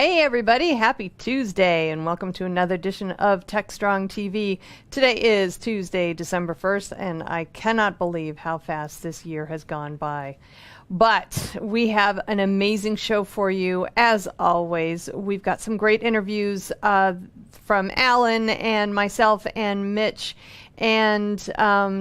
Hey everybody, happy Tuesday and welcome to another edition of TechStrong TV. Today is Tuesday, December 1st, and I cannot believe how fast this year has gone by. But we have an amazing show for you. As always, we've got some great interviews from Alan and myself and Mitch. And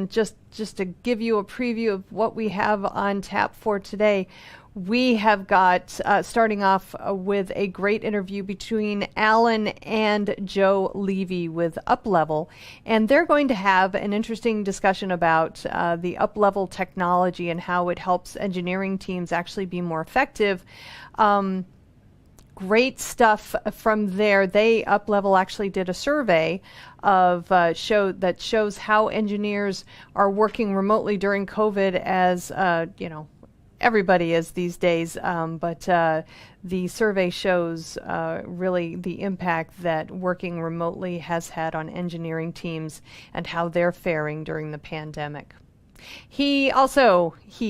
just to give you a preview of what we have on tap for today, we have got, starting off with a great interview between Alan and Joe Levy with UpLevel. And they're going to have an interesting discussion about the UpLevel technology and how it helps engineering teams actually be more effective. Great stuff from there. UpLevel actually did a survey of that shows how engineers are working remotely during COVID, as everybody is these days, but the survey shows really the impact that working remotely has had on engineering teams and how they're faring during the pandemic. He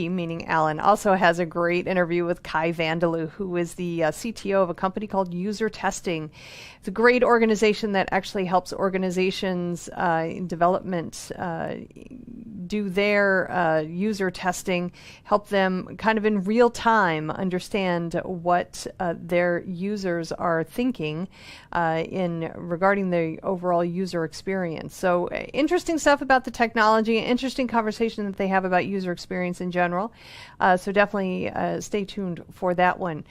meaning Alan, also has a great interview with Kai Vandeloo, who is the CTO of a company called User Testing. It's a great organization that actually helps organizations in development do their user testing, help them kind of in real time understand what their users are thinking regarding the overall user experience. So interesting stuff about the technology, interesting conversation that they have about user experience in general. So definitely stay tuned for that one.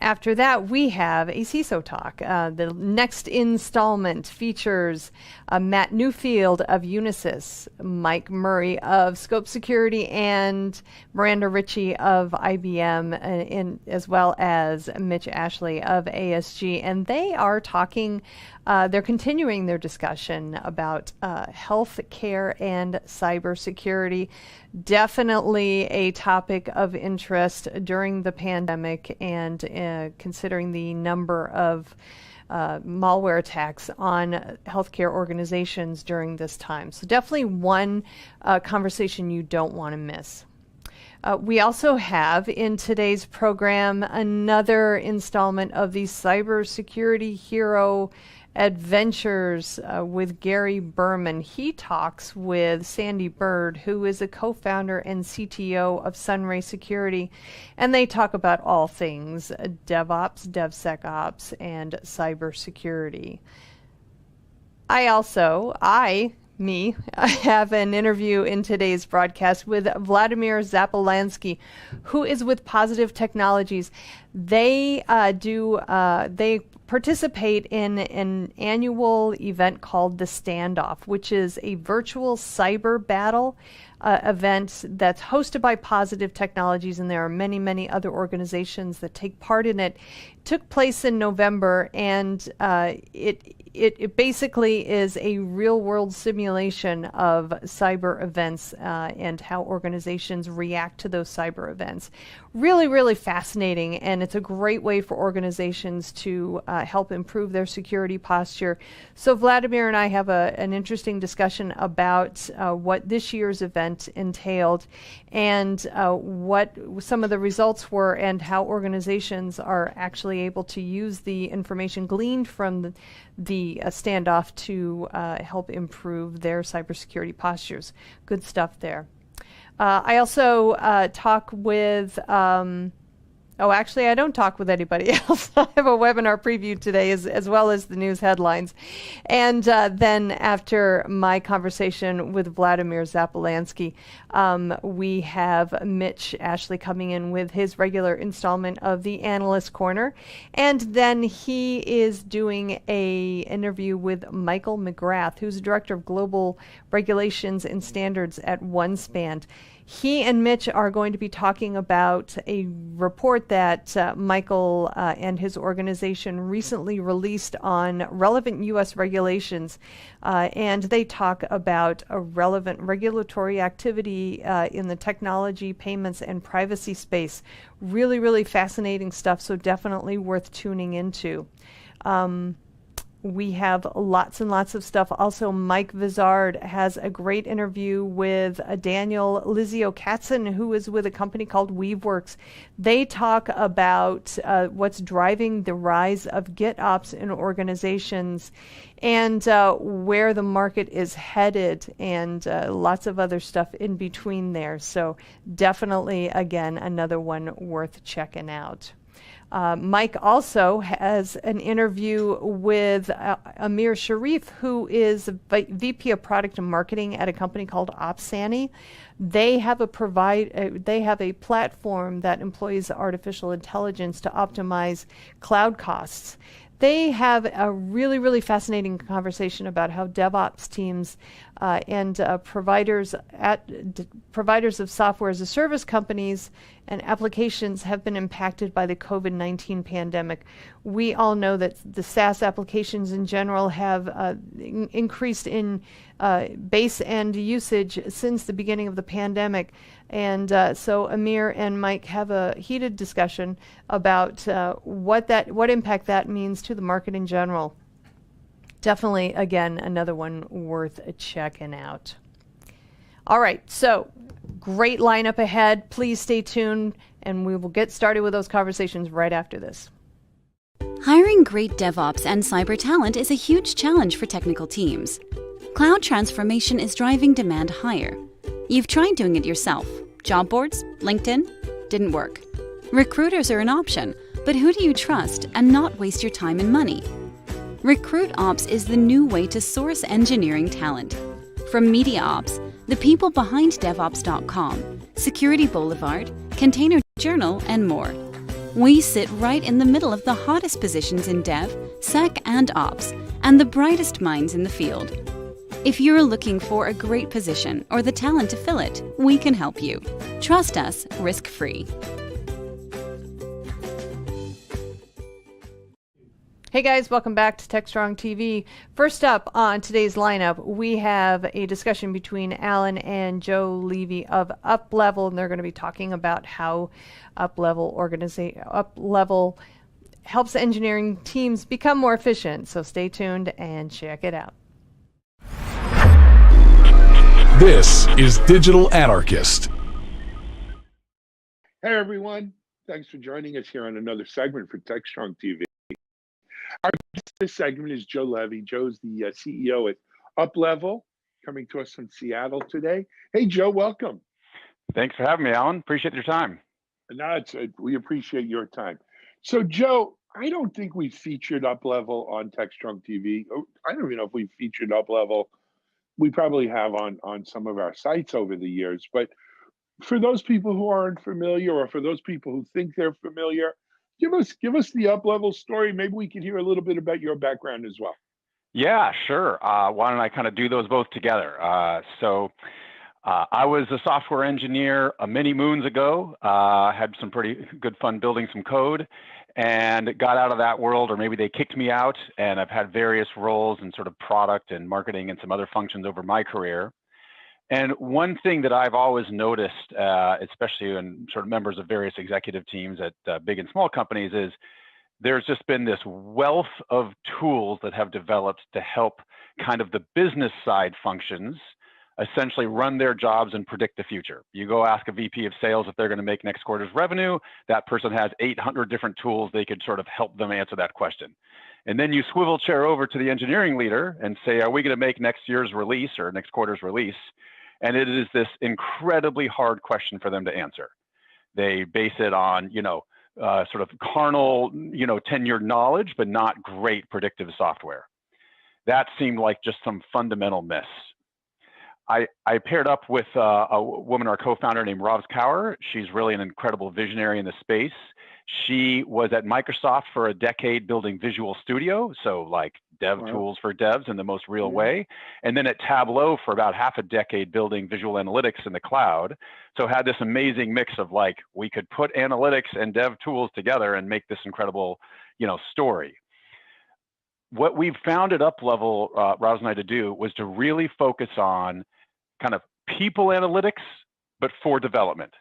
After that, we have a CISO Talk. The next installment features Matt Newfield of Unisys, Mike Murray of Scope Security, and Miranda Ritchie of IBM, as well as Mitch Ashley of ASG. And they are talking, they're continuing their discussion about health care and cybersecurity. Definitely a topic of interest during the pandemic, and considering the number of malware attacks on healthcare organizations during this time. So definitely one conversation you don't want to miss. We also have in today's program another installment of the Cybersecurity Hero Adventures with Gary Berman. He talks with Sandy Bird, who is a co-founder and CTO of Sunray Security, and they talk about all things DevOps, DevSecOps, and cybersecurity. I have an interview in today's broadcast with Vladimir Zapolansky, who is with Positive Technologies. They participate in an annual event called The Standoff, which is a virtual cyber battle event that's hosted by Positive Technologies, and there are many, many other organizations that take part in it. It took place in November, and it basically is a real-world simulation of cyber events and how organizations react to those cyber events. Really, really fascinating, and it's a great way for organizations to help improve their security posture. So Vladimir and I have an interesting discussion about what this year's event entailed and what some of the results were and how organizations are actually able to use the information gleaned from the standoff to help improve their cybersecurity postures. Good stuff there. I also talk with, actually I don't talk with anybody else. I have a webinar preview today as well as the news headlines. And then after my conversation with Vladimir Zapolansky, we have Mitch Ashley coming in with his regular installment of the Analyst Corner. And then he is doing an interview with Michael McGrath, who's Director of Global Regulations and Standards at OneSpan. He and Mitch are going to be talking about a report that Michael and his organization recently released on relevant U.S. regulations, and they talk about a relevant regulatory activity in the technology, payments, and privacy space. Really, really fascinating stuff, so definitely worth tuning into. We have lots and lots of stuff. Also, Mike Vizard has a great interview with Daniel Lizio-Katzen, who is with a company called Weaveworks. They talk about what's driving the rise of GitOps in organizations and where the market is headed, and lots of other stuff in between there. So definitely, again, another one worth checking out. Mike also has an interview with Amir Sharif, who is VP of Product and Marketing at a company called Opsani. They have a platform that employs artificial intelligence to optimize cloud costs. They have a really, really fascinating conversation about how DevOps teams and providers of software as a service companies and applications have been impacted by the COVID-19 pandemic. We all know that the SaaS applications in general have increased in base end usage since the beginning of the pandemic. And so Amir and Mike have a heated discussion about what impact that means to the market in general. Definitely, again, another one worth checking out. All right, so great lineup ahead. Please stay tuned, and we will get started with those conversations right after this. Hiring great DevOps and cyber talent is a huge challenge for technical teams. Cloud transformation is driving demand higher. You've tried doing it yourself. Job boards, LinkedIn, didn't work. Recruiters are an option, but who do you trust and not waste your time and money? RecruitOps is the new way to source engineering talent. From MediaOps, the people behind DevOps.com, Security Boulevard, Container Journal, and more. We sit right in the middle of the hottest positions in Dev, Sec, and Ops, and the brightest minds in the field. If you're looking for a great position or the talent to fill it, we can help you. Trust us, risk-free. Hey guys, welcome back to TechStrong TV. First up on today's lineup, we have a discussion between Alan and Joe Levy of UpLevel, and they're going to be talking about how UpLevel helps engineering teams become more efficient. So stay tuned and check it out. This is Digital Anarchist. Hey everyone, thanks for joining us here on another segment for TechStrong TV. Our guest this segment is Joe Levy. Joe's the CEO at UpLevel, coming to us from Seattle today. Hey Joe, welcome. Thanks for having me, Alan. Appreciate your time. No, we appreciate your time. So Joe, I don't think we've featured UpLevel on TechStrong TV. I don't even know if we've featured UpLevel. We probably have on some of our sites over the years, but for those people who aren't familiar, or for those people who think they're familiar, give us the UpLevel story. Maybe we can hear a little bit about your background as well. Yeah, sure. Why don't I kind of do those both together? So I was a software engineer many moons ago. Had some pretty good fun building some code, and got out of that world, or maybe they kicked me out, and I've had various roles in sort of product and marketing and some other functions over my career. And one thing that I've always noticed, especially in sort of members of various executive teams at big and small companies, is there's just been this wealth of tools that have developed to help kind of the business side functions essentially run their jobs and predict the future. You go ask a VP of sales if they're going to make next quarter's revenue, that person has 800 different tools they could sort of help them answer that question. And then you swivel chair over to the engineering leader and say, are we going to make next year's release or next quarter's release? And it is this incredibly hard question for them to answer. They base it on, sort of carnal, tenured knowledge, but not great predictive software. That seemed like just some fundamental miss. I paired up with a woman, our co-founder named Roz Cower. She's really an incredible visionary in the space. She was at Microsoft for a decade building Visual Studio, so like dev tools for devs in the most real way. And then at Tableau for about half a decade building visual analytics in the cloud. So had this amazing mix of like, we could put analytics and dev tools together and make this incredible, story. What we've found at UpLevel, Roz and I, to do was to really focus on kind of people analytics, but for development.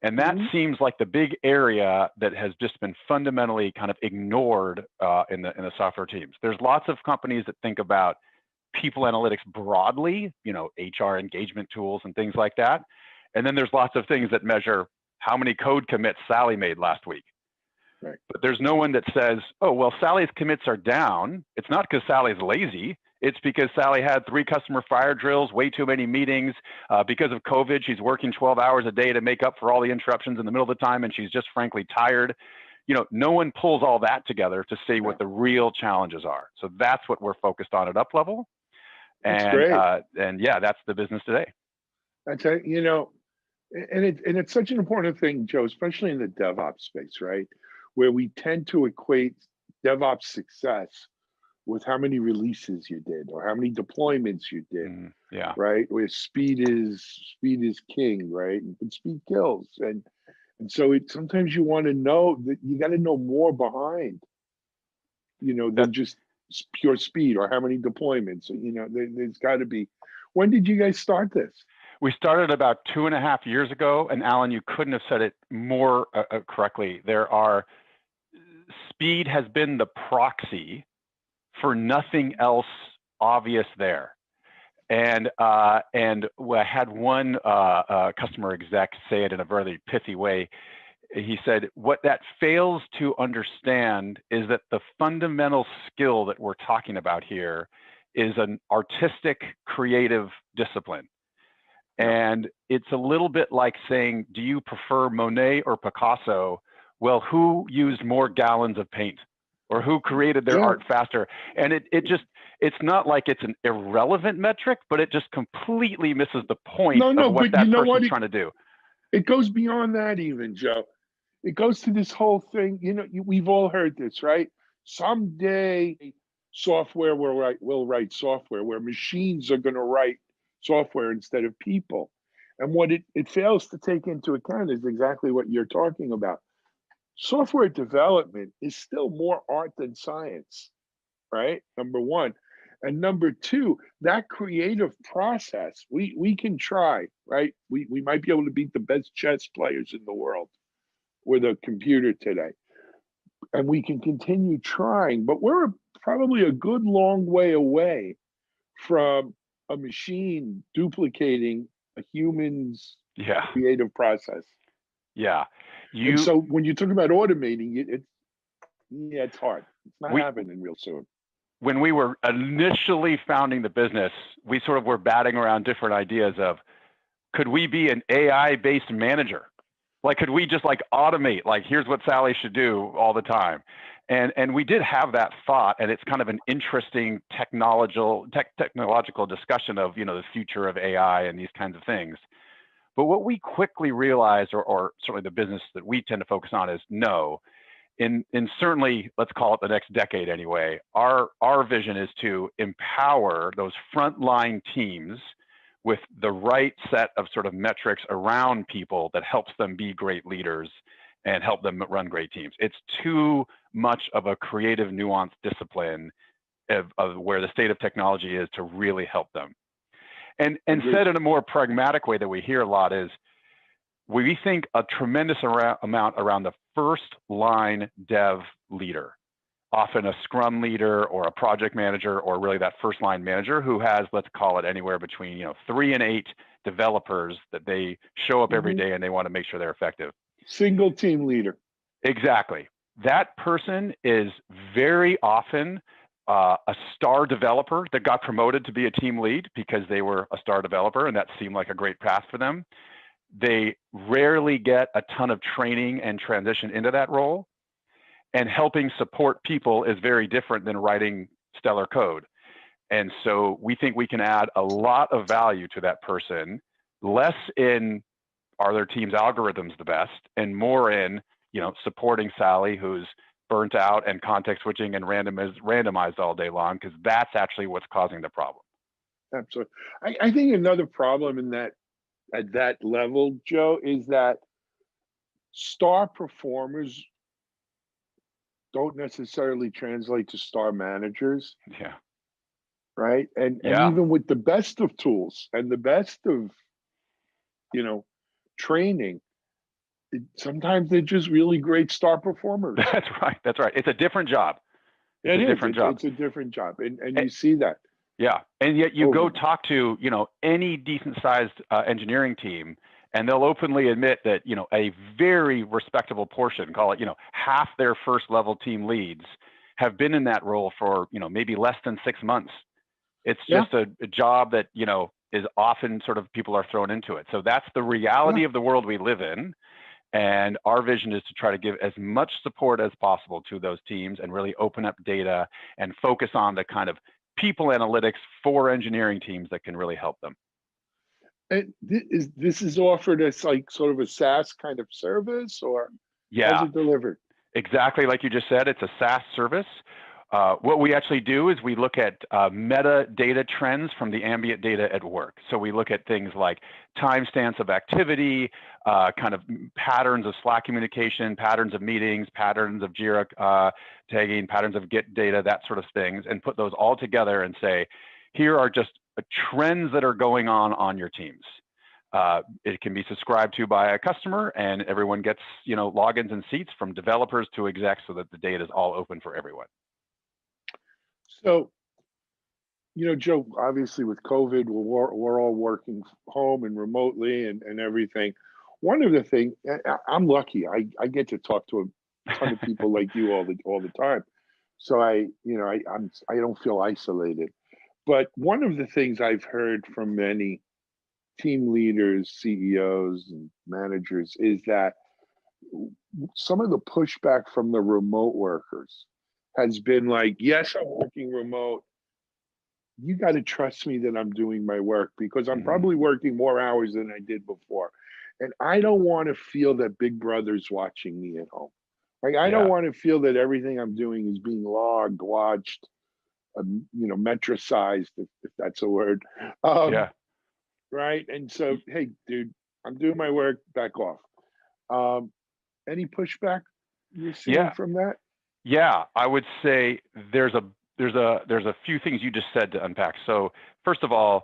And that seems like the big area that has just been fundamentally kind of ignored in the software teams. There's lots of companies that think about people analytics broadly, HR engagement tools and things like that. And then there's lots of things that measure how many code commits Sally made last week. Right. But there's no one that says, oh, well, Sally's commits are down. It's not because Sally's lazy. It's because Sally had 3 customer fire drills, way too many meetings. Because of COVID, she's working 12 hours a day to make up for all the interruptions in the middle of the time, and she's just frankly tired. No one pulls all that together to see what the real challenges are. So that's what we're focused on at up level. That's great. And yeah, that's the business today. That's it, and it's such an important thing, Joe, especially in the DevOps space, right? Where we tend to equate DevOps success with how many releases you did or how many deployments you did, yeah. Right? Where speed is king, right? But speed kills, and so sometimes you want to know that you got to know more behind, than just pure speed or how many deployments. There's got to be. When did you guys start this? We started about 2.5 years ago, and Alan, you couldn't have said it more correctly. Speed has been the proxy for nothing else obvious there. And I had one customer exec say it in a very pithy way. He said, what that fails to understand is that the fundamental skill that we're talking about here is an artistic, creative discipline. And it's a little bit like saying, do you prefer Monet or Picasso? Well, who used more gallons of paint? Or who created their art faster? And it's not like it's an irrelevant metric, but it just completely misses the point of what that person's trying to do. It goes beyond that even, Joe. It goes to this whole thing, we've all heard this, right? Someday software will write software, where machines are going to write software instead of people. And what it fails to take into account is exactly what you're talking about. Software development is still more art than science, right? Number one. And number two, that creative process, we can try, right? We might be able to beat the best chess players in the world with a computer today. And we can continue trying, but we're probably a good long way away from a machine duplicating a human's creative process. Yeah. And so when you talk about automating it, it's hard. It's not happening real soon. When we were initially founding the business, we sort of were batting around different ideas of, could we be an AI-based manager? Like, could we just automate, here's what Sally should do all the time? And we did have that thought, and it's kind of an interesting technological discussion of, the future of AI and these kinds of things. But what we quickly realized, or certainly the business that we tend to focus on, is no. In certainly, let's call it the next decade anyway, our vision is to empower those frontline teams with the right set of sort of metrics around people that helps them be great leaders and help them run great teams. It's too much of a creative, nuanced discipline of where the state of technology is to really help them. And said in a more pragmatic way that we hear a lot is, we think a tremendous amount around the first line dev leader, often a scrum leader or a project manager, or really that first line manager who has, let's call it anywhere between 3 and 8 developers that they show up every day and they want to make sure they're effective. Single team leader. Exactly. That person is very often a star developer that got promoted to be a team lead because they were a star developer and that seemed like a great path for them. They rarely get a ton of training and transition into that role. And helping support people is very different than writing stellar code. And so we think we can add a lot of value to that person, less in are their team's algorithms the best, and more in supporting Sally, who's burnt out and context switching and randomized all day long, because that's actually what's causing the problem. Absolutely. I think another problem at that level, Joe, is that star performers don't necessarily translate to star managers. Yeah. Right. And even with the best of tools and the best of, training, sometimes they're just really great star performers. That's right. That's right. It's a different job. It's a different job. It's a different job, and you see that. Yeah, and yet you go talk to any decent sized engineering team, and they'll openly admit that a very respectable portion, call it half their first level team leads, have been in that role for maybe less than 6 months. It's just a job that is often sort of people are thrown into it. So that's the reality of the world we live in. And our vision is to try to give as much support as possible to those teams and really open up data and focus on the kind of people analytics for engineering teams that can really help them. And this is offered as like sort of a SaaS kind of service, or how's it delivered? Exactly like you just said, it's a SaaS service. What we actually do is we look at metadata trends from the ambient data at work. So we look at things like timestamps of activity, kind of patterns of Slack communication, patterns of meetings, patterns of Jira tagging, patterns of Git data, that sort of things, and put those all together and say, here are just trends that are going on your teams. It can be subscribed to by a customer, and everyone gets logins and seats from developers to execs so that the data is all open for everyone. So, Joe, obviously with COVID, we're all working home and remotely and everything. One of the things, I'm lucky, I get to talk to a ton of people like you all the time. So I don't feel isolated. But one of the things I've heard from many team leaders, CEOs, and managers is that some of the pushback from the remote workers has been like, yes, I'm working remote. You got to trust me that I'm doing my work, because I'm probably working more hours than I did before. And I don't want to feel that Big Brother's watching me at home. Like, I don't want to feel that everything I'm doing is being logged, watched, metricized, if that's a word. Right. And so, hey, dude, I'm doing my work, back off. Any pushback you're seeing from that? Yeah, I would say there's a few things you just said to unpack. So first of all,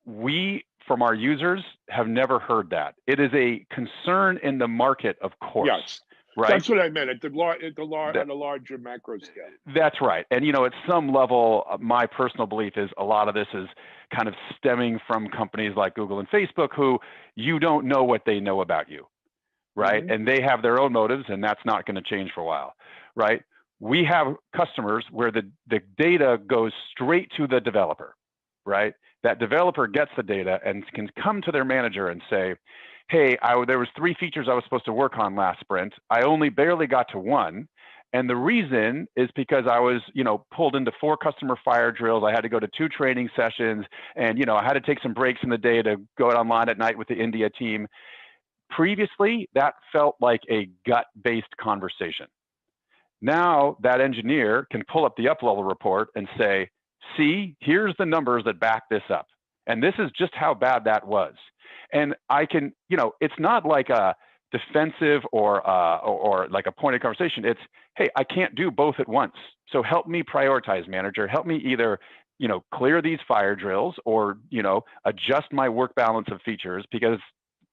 we from our users have never heard that. It is a concern in the market, of course. Yes, right. That's what I meant at a larger macro scale. That's right. And at some level, my personal belief is a lot of this is kind of stemming from companies like Google and Facebook, who you don't know what they know about you. Right. And they have their own motives, and that's not going to change for a while. Right. We have customers where the data goes straight to the developer. Right. That developer gets the data and can come to their manager and say, hey, there was 3 features I was supposed to work on last sprint. I only barely got to 1. And the reason is because I was, pulled into 4 customer fire drills. I had to go to 2 training sessions, and, I had to take some breaks in the day to go out online at night with the India team. Previously, that felt like a gut-based conversation. Now that engineer can pull up the up-level report and say, see, here's the numbers that back this up. And this is just how bad that was. And I can, it's not like a defensive or like a pointed conversation. It's, hey, I can't do both at once. So help me prioritize, manager. Help me either, clear these fire drills or, adjust my work balance of features, because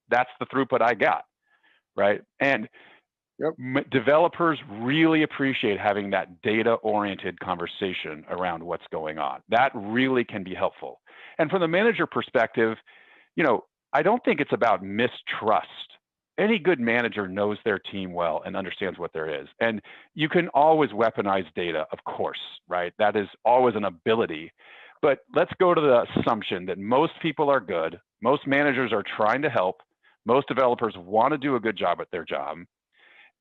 that's the throughput I got, right? And developers really appreciate having that data-oriented conversation around what's going on. That really can be helpful. And from the manager perspective, I don't think it's about mistrust. Any good manager knows their team well and understands what there is. And you can always weaponize data, of course, right? That is always an ability. But let's go to the assumption that most people are good, most managers are trying to help, most developers want to do a good job at their job,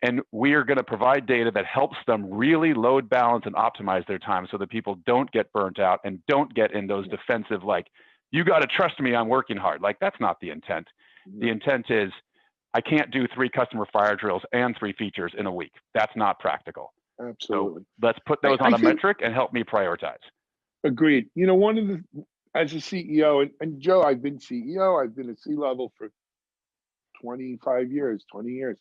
and we are going to provide data that helps them really load balance and optimize their time so that people don't get burnt out and don't get in those defensive, like, you got to trust me, I'm working hard. Like, that's not the intent. The intent is, I can't do 3 customer fire drills and 3 features in a week. That's not practical. Absolutely. So let's put those on a metric and help me prioritize. Agreed. One of the, as a CEO, and Joe, I've been CEO, I've been at C-level for 25 years, 20 years.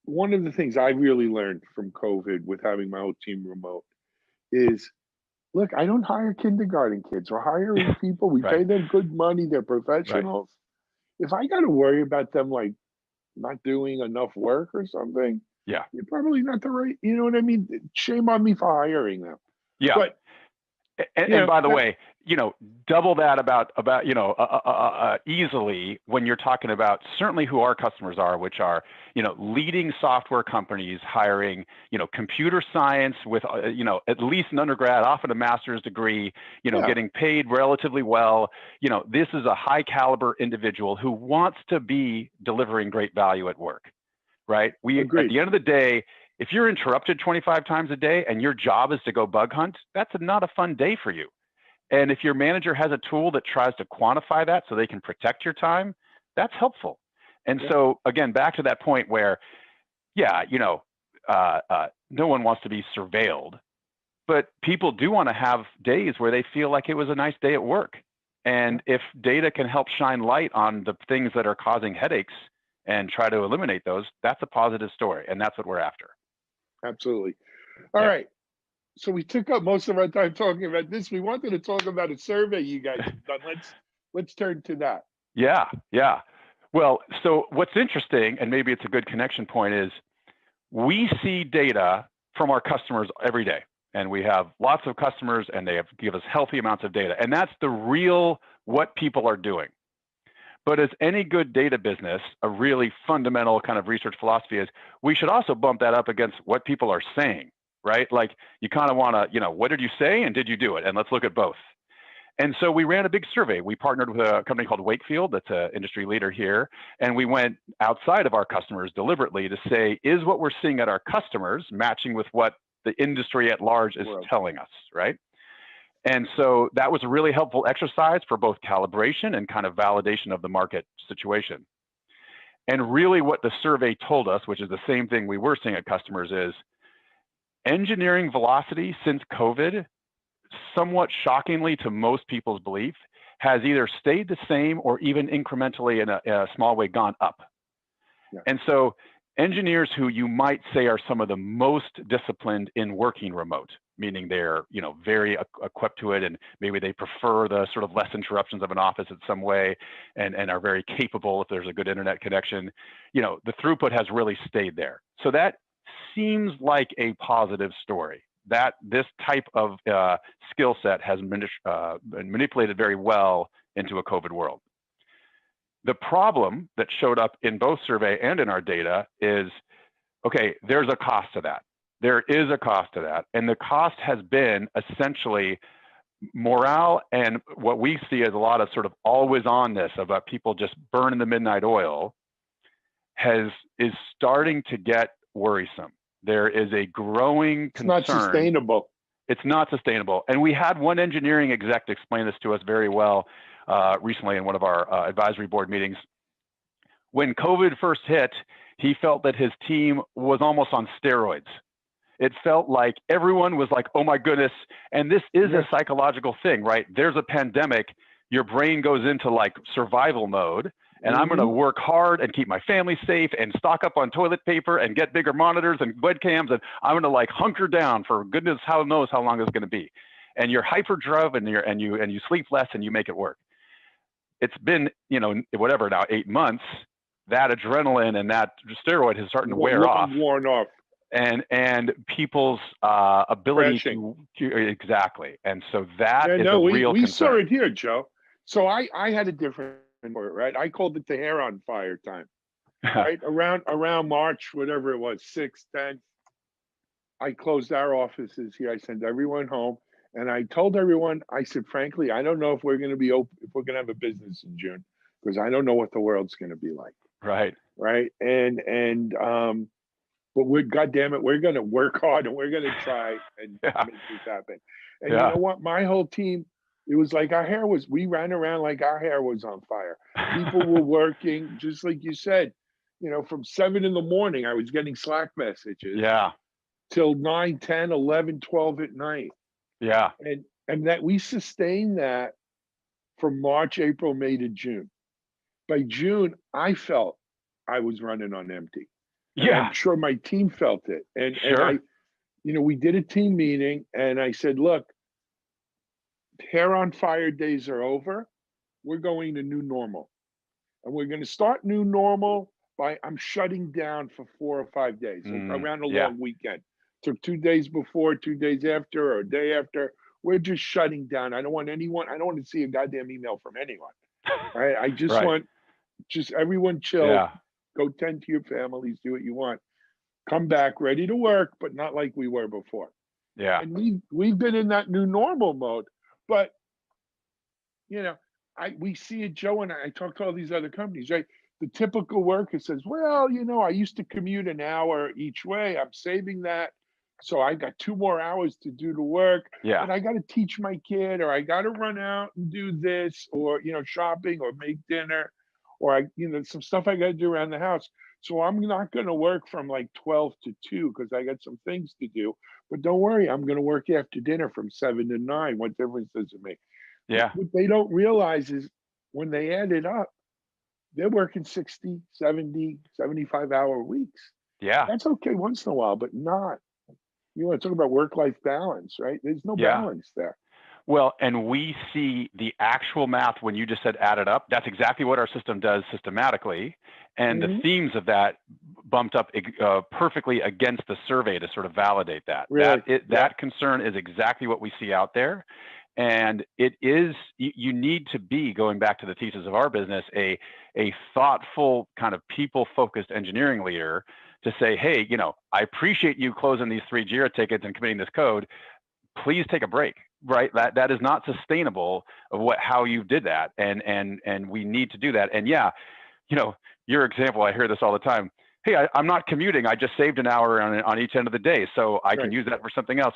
One of the things I really learned from COVID with having my whole team remote is, look, I don't hire kindergarten kids. We're hiring people. We pay them good money. They're professionals. If I got to worry about them like not doing enough work or something, Yeah. you're probably not the right, you know what I mean? Shame on me for hiring them. Yeah. But, And by the way, double that about easily when you're talking about certainly who our customers are, which are leading software companies hiring computer science with at least an undergrad, often a master's degree, getting paid relatively well. This is a high caliber individual who wants to be delivering great value at work, right? At the end of the day, if you're interrupted 25 times a day and your job is to go bug hunt, that's not a fun day for you. And if your manager has a tool that tries to quantify that so they can protect your time, that's helpful. And so again, back to that point where, no one wants to be surveilled, but people do want to have days where they feel like it was a nice day at work. And if data can help shine light on the things that are causing headaches and try to eliminate those, that's a positive story. And that's what we're after. Absolutely. All right. So we took up most of our time talking about this. We wanted to talk about a survey you guys have done. Let's turn to that. Yeah. Well, so what's interesting, and maybe it's a good connection point, is we see data from our customers every day. And we have lots of customers and they give us healthy amounts of data. And that's the real what people are doing. But as any good data business, a really fundamental kind of research philosophy is we should also bump that up against what people are saying, right? Like you kind of want to, what did you say and did you do it? And let's look at both. And so we ran a big survey. We partnered with a company called Wakefield, that's an industry leader here. And we went outside of our customers deliberately to say, is what we're seeing at our customers matching with what the industry at large is telling us, right? And so that was a really helpful exercise for both calibration and kind of validation of the market situation. And really what the survey told us, which is the same thing we were seeing at customers, is engineering velocity since COVID, somewhat shockingly to most people's belief, has either stayed the same or even incrementally in a small way gone up. And so engineers who you might say are some of the most disciplined in working remote, meaning they're very equipped to it and maybe they prefer the sort of less interruptions of an office in some way and are very capable if there's a good internet connection, the throughput has really stayed there. So that seems like a positive story, that this type of skill set has been manipulated very well into a COVID world. The problem that showed up in both survey and in our data is, okay, there's a cost to that. There is a cost to that. And the cost has been essentially morale and what we see as a lot of sort of always on-ness about people just burning the midnight oil is starting to get worrisome. There is a growing concern. It's not sustainable. It's not sustainable. And we had one engineering exec explain this to us very well recently in one of our advisory board meetings. When COVID first hit, he felt that his team was almost on steroids. It felt like everyone was like, oh my goodness. And this is a psychological thing, right? There's a pandemic, your brain goes into like survival mode, and I'm going to work hard and keep my family safe and stock up on toilet paper and get bigger monitors and webcams, and I'm going to like hunker down for goodness knows how long it's going to be. And you're hyper driven and you sleep less and you make it work. It's been, whatever now, 8 months, that adrenaline and that steroid is starting to wear off. Worn off. And people's ability to exactly. And so that is a real concern. We saw it here, Joe. So I had a different word, right? I called it the hair on fire time, right? around March, whatever it was, 6th, 10th, I closed our offices here. I sent everyone home. And I told everyone, I said, frankly, I don't know if we're going to be open, if we're going to have a business in June, because I don't know what the world's going to be like. Right. But God damn it, we're going to work hard and we're going to try and make this happen. And you know what? My whole team, it was like we ran around like our hair was on fire. People were working, just like you said, from 7 in the morning, I was getting Slack messages. Yeah. Till 9, 10, 11, 12 at night. Yeah. And that we sustained that from March, April, May to June. By June, I felt I was running on empty. And I'm sure my team felt it. And I, we did a team meeting and I said, look, hair on fire days are over. We're going to new normal. And we're going to start new normal I'm shutting down for 4 or 5 days around a Yeah. long weekend. Took 2 days before, 2 days after, or a day after. We're just shutting down. I don't want to see a goddamn email from anyone. Right? I just Right. want just everyone chill, Yeah. go tend to your families, do what you want. Come back ready to work, but not like we were before. Yeah. And we've been in that new normal mode. But you know, we see it, Joe and I talk to all these other companies, right? The typical worker says, well, I used to commute an hour each way. I'm saving that. So I got 2 more hours to do the work, Yeah. but I got to teach my kid, or I got to run out and do this, or, shopping, or make dinner, or some stuff I got to do around the house. So I'm not going to work from like 12 to 2 because I got some things to do. But don't worry, I'm going to work after dinner from 7 to 9, what everyone says to me. Yeah. What they don't realize is when they add it up, they're working 60, 70, 75-hour weeks. Yeah. That's okay once in a while, but not. You want to talk about work-life balance, right? There's no Yeah. balance there. Well, and we see the actual math when you just said add it up. That's exactly what our system does systematically. And the themes of that bumped up perfectly against the survey to sort of validate that. Really? That concern is exactly what we see out there. And it is, you need to be, going back to the thesis of our business, a thoughtful kind of people-focused engineering leader to say, hey, I appreciate you closing these 3 JIRA tickets and committing this code. Please take a break, right? That is not sustainable of how you did that. And we need to do that. And yeah, your example, I hear this all the time. Hey, I'm not commuting. I just saved an hour on each end of the day, so I can use that for something else.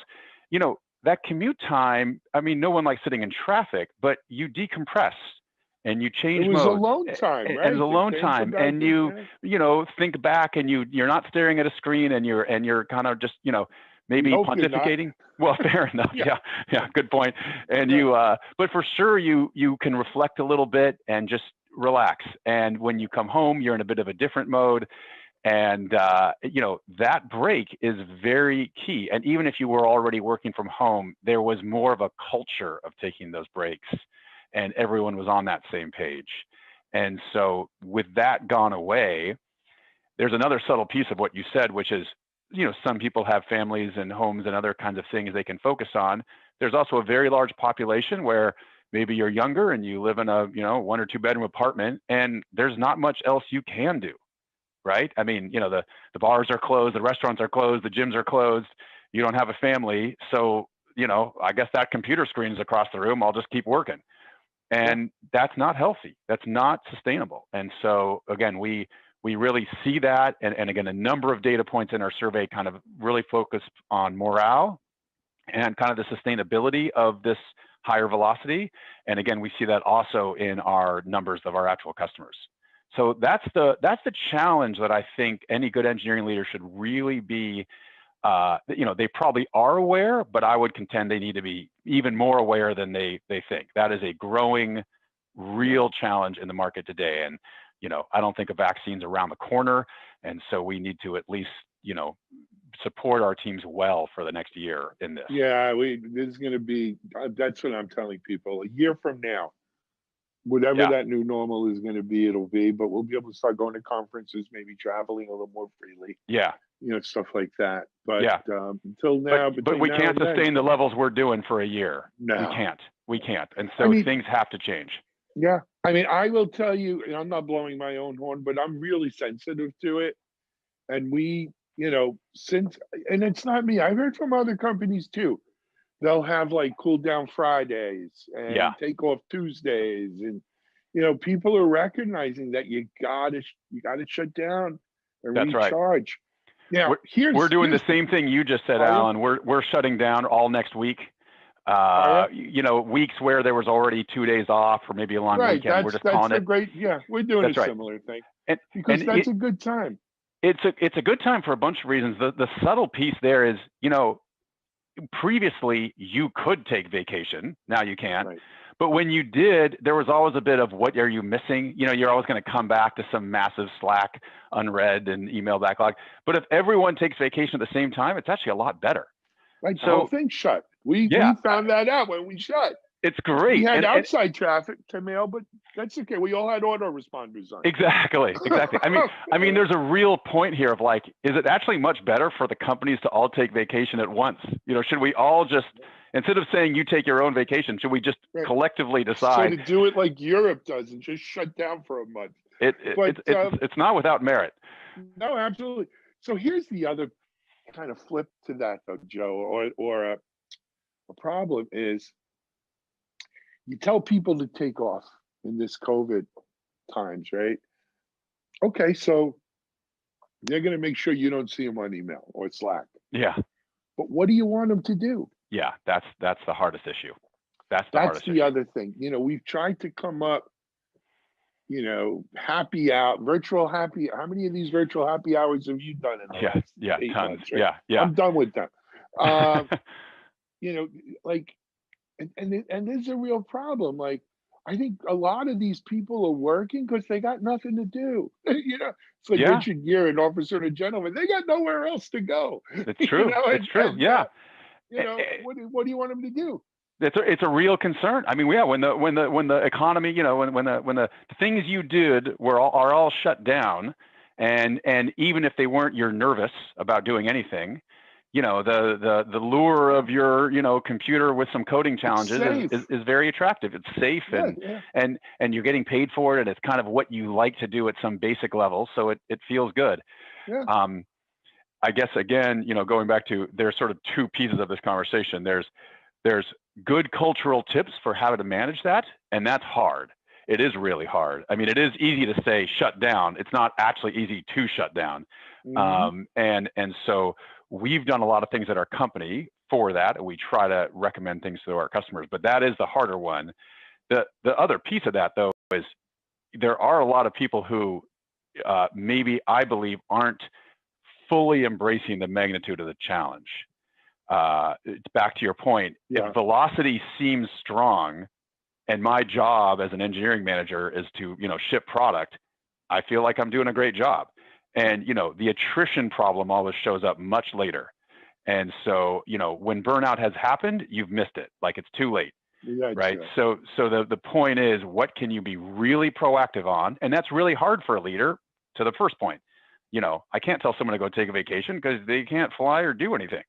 That commute time, I mean, no one likes sitting in traffic, but you decompress and you change modes. It was alone time, right? And it's alone time, and you think back, and you're not staring at a screen, and you're kind of just maybe pontificating. Well, fair enough. Yeah, good point. And but for sure, you can reflect a little bit and just relax. And when you come home, you're in a bit of a different mode. And, that break is very key. And even if you were already working from home, there was more of a culture of taking those breaks, and everyone was on that same page. And so with that gone away, there's another subtle piece of what you said, which is, some people have families and homes and other kinds of things they can focus on. There's also a very large population where maybe you're younger and you live in a, 1 or 2 bedroom apartment, and there's not much else you can do. Right? I mean, the bars are closed, the restaurants are closed, the gyms are closed. You don't have a family. So, I guess that computer screen is across the room. I'll just keep working. And that's not healthy. That's not sustainable. And so, again, we really see that. And again, a number of data points in our survey kind of really focus on morale and kind of the sustainability of this higher velocity. And again, we see that also in our numbers of our actual customers. So that's the challenge that I think any good engineering leader should really be. They probably are aware, but I would contend they need to be even more aware than they think. That is a growing, real challenge in the market today. And I don't think a vaccine's around the corner, and so we need to at least support our teams well for the next year in this. Yeah, this is going to be. That's what I'm telling people. A year from now, whatever that new normal is going to be, it'll be, but we'll be able to start going to conferences, maybe traveling a little more freely. Yeah. Stuff like that. But until now, but we can't sustain the levels we're doing for a year. No, we can't. And so things have to change. Yeah. I mean, I will tell you, and I'm not blowing my own horn, but I'm really sensitive to it. And and it's not me, I've heard from other companies too. They'll have like cool down Fridays and take off Tuesdays, and people are recognizing that you gotta shut down and recharge. Right. Now we're doing the same thing you just said, Alan. We're shutting down all next week. Weeks where there was already 2 days off or maybe a long weekend. We're just calling it. We're doing a similar thing, because that's a good time. It's a good time for a bunch of reasons. The subtle piece there is, previously you could take vacation. Now you can't. Right. But when you did, there was always a bit of what are you missing? You're always going to come back to some massive Slack unread and email backlog. But if everyone takes vacation at the same time, it's actually a lot better. Like the whole thing shut. We found that out when we shut. It's great. We had And outside traffic to mail, but that's okay. We all had autoresponders on. exactly. I mean, there's a real point here of like, is it actually much better for the companies to all take vacation at once? You know, should we all just, instead of saying you take your own vacation, should we just Right. collectively So decide? to do it like Europe does and just shut down for a month. It's not without merit. No, absolutely. So here's the other kind of flip to that, though, Joe, or a problem is you tell people to take off in this COVID times, right? Okay, so they're going to make sure you don't see them on email or Slack. Yeah. But what do you want them to do? Yeah. That's the hardest issue. That's the other thing. You know, we've tried to come up, you know, virtual happy. How many of these virtual happy hours have you done in the last 8 tons. months? Right? Yeah. I'm done with them. You know, like, and there's a real problem. Like, I think a lot of these people are working because they got nothing to do. You know, it's like Richard Gere and Officer and a Gentleman. They got nowhere else to go. It's true. You know, it's true. Yeah. You know, what do you want them to do? It's a real concern. I mean, when the economy, you know, when the things you did are all shut down, and even if they weren't, you're nervous about doing anything. You know, the lure of your, you know, computer with some coding challenges is very attractive. It's safe and you're getting paid for it, and it's kind of what you like to do at some basic level, so it feels good. Yeah. I guess again, you know, going back to, there's sort of two pieces of this conversation. There's good cultural tips for how to manage that, and that's hard. It is really hard. I mean, it is easy to say shut down. It's not actually easy to shut down. Mm-hmm. And so we've done a lot of things at our company for that, and we try to recommend things to our customers, but that is the harder one. The other piece of that, though, is there are a lot of people who maybe, I believe, aren't fully embracing the magnitude of the challenge. It's back to your point. If velocity seems strong, and my job as an engineering manager is to, you know, ship product, I feel like I'm doing a great job. And, you know, the attrition problem always shows up much later. And so, you know, when burnout has happened, you've missed it. Like, it's too late. Right. So the point is, what can you be really proactive on? And that's really hard for a leader. To the first point, you know, I can't tell someone to go take a vacation because they can't fly or do anything.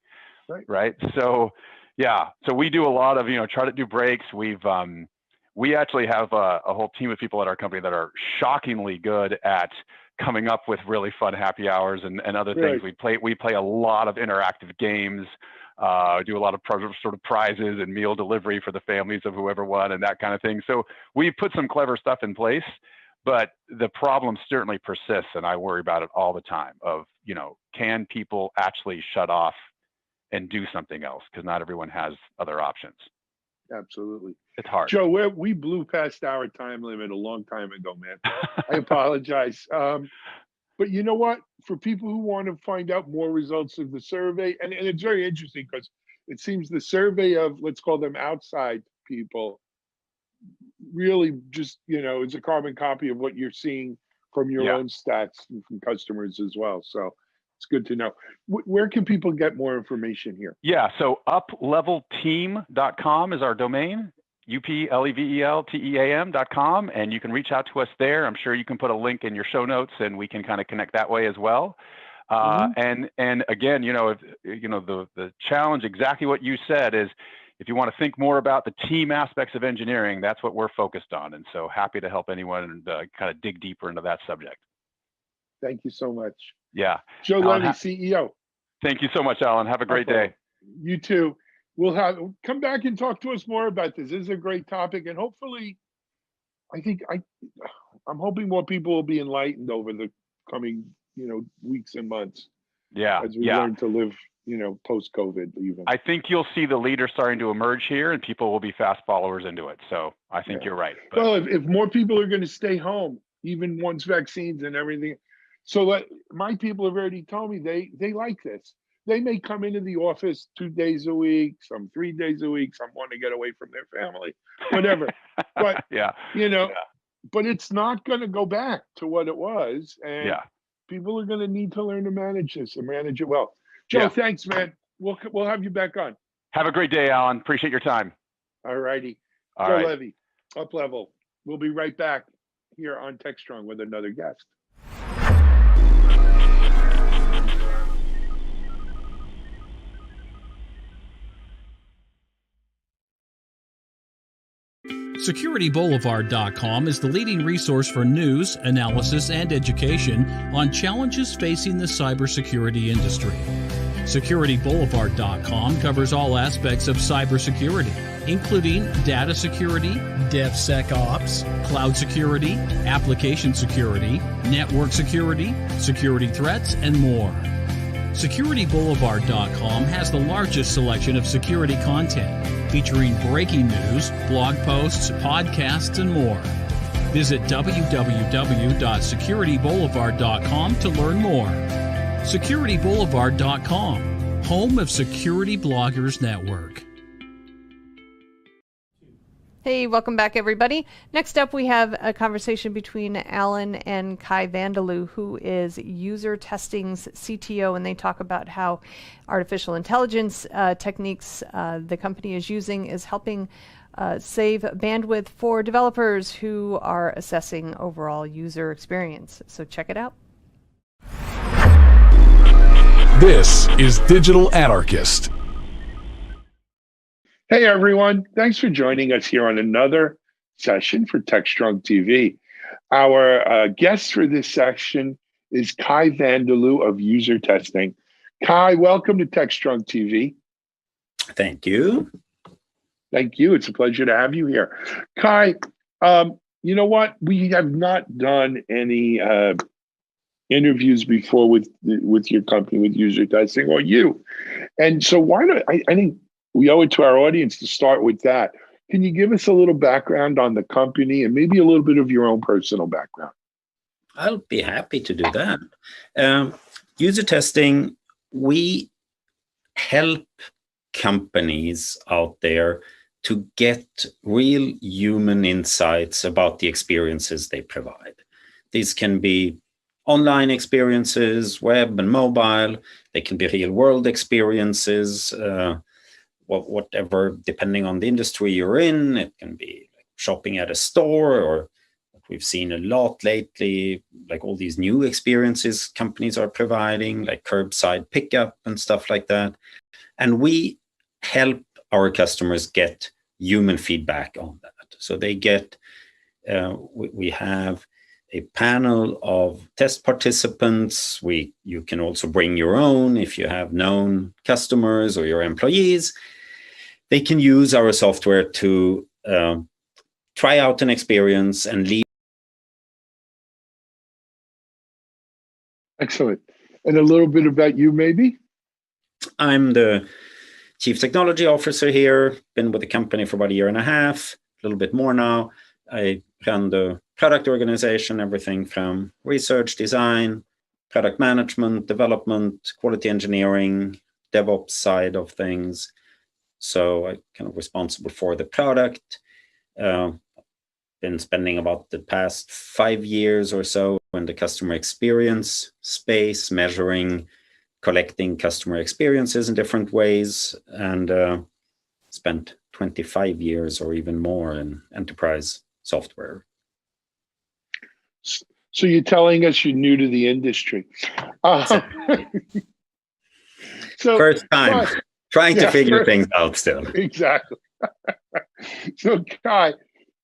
Right. So, yeah. So we do a lot of, you know, try to do breaks. We actually have a whole team of people at our company that are shockingly good at coming up with really fun happy hours and other things. We play a lot of interactive games, do a lot of sort of prizes and meal delivery for the families of whoever won and that kind of thing. So we put some clever stuff in place, but the problem certainly persists, and I worry about it all the time of, you know, can people actually shut off and do something else? Because not everyone has other options. Absolutely. It's hard. Joe, we blew past our time limit a long time ago, man. I apologize. But you know what? For people who want to find out more results of the survey, and it's very interesting because it seems the survey of, let's call them outside people, really just, you know, is a carbon copy of what you're seeing from your own stats and from customers as well. So it's good to know. Where can people get more information here? Yeah, so uplevelteam.com is our domain, uplevelteam.com, and you can reach out to us there. I'm sure you can put a link in your show notes, and we can kind of connect that way as well. And again, you know, if you know, the challenge, exactly what you said, is if you want to think more about the team aspects of engineering, that's what we're focused on. And so happy to help anyone kind of dig deeper into that subject. Thank you so much. Yeah. Joe Levy, CEO. Thank you so much, Alan. Have a great day. You too. We'll come back and talk to us more about this. This is a great topic, and hopefully, I'm hoping more people will be enlightened over the coming, you know, weeks and months. Yeah. As we learn to live, you know, post-COVID even. I think you'll see the leaders starting to emerge here, and people will be fast followers into it. So I think you're right. But... Well, if more people are going to stay home, even once vaccines and everything. So my people have already told me they like this. They may come into the office 2 days a week, some 3 days a week, some want to get away from their family, whatever. But you know, but it's not going to go back to what it was, and people are going to need to learn to manage this and manage it well. Joe, thanks, man. We'll have you back on. Have a great day, Alan. Appreciate your time. All righty. All Joe right. Levy, Up Level. We'll be right back here on TechStrong with another guest. SecurityBoulevard.com is the leading resource for news, analysis, and education on challenges facing the cybersecurity industry. SecurityBoulevard.com covers all aspects of cybersecurity, including data security, DevSecOps, cloud security, application security, network security, security threats, and more. SecurityBoulevard.com has the largest selection of security content, featuring breaking news, blog posts, podcasts, and more. Visit www.securityboulevard.com to learn more. SecurityBoulevard.com, home of Security Bloggers Network. Hey, welcome back, everybody. Next up, we have a conversation between Alan and Kai Vanderloo, who is User Testing's CTO, and they talk about how artificial intelligence techniques the company is using is helping save bandwidth for developers who are assessing overall user experience. So check it out. This is Digital Anarchist. Hey, everyone. Thanks for joining us here on another session for TechStrong TV. Our guest for this section is Kai Vanderloo of User Testing. Kai, welcome to TechStrong TV. Thank you. Thank you. It's a pleasure to have you here. Kai, you know what? We have not done any interviews before with your company, with User Testing, or you. And so why don't I think we owe it to our audience to start with that. Can you give us a little background on the company and maybe a little bit of your own personal background? I'll be happy to do that. User testing, we help companies out there to get real human insights about the experiences they provide. These can be online experiences, web and mobile. They can be real world experiences, whatever, depending on the industry you're in. It can be like shopping at a store, or what we've seen a lot lately, like all these new experiences companies are providing, like curbside pickup and stuff like that. And we help our customers get human feedback on that. So they get, we have a panel of test participants. You can also bring your own if you have known customers or your employees. They can use our software to try out an experience and leave. Excellent. And a little bit about you, maybe? I'm the Chief Technology Officer here, been with the company for about a year and a half, a little bit more now. I run the product organization, everything from research, design, product management, development, quality engineering, DevOps side of things. So I'm kind of responsible for the product. Been spending about the past 5 years or so in the customer experience space, measuring, collecting customer experiences in different ways, and spent 25 years or even more in enterprise software. So you're telling us you're new to the industry. So first time, trying to figure things out still. Exactly. So Kai,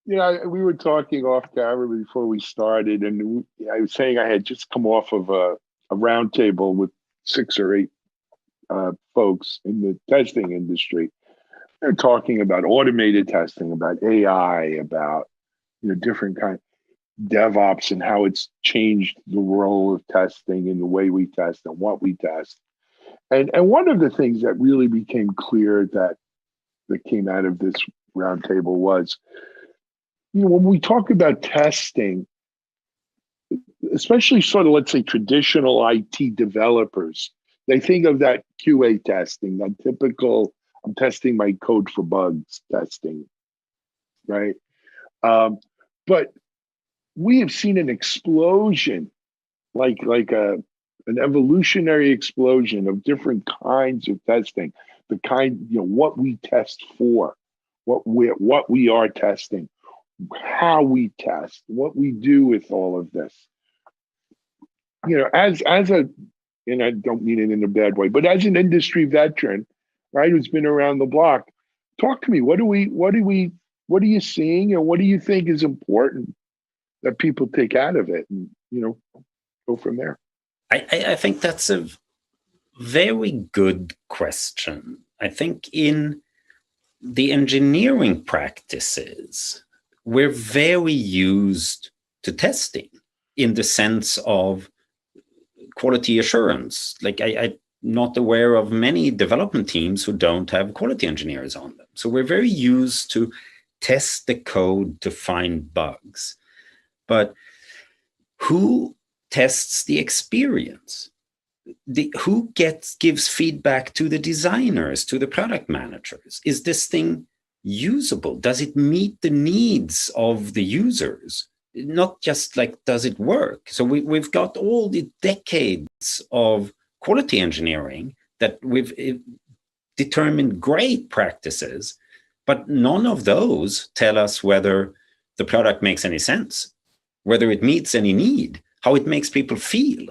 you know, we were talking off camera before we started, and I was saying I had just come off of a roundtable with 6 or 8 folks in the testing industry. They're talking about automated testing, about AI, about different kind of DevOps and how it's changed the role of testing and the way we test and what we test. And one of the things that really became clear that came out of this roundtable was, when we talk about testing, especially sort of, let's say, traditional IT developers, they think of that QA testing, that typical, I'm testing my code for bugs testing, right? But we have seen an explosion, like an evolutionary explosion of different kinds of testing, the kind, what we test for, what we are testing, how we test, what we do with all of this. You know, as a, and I don't mean it in a bad way, but as an industry veteran, right, who's been around the block, talk to me. What are you seeing, and what do you think is important that people take out of it, and go from there? I think that's a very good question. I think in the engineering practices, we're very used to testing in the sense of quality assurance. Like I'm not aware of many development teams who don't have quality engineers on them. So we're very used to test the code to find bugs. But who tests the experience? Who gives feedback to the designers, to the product managers? Is this thing usable? Does it meet the needs of the users? Not just like, does it work? So we've got all the decades of quality engineering that we've determined great practices, but none of those tell us whether the product makes any sense, whether it meets any need, how it makes people feel.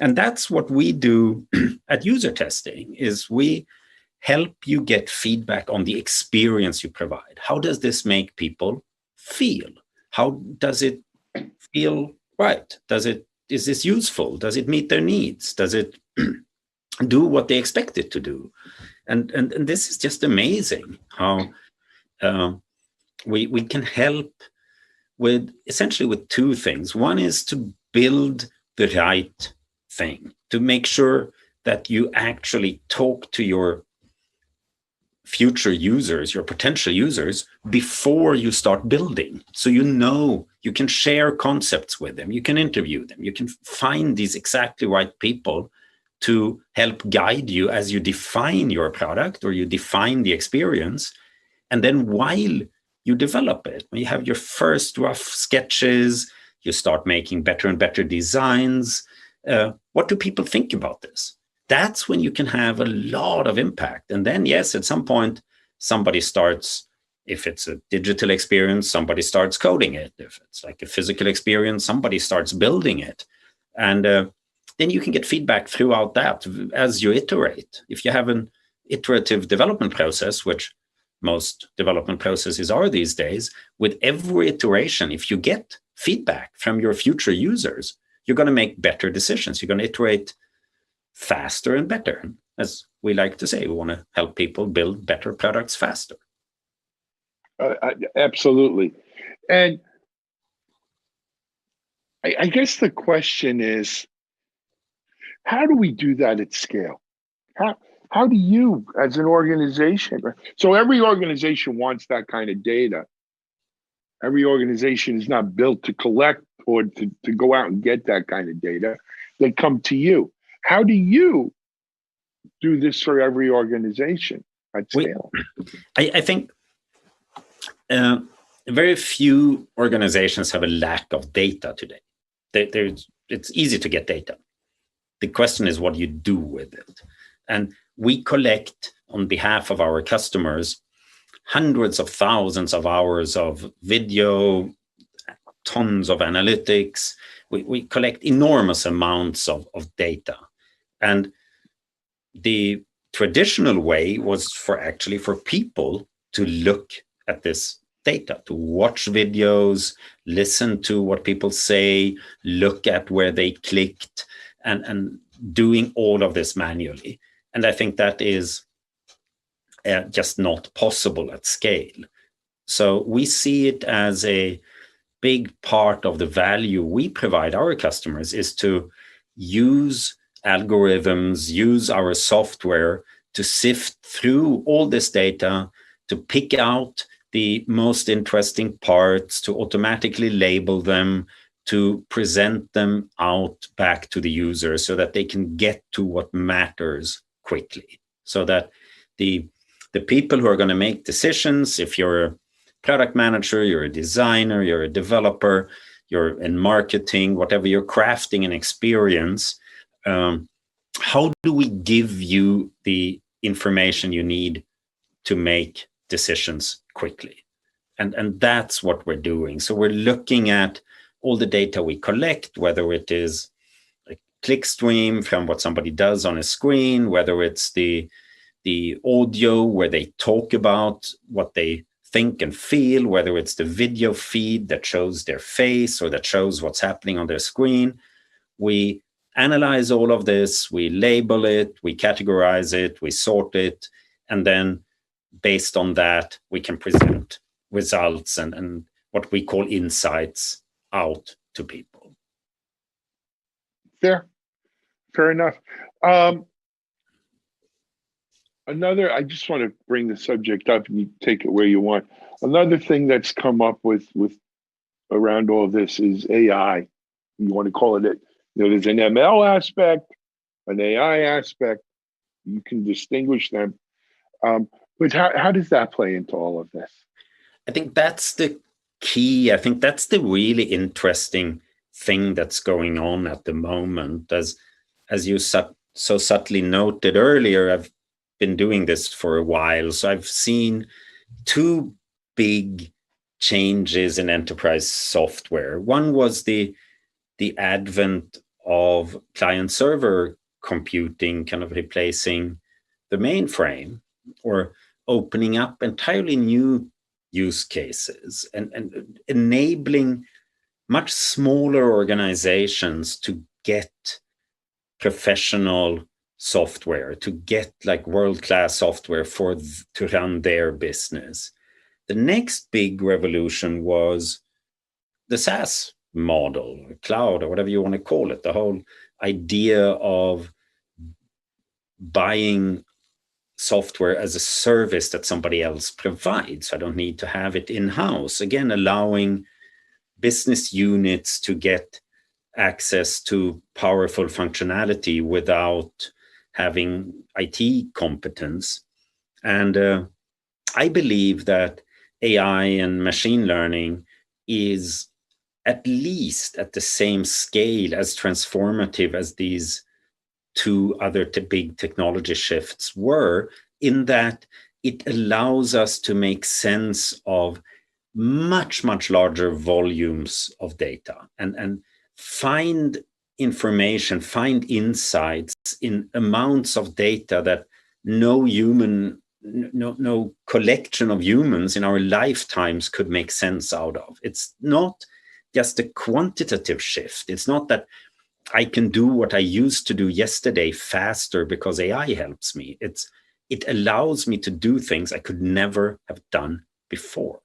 And that's what we do at user testing, is we help you get feedback on the experience you provide. How does this make people feel? How does it feel right? Is this useful? Does it meet their needs? Does it do what they expect it to do? And this is just amazing how we can help with essentially with two things. One is to build the right thing, to make sure that you actually talk to your future users, your potential users, before you start building. So you can share concepts with them, you can interview them, you can find these exactly right people to help guide you as you define your product or you define the experience. And then while you develop it, when you have your first rough sketches, you start making better and better designs. What do people think about this? That's when you can have a lot of impact. And then, yes, at some point, somebody starts, if it's a digital experience, somebody starts coding it. If it's like a physical experience, somebody starts building it. And then you can get feedback throughout that as you iterate. If you have an iterative development process, which most development processes are these days, with every iteration, if you get feedback from your future users, you're going to make better decisions. You're going to iterate faster and better. As we like to say, we want to help people build better products faster. Absolutely. And I guess the question is, how do we do that at scale? How do you, as an organization, so every organization wants that kind of data. Every organization is not built to collect or to go out and get that kind of data. They come to you. How do you do this for every organization at scale? I think very few organizations have a lack of data today. It's easy to get data. The question is what you do with it. And we collect, on behalf of our customers, hundreds of thousands of hours of video, tons of analytics. We collect enormous amounts of data. And the traditional way was for people to look at this data, to watch videos, listen to what people say, look at where they clicked, and doing all of this manually. And I think that is just not possible at scale. So we see it as a big part of the value we provide our customers is to use algorithms, use our software to sift through all this data, to pick out the most interesting parts, to automatically label them, to present them out back to the user so that they can get to what matters quickly. So that the people who are going to make decisions, if you're a product manager, you're a designer, you're a developer, you're in marketing, whatever, you're crafting an experience, how do we give you the information you need to make decisions quickly. And that's what we're doing. So we're looking at all the data we collect, whether it is a click stream from what somebody does on a screen, whether it's the audio where they talk about what they think and feel, whether it's the video feed that shows their face or that shows what's happening on their screen. We analyze all of this, we label it, we categorize it, we sort it, and then based on that, we can present results and what we call insights out to people. Fair enough. I just want to bring the subject up, and you take it where you want. Another thing that's come up with around all of this is AI. You want to call it, there's an ML aspect, an AI aspect. You can distinguish them. But how does that play into all of this? I think that's the key. I think that's the really interesting thing that's going on at the moment. As you so subtly noted earlier, I've been doing this for a while. So I've seen two big changes in enterprise software. One was the advent of client-server computing, kind of replacing the mainframe or opening up entirely new use cases and enabling much smaller organizations to get professional software, to get like world-class software to run their business. The next big revolution was the SaaS model, cloud, or whatever you want to call it, the whole idea of buying software as a service that somebody else provides. I don't need to have it in-house. Again, allowing business units to get access to powerful functionality without having IT competence. And I believe that AI and machine learning is at least at the same scale as transformative as these two other big technology shifts were, in that it allows us to make sense of much, much larger volumes of data and find information, find insights in amounts of data that no collection of humans in our lifetimes could make sense out of. It's not just a quantitative shift. It's not that I can do what I used to do yesterday faster because AI helps me. It allows me to do things I could never have done before.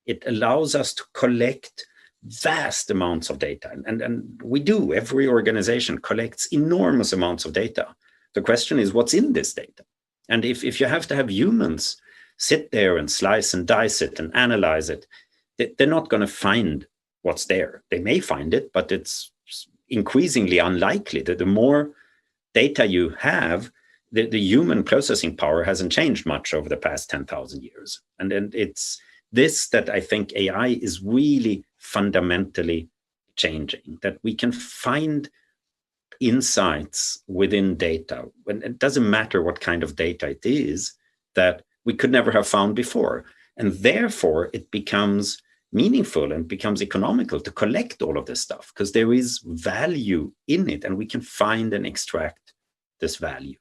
It allows us to collect vast amounts of data. And we do. Every organization collects enormous amounts of data. The question is, what's in this data? And if you have to have humans sit there and slice and dice it and analyze it, they're not going to find what's there. They may find it, but it's increasingly unlikely. That the more data you have, the human processing power hasn't changed much over the past 10,000 years. And it's this that I think AI is really fundamentally changing, that we can find insights within data, and it doesn't matter what kind of data it is, that we could never have found before. And therefore, it becomes meaningful and becomes economical to collect all of this stuff because there is value in it and we can find and extract this value.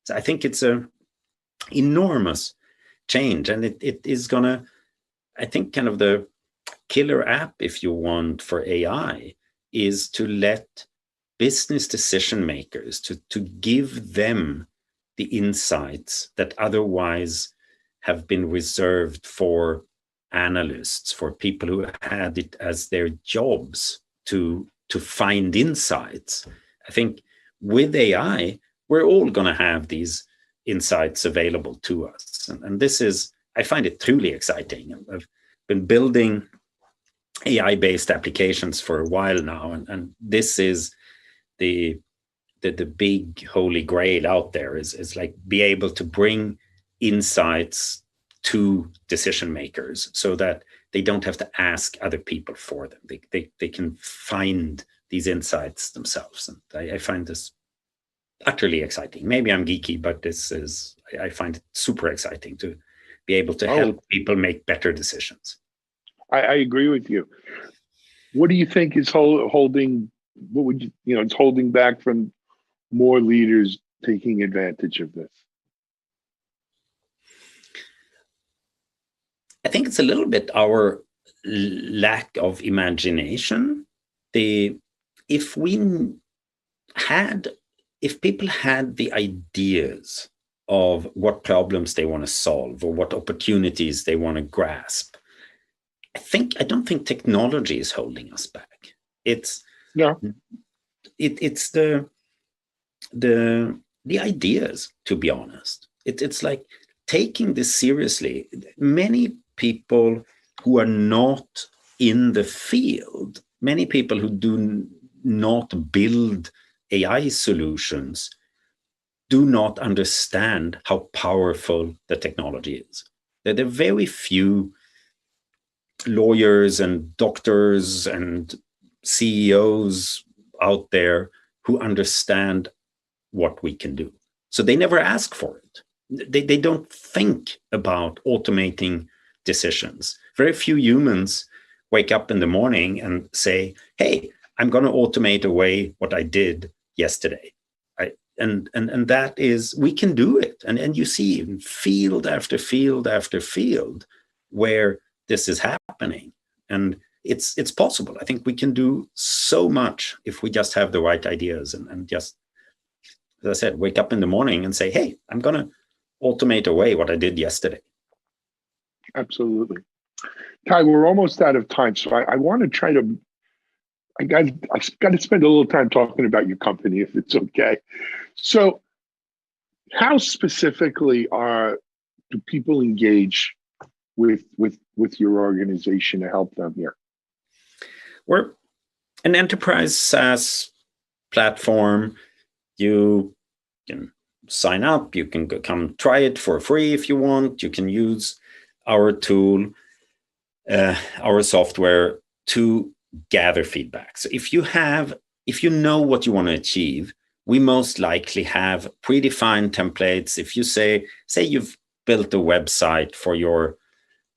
So I think it's an enormous change, and it is going to, I think, kind of the killer app, if you want, for AI is to let business decision makers, to give them the insights that otherwise have been reserved for analysts, for people who had it as their jobs to find insights. I think with AI, we're all going to have these insights available to us. And this is, I find it truly exciting. I've been building AI-based applications for a while now, and this is the big holy grail out there is like be able to bring insights to decision makers so that they don't have to ask other people for them. They can find these insights themselves. And I find this utterly exciting. Maybe I'm geeky, but I find it super exciting to be able to help people make better decisions. I agree with you. What do you think is holding? What would it's holding back from more leaders taking advantage of this? I think it's a little bit our lack of imagination. If people had the ideas of what problems they want to solve or what opportunities they want to grasp, I don't think technology is holding us back. It's the ideas, to be honest. It's like taking this seriously. Many people who are not in the field, many people who do not build AI solutions, do not understand how powerful the technology is. There are very few lawyers and doctors and CEOs out there who understand what we can do. So they never ask for it. They don't think about automating decisions. Very few humans wake up in the morning and say, hey, I'm going to automate away what I did yesterday. And that is, we can do it. And you see in field after field after field where this is happening. And it's possible. I think we can do so much if we just have the right ideas and just, as I said, wake up in the morning and say, hey, I'm going to automate away what I did yesterday. Absolutely. Ty, we're almost out of time. So I want to try to, I got to spend a little time talking about your company, if it's okay. So how specifically do people engage with your organization to help them here? We're an enterprise SaaS platform. You can sign up, you can come try it for free if you want. You can use our tool, our software to gather feedback. So if you know what you want to achieve, we most likely have predefined templates. If you say you've built a website for your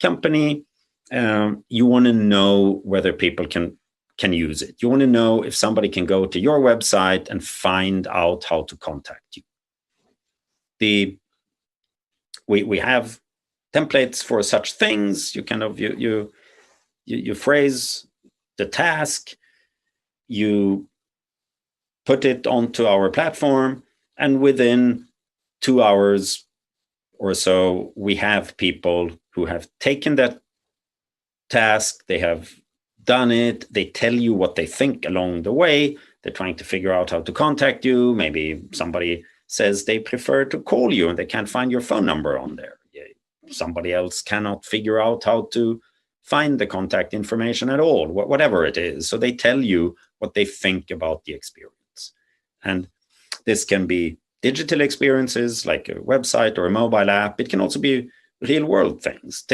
company, you want to know whether people can use it. You want to know if somebody can go to your website and find out how to contact you. We have templates for such things. You phrase the task, you put it onto our platform, and within 2 hours or so, we have people who have taken that task, they have done it, they tell you what they think along the way, they're trying to figure out how to contact you. Maybe somebody says they prefer to call you and they can't find your phone number on there. Somebody else cannot figure out how to find the contact information at all, whatever it is. So they tell you what they think about the experience. And this can be digital experiences like a website or a mobile app. It can also be real world things.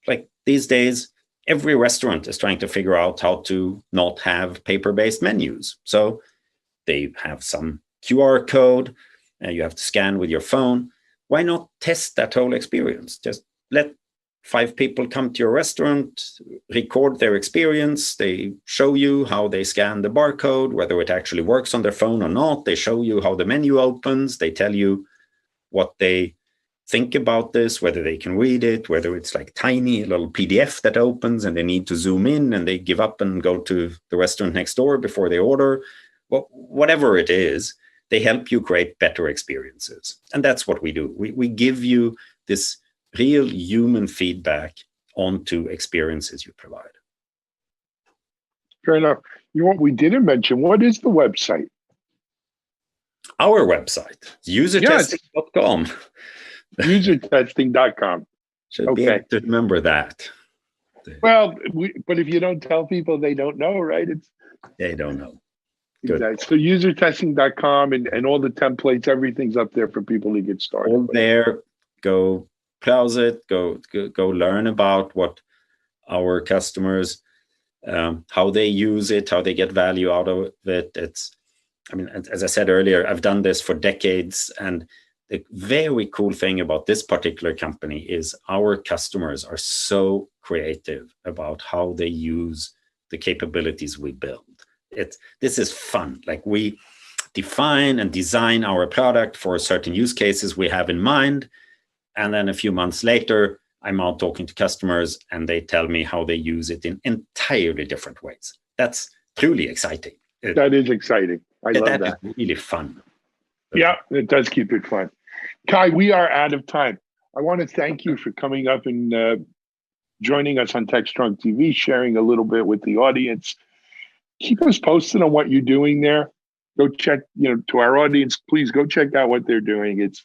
Like these days, every restaurant is trying to figure out how to not have paper-based menus. So they have some QR code and you have to scan with your phone. Why not test that whole experience? Just let 5 people come to your restaurant, record their experience. They show you how they scan the barcode, whether it actually works on their phone or not. They show you how the menu opens. They tell you what they think about this, whether they can read it, whether it's like tiny little PDF that opens and they need to zoom in and they give up and go to the restaurant next door before they order. Well, whatever it is, they help you create better experiences. And that's what we do. We give you this real human feedback onto experiences you provide. Fair enough. We didn't mention, what is the website? Our website, usertesting.com. Usertesting.com. Should be able to remember that. Well, but if you don't tell people, they don't know, right? They don't know. Good. Exactly. So usertesting.com and all the templates, everything's up there for people to get started. All there, go browse it, go learn about what our customers, how they use it, how they get value out of it. As I said earlier, I've done this for decades, and the very cool thing about this particular company is our customers are so creative about how they use the capabilities we build. This is fun. Like, we define and design our product for certain use cases we have in mind. And then a few months later, I'm out talking to customers and they tell me how they use it in entirely different ways. That's truly exciting. That is exciting. I love that. That is really fun. Yeah, it does keep it fun. Kai, we are out of time. I want to thank you for coming up and joining us on TechStrong TV, sharing a little bit with the audience. Keep us posted on what you're doing there. Go check, to our audience, please go check out what they're doing. It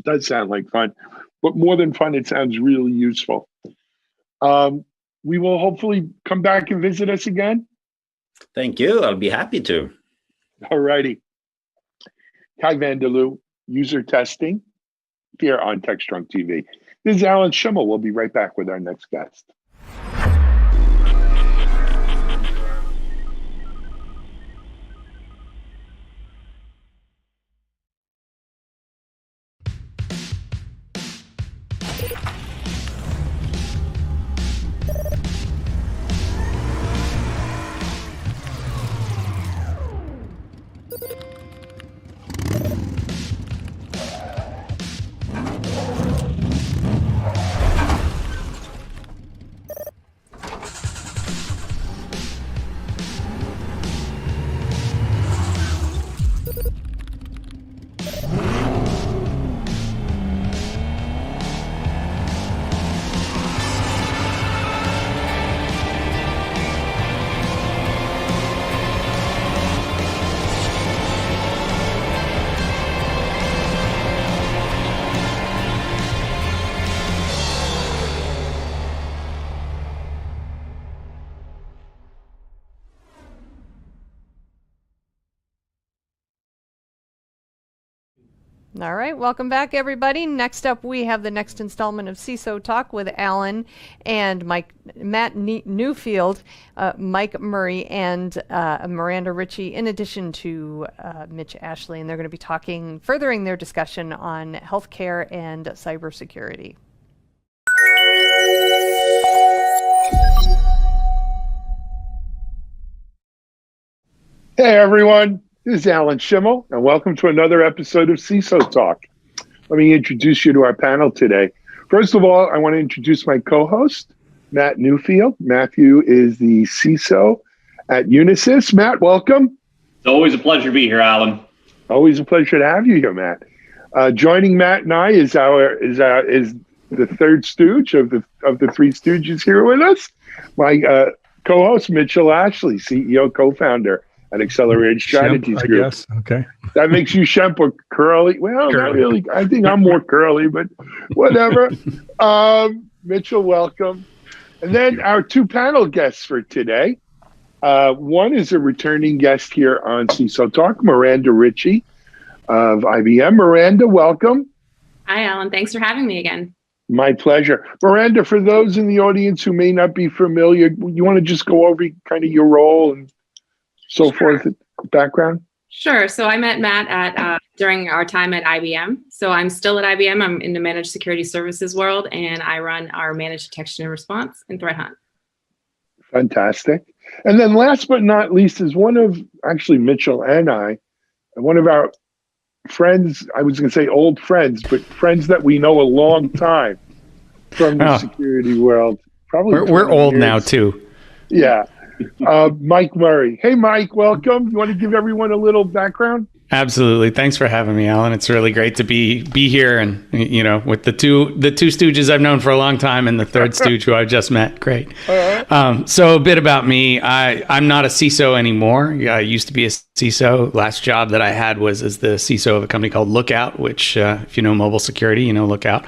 does sound like fun, but more than fun, it sounds really useful. We will hopefully come back and visit us again. Thank you. I'll be happy to. All righty. Kai Vanderloo, user testing here on TechStrong TV. This is Alan Schimmel. We'll be right back with our next guest. All right, welcome back, everybody. Next up, we have the next installment of CISO Talk with Alan and Matt Newfield, Mike Murray, and Miranda Ritchie, in addition to Mitch Ashley. And they're going to be furthering their discussion on healthcare and cybersecurity. Hey, everyone. This is Alan Schimmel, and welcome to another episode of CISO Talk. Let me introduce you to our panel today. First of all, I want to introduce my co-host, Matt Newfield. Matthew is the CISO at Unisys. Matt, welcome. It's always a pleasure to be here, Alan. Always a pleasure to have you here, Matt. Joining Matt and I is the third stooge of the three stooges here with us. My co-host, Mitchell Ashley, CEO, co-founder at Accelerated Strategies Shemp, Group. I guess. Okay. That makes you Shemp or curly. Well, Curly. not really. I think I'm more curly, but whatever. Mitchell, welcome. And then our two panel guests for today. One is a returning guest here on CISO Talk, Miranda Ritchie of IBM. Miranda, welcome. Hi, Alan. Thanks for having me again. My pleasure. Miranda, for those in the audience who may not be familiar, you want to just go over kind of your role and so forth, background? Sure. So I met Matt during our time at IBM. So I'm still at IBM. I'm in the managed security services world, and I run our managed detection and response and threat hunt. Fantastic. And then last but not least is actually Mitchell and I, one of our friends, I was going to say old friends, but friends that we know a long time from the security world. Probably we're old years. Now too. Yeah. Mike Murray. Hey, Mike, welcome. You want to give everyone a little background? Absolutely. Thanks for having me, Alan. It's really great to be here, and with the two stooges I've known for a long time, and the third stooge who I just met. Great. So a bit about me. I'm not a CISO anymore. I used to be a CISO. Last job that I had was as the CISO of a company called Lookout, which if you know mobile security, you know Lookout.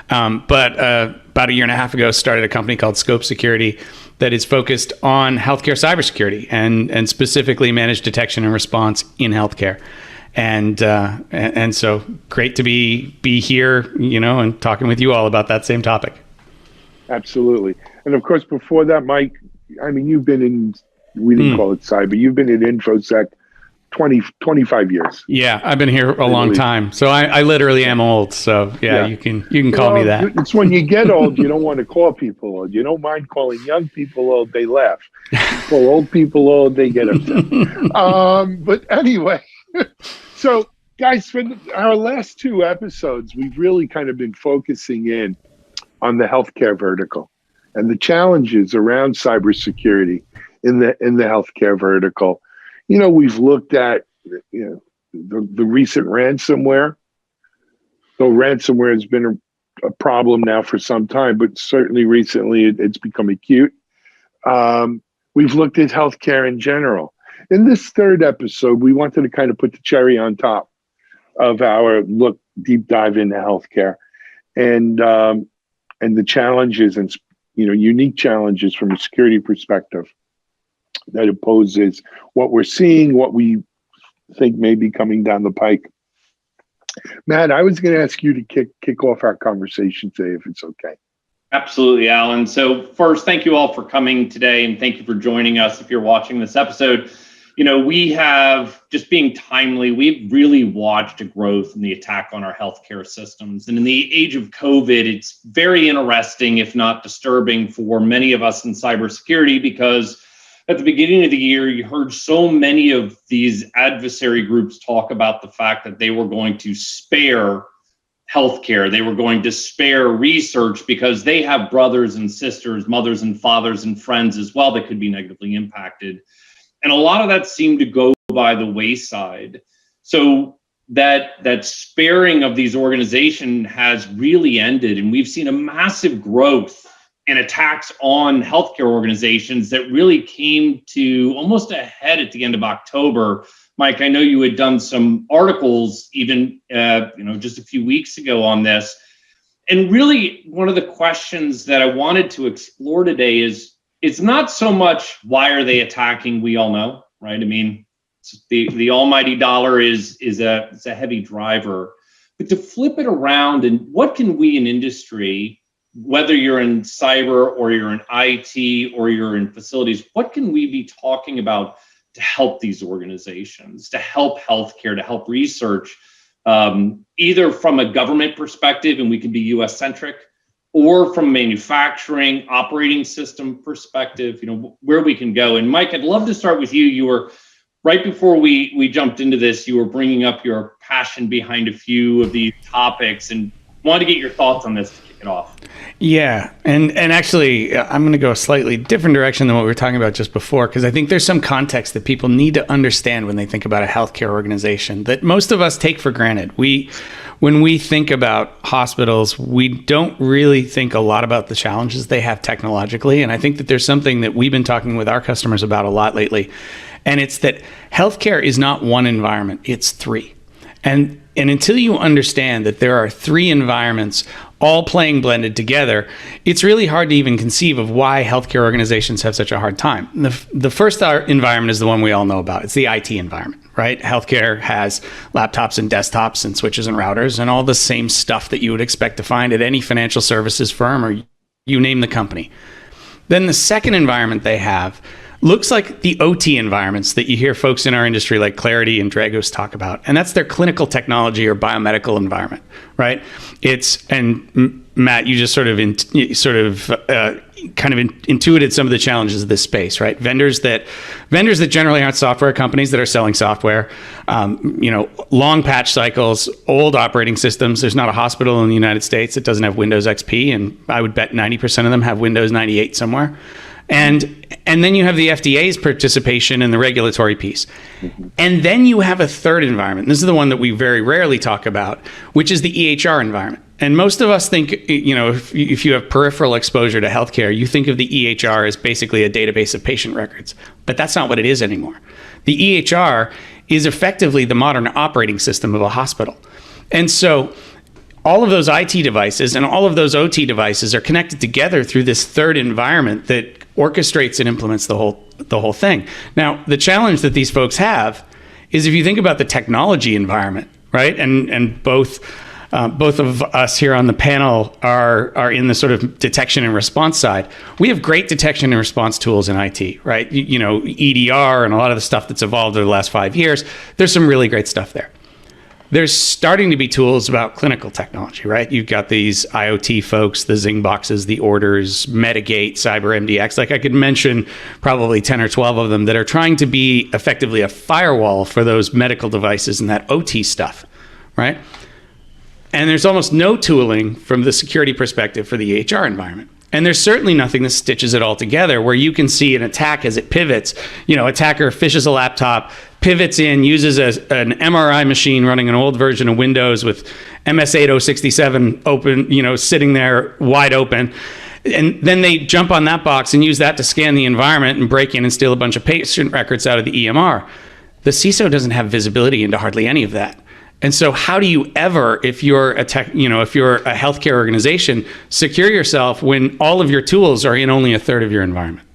But about a year and a half ago, started a company called Scope Security that is focused on healthcare cybersecurity and specifically managed detection and response in healthcare. And so great to be here, and talking with you all about that same topic. Absolutely. And of course, before that, Mike, I mean, you've been in, we didn't call it cyber, you've been in InfoSec 25 years. Yeah, I've been here a long time. So I literally am old. So yeah. you can call me that. It's when you get old, you don't want to call people old. You don't mind calling young people old, they laugh. You call old people old, they get upset. But anyway, so guys, for our last 2 episodes, we've really kind of been focusing in on the healthcare vertical and the challenges around cybersecurity in the healthcare vertical. We've looked at the recent ransomware. Though ransomware has been a problem now for some time, but certainly recently it's become acute. We've looked at healthcare in general. In this 3rd episode, we wanted to kind of put the cherry on top of our deep dive into healthcare and the challenges and unique challenges from a security perspective that it poses, what we're seeing, what we think may be coming down the pike. Matt, I was going to ask you to kick off our conversation today, if it's okay. Absolutely, Alan. So first, thank you all for coming today, and thank you for joining us if you're watching this episode. We have, just being timely, we've really watched a growth in the attack on our healthcare systems. And in the age of COVID, it's very interesting, if not disturbing, for many of us in cybersecurity, because at the beginning of the year, you heard so many of these adversary groups talk about the fact that they were going to spare healthcare. They were going to spare research because they have brothers and sisters, mothers and fathers and friends as well that could be negatively impacted. And a lot of that seemed to go by the wayside. So that sparing of these organizations has really ended. And we've seen a massive growth in attacks on healthcare organizations that really came to almost a head at the end of October. Mike, I know you had done some articles even just a few weeks ago on this. And really, one of the questions that I wanted to explore today is, it's not so much why are they attacking, we all know, right? I mean, the almighty dollar is a heavy driver. But to flip it around, and what can we in industry, whether you're in cyber or you're in IT or you're in facilities, what can we be talking about to help these organizations, to help healthcare, to help research, either from a government perspective, and we can be US centric, or from manufacturing, operating system perspective, where we can go. And Mike, I'd love to start with you. You were, right before we jumped into this, you were bringing up your passion behind a few of these topics, and wanted to get your thoughts on this to kick it off. Yeah, and actually, I'm going to go a slightly different direction than what we were talking about just before, because I think there's some context that people need to understand when they think about a healthcare organization that most of us take for granted. When we think about hospitals, we don't really think a lot about the challenges they have technologically, and I think that there's something that we've been talking with our customers about a lot lately, and it's that healthcare is not one environment, it's 3. And until you understand that there are 3 environments all playing blended together, it's really hard to even conceive of why healthcare organizations have such a hard time. The first environment is the one we all know about. It's the IT environment, right? Healthcare has laptops and desktops and switches and routers and all the same stuff that you would expect to find at any financial services firm, or you name the company. Then the second environment they have looks like the OT environments that you hear folks in our industry like Clarity and Dragos talk about. And that's their clinical technology or biomedical environment, right? And Matt, you just kind of intuited some of the challenges of this space, right? Vendors that generally aren't software companies that are selling software, long patch cycles, old operating systems. There's not a hospital in the United States that doesn't have Windows XP, and I would bet 90% of them have Windows 98 somewhere. And then you have the FDA's participation in the regulatory piece. And then you have a third environment. This is the one that we very rarely talk about, which is the EHR environment. And most of us think, if you have peripheral exposure to healthcare, you think of the EHR as basically a database of patient records. But that's not what it is anymore. The EHR is effectively the modern operating system of a hospital. And so all of those IT devices and all of those OT devices are connected together through this third environment that orchestrates and implements the whole thing. Now, the challenge that these folks have is if you think about the technology environment, right? And both both of us here on the panel are in the sort of detection and response side. We have great detection and response tools in IT, right? You know, EDR and a lot of the stuff that's evolved over the last 5 years. There's some really great stuff there. There's starting to be tools about clinical technology, right? You've got these IoT folks, the Zing boxes, the Orders, Medigate, CyberMDX. Like I could mention probably 10 or 12 of them that are trying to be effectively a firewall for those medical devices and that OT stuff, right? And there's almost no tooling from the security perspective for the HR environment. And there's certainly nothing that stitches it all together where you can see an attack as it pivots. You know, attacker fishes a laptop, pivots in, uses an MRI machine running an old version of Windows with MS-8067 open, you know, sitting there wide open. And then they jump on that box and use that to scan the environment and break in and steal a bunch of patient records out of the EMR. The CISO doesn't have visibility into hardly any of that. And so how do you ever, if you're a if you're a healthcare organization, secure yourself when all of your tools are in only a third of your environment?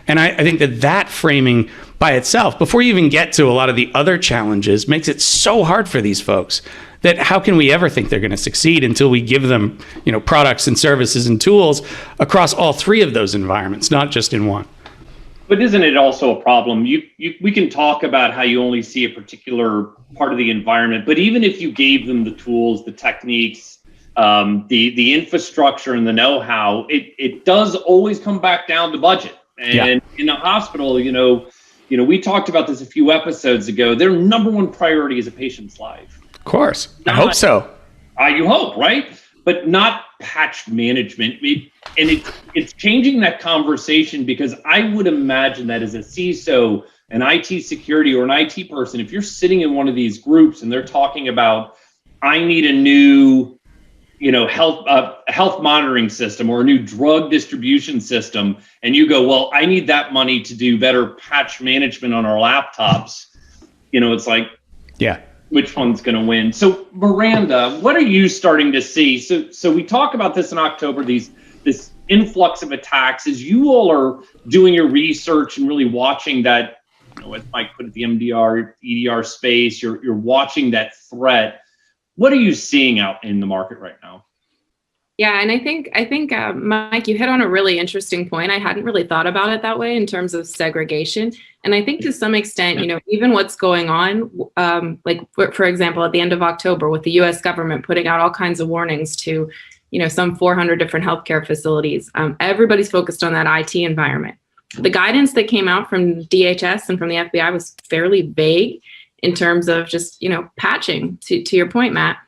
And I think that framing by itself, before you even get to a lot of the other challenges, makes it so hard for these folks that how can we ever think they're going to succeed until we give them, you know, products and services and tools across all three of those environments, not just in one. But isn't it also a problem? We can talk about how you only see a particular part of the environment, but even if you gave them the tools, the techniques, the infrastructure and the know-how, it does always come back down to budget. And in a hospital, you know, we talked about this a few episodes ago. Their number one priority is a patient's life. Of course, I hope so. You hope, right? But not patch management. It's changing that conversation, because I would imagine that as a CISO, an IT security or an IT person, if you're sitting in one of these groups and they're talking about, I need a new, you know, health monitoring system or a new drug distribution system, and you go, well, I need that money to do better patch management on our laptops. You know, it's like, yeah, which one's going to win? So Miranda, what are you starting to see? So we talk about this in October, this influx of attacks. As you all are doing your research and really watching that, you know, what Mike put at the MDR, EDR space, you're watching that threat. What are you seeing out in the market right now? Yeah, and I think Mike, you hit on a really interesting point. I hadn't really thought about it that way in terms of segregation. And I think to some extent, you know, even what's going on, like for example, at the end of October with the US government putting out all kinds of warnings to, you know, some 400 different healthcare facilities, everybody's focused on that IT environment. The guidance that came out from DHS and from the FBI was fairly vague in terms of just, you know, patching, to your point, Matt.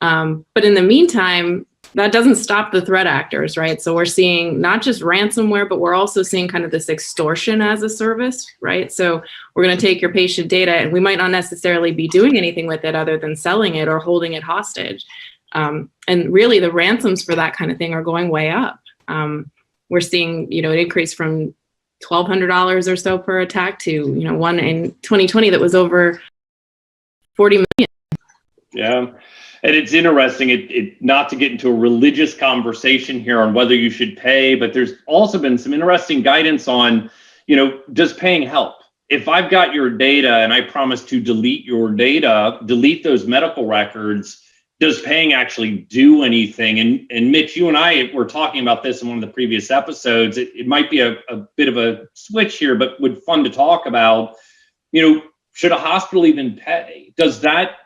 But in the meantime, that doesn't stop the threat actors, right? So we're seeing not just ransomware, but we're also seeing kind of this extortion as a service, right? So we're going to take your patient data and we might not necessarily be doing anything with it other than selling it or holding it hostage. And really the ransoms for that kind of thing are going way up. We're seeing, you know, an increase from $1,200 or so per attack to, you know, one in 2020 that was over 40 million. Yeah. And it's interesting, it not to get into a religious conversation here on whether you should pay, but there's also been some interesting guidance on, you know, does paying help? If I've got your data and I promise to delete your data, delete those medical records, does paying actually do anything? And Mitch, you and I were talking about this in one of the previous episodes. It might be a bit of a switch here, but would fun to talk about, you know, should a hospital even pay? Does that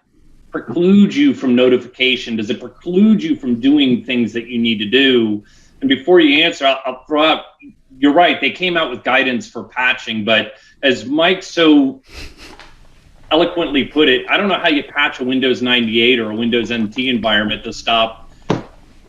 preclude you from notification? Does it preclude you from doing things that you need to do? And before you answer, I'll throw out, you're right, they came out with guidance for patching, but as Mike so eloquently put it, I don't know how you patch a Windows 98 or a Windows NT environment to stop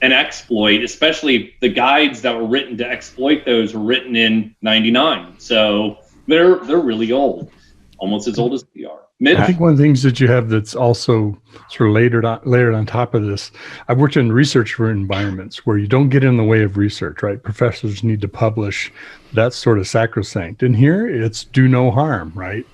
an exploit, especially the guides that were written to exploit those were written in 99. So they're really old, almost as old as we are. I think one of the things that you have that's also sort of layered on top of this, I've worked in research for environments where you don't get in the way of research, right? Professors need to publish. That's sort of sacrosanct. And here it's do no harm, right?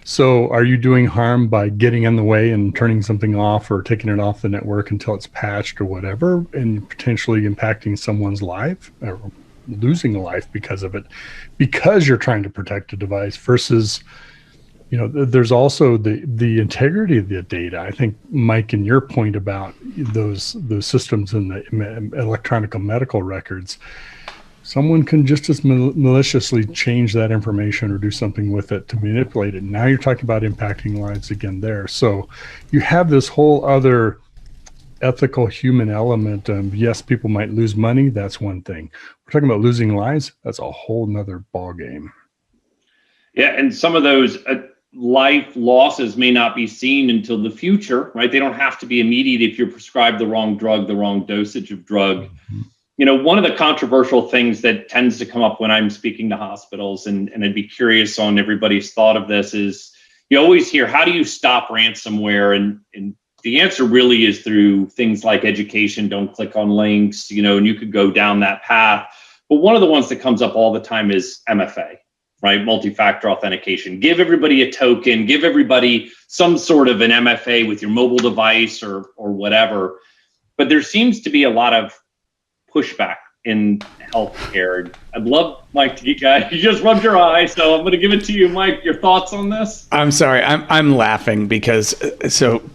So are you doing harm by getting in the way and turning something off or taking it off the network until it's patched or whatever, and potentially impacting someone's life or losing a life because of it, because you're trying to protect a device versus There's also the integrity of the data. I think, Mike, in your point about those systems in the electronic medical records, someone can just as maliciously change that information or do something with it to manipulate it. Now you're talking about impacting lives again there. So you have this whole other ethical human element. Yes, people might lose money. That's one thing. We're talking about losing lives. That's a whole nother ball game. Yeah, and some of those life losses may not be seen until the future, right? They don't have to be immediate if you're prescribed the wrong drug, the wrong dosage of drug. Mm-hmm. One of the controversial things that tends to come up when I'm speaking to hospitals, and I'd be curious on everybody's thought of this, is you always hear, how do you stop ransomware? And the answer really is through things like education. Don't click on links, and you could go down that path. But one of the ones that comes up all the time is MFA. Right? Multi-factor authentication. Give everybody a token, give everybody some sort of an MFA with your mobile device or whatever. But there seems to be a lot of pushback in healthcare. I'd love, Mike, you just rubbed your eye, so I'm going to give it to you, Mike. Your thoughts on this? I'm sorry. I'm laughing because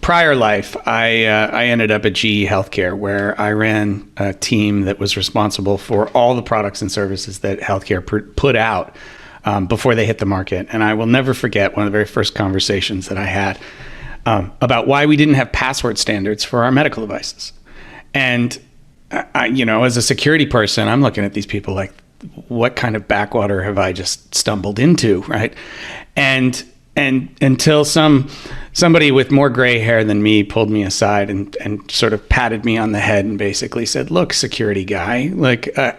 prior life, I ended up at GE Healthcare, where I ran a team that was responsible for all the products and services that healthcare put out before they hit the market. And I will never forget one of the very first conversations that I had about why we didn't have password standards for our medical devices. And I, as a security person, I'm looking at these people like, what kind of backwater have I just stumbled into, right? And until somebody with more gray hair than me pulled me aside and sort of patted me on the head and basically said, look, security guy,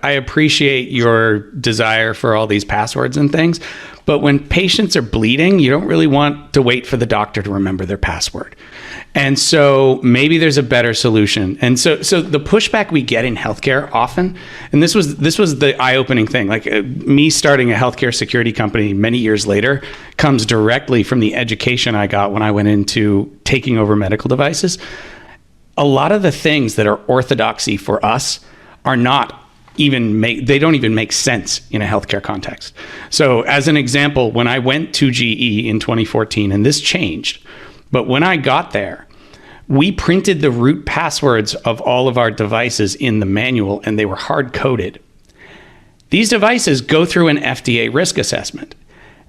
I appreciate your desire for all these passwords and things, but when patients are bleeding, you don't really want to wait for the doctor to remember their password. And so maybe there's a better solution. And so the pushback we get in healthcare often, and this was the eye-opening thing, me starting a healthcare security company many years later comes directly from the education I got when I went into taking over medical devices. A lot of the things that are orthodoxy for us are not they don't even make sense in a healthcare context. So as an example, when I went to GE in 2014, and this changed, but when I got there, we printed the root passwords of all of our devices in the manual, and they were hard-coded. These devices go through an FDA risk assessment,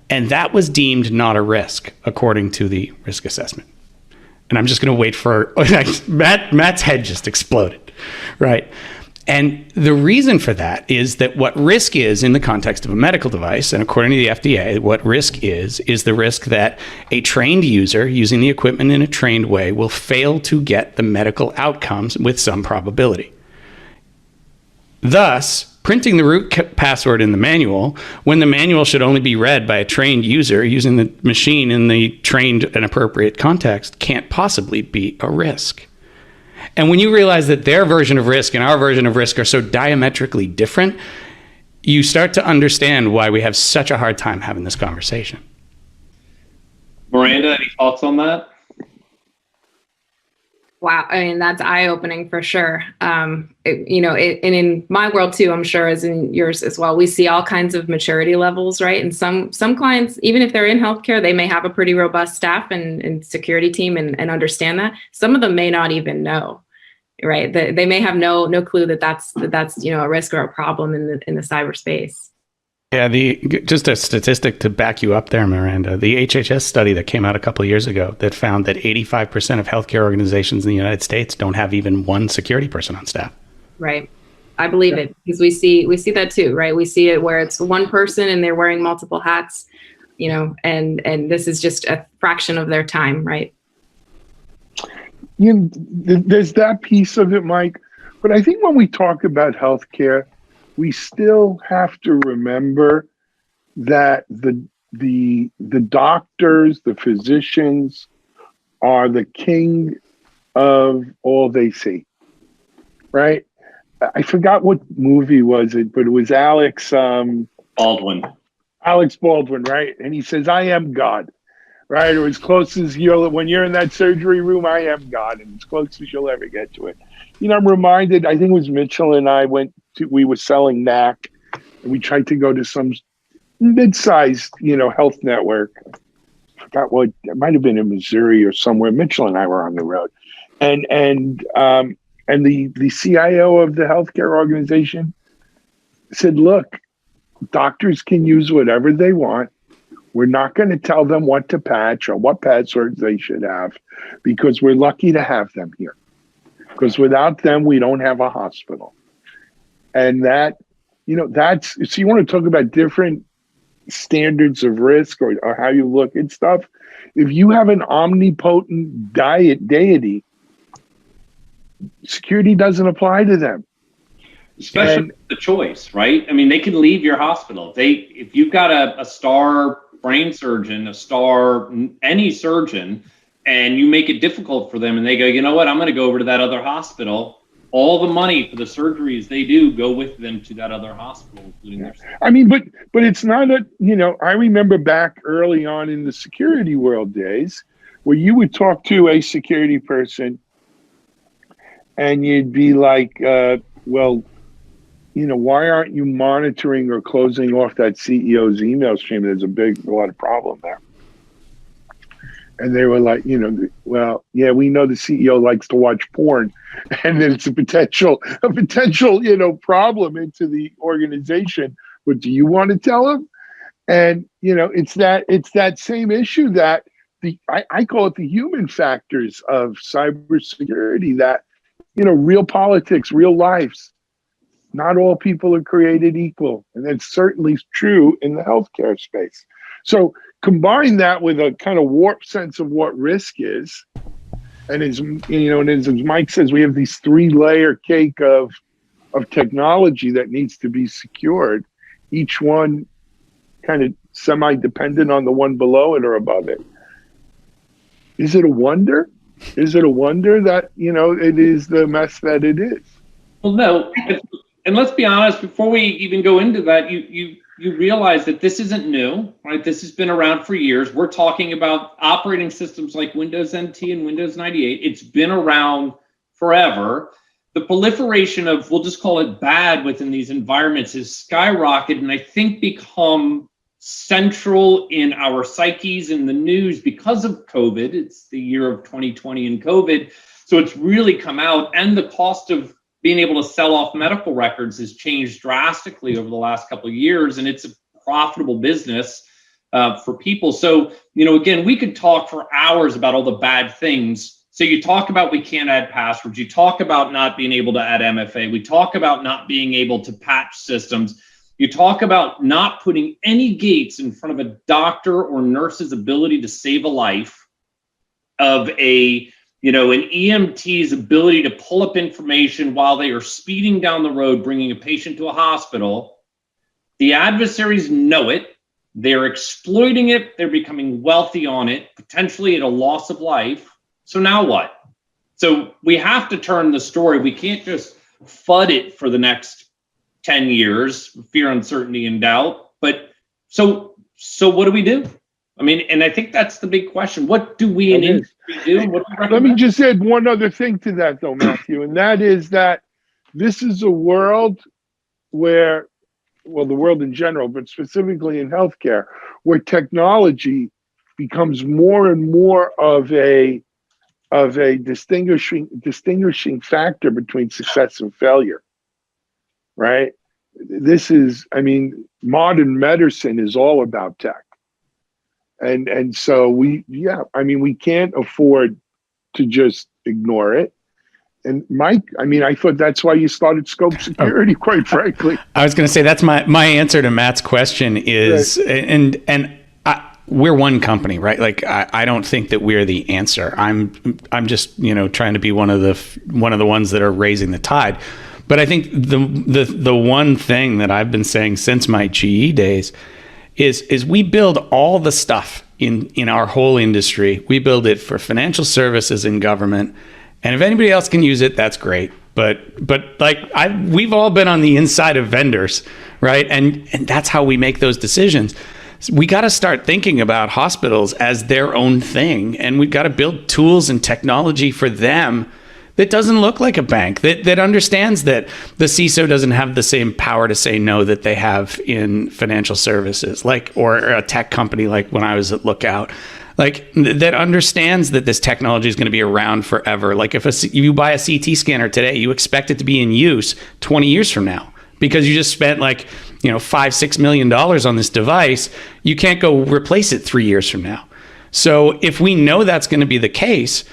and that was deemed not a risk according to the risk assessment. And I'm just going to wait for Matt's head just exploded, right? And the reason for that is that what risk is in the context of a medical device, and according to the FDA, what risk is the risk that a trained user using the equipment in a trained way will fail to get the medical outcomes with some probability. Thus, printing the root password in the manual, when the manual should only be read by a trained user using the machine in the trained and appropriate context, can't possibly be a risk. And when you realize that their version of risk and our version of risk are so diametrically different, you start to understand why we have such a hard time having this conversation. Miranda, any thoughts on that? Wow, I mean, that's eye-opening for sure. And in my world too, I'm sure as in yours as well, we see all kinds of maturity levels, right? And some clients, even if they're in healthcare, they may have a pretty robust staff and security team and understand that. Some of them may not even know, right? They may have no clue that's a risk or a problem in the cyberspace. Yeah, just a statistic to back you up there, Miranda. The HHS study that came out a couple of years ago that found that 85% of healthcare organizations in the United States don't have even one security person on staff. Right. I believe it because we see that too, right? We see it where it's one person and they're wearing multiple hats, and this is just a fraction of their time, right? There's that piece of it, Mike. But I think when we talk about healthcare, we still have to remember that the doctors, the physicians, are the king of all they see, right? I forgot what movie was it, but it was Alex Baldwin, right? And he says, "I am God," right? Or as close as when you're in that surgery room, I am God, and as close as you'll ever get to it. I'm reminded. I think it was Mitchell and I we were selling NAC, and we tried to go to some mid-sized, health network forgot what, it might have been in Missouri or somewhere. Mitchell and I were on the road, and the CIO of the healthcare organization said, look, doctors can use whatever they want. We're not going to tell them what to patch or what passwords they should have, because we're lucky to have them here. Because without them, we don't have a hospital. And that, that's, so you want to talk about different standards of risk or how you look at stuff. If you have an omnipotent deity, security doesn't apply to them. Especially the choice, right? I mean, they can leave your hospital. If you've got a star brain surgeon, any surgeon, and you make it difficult for them and they go, you know what, I'm going to go over to that other hospital. All the money for the surgeries they do go with them to that other hospital, including their. I mean, but it's not I remember back early on in the security world days where you would talk to a security person and you'd be like, well, why aren't you monitoring or closing off that CEO's email stream? There's a lot of problem there. And they were like, well, yeah, we know the CEO likes to watch porn, and then it's a potential, problem into the organization. But do you want to tell him? And it's that same issue that I call it the human factors of cybersecurity. That real politics, real lives. Not all people are created equal, and that's certainly true in the healthcare space. So combine that with a kind of warped sense of what risk is, and as Mike says, we have these 3-layer cake of technology that needs to be secured, each one kind of semi-dependent on the one below it or above it. Is it a wonder? Is it a wonder that it is the mess that it is? Well, no. And let's be honest, before we even go into that, you realize that this isn't new, right? This has been around for years. We're talking about operating systems like Windows NT and Windows 98. It's been around forever. The proliferation of, we'll just call it bad within these environments, has skyrocketed and I think become central in our psyches in the news because of COVID. It's the year of 2020 and COVID. So it's really come out, and the cost of being able to sell off medical records has changed drastically over the last couple of years, and it's a profitable business for people. So, again, we could talk for hours about all the bad things. So you talk about we can't add passwords. You talk about not being able to add MFA. We talk about not being able to patch systems. You talk about not putting any gates in front of a doctor or nurse's ability to save a life, of an EMT's ability to pull up information while they are speeding down the road, bringing a patient to a hospital. The adversaries know it. They're exploiting it. They're becoming wealthy on it, potentially at a loss of life. So now what? So we have to turn the story. We can't just FUD it for the next 10 years, fear, uncertainty, and doubt. But so what do we do? I mean, and I think that's the big question. What do we in industry do? Let me just add one other thing to that, though, Matthew, and that is that this is a world where, well, the world in general, but specifically in healthcare, where technology becomes more and more of a distinguishing factor between success and failure, right? This is, modern medicine is all about tech. And so we can't afford to just ignore it. And Mike, I thought that's why you started Scope Security, quite frankly. I was going to say that's my answer to Matt's question is, right. We're one company, right? Like I don't think that we're the answer. I'm just trying to be one of the ones that are raising the tide. But I think the one thing that I've been saying since my GE days is we build all the stuff in our whole industry. We build it for financial services and government. And if anybody else can use it, that's great. But we've all been on the inside of vendors, right? And that's how we make those decisions. So we got to start thinking about hospitals as their own thing. And we've got to build tools and technology for them that doesn't look like a bank, that understands that the CISO doesn't have the same power to say no that they have in financial services, or a tech company like when I was at Lookout. like that understands that this technology is going to be around forever. Like if you buy a CT scanner today, you expect it to be in use 20 years from now because you just spent like, $5-6 million on this device. You can't go replace it 3 years from now. So if we know that's going to be the case,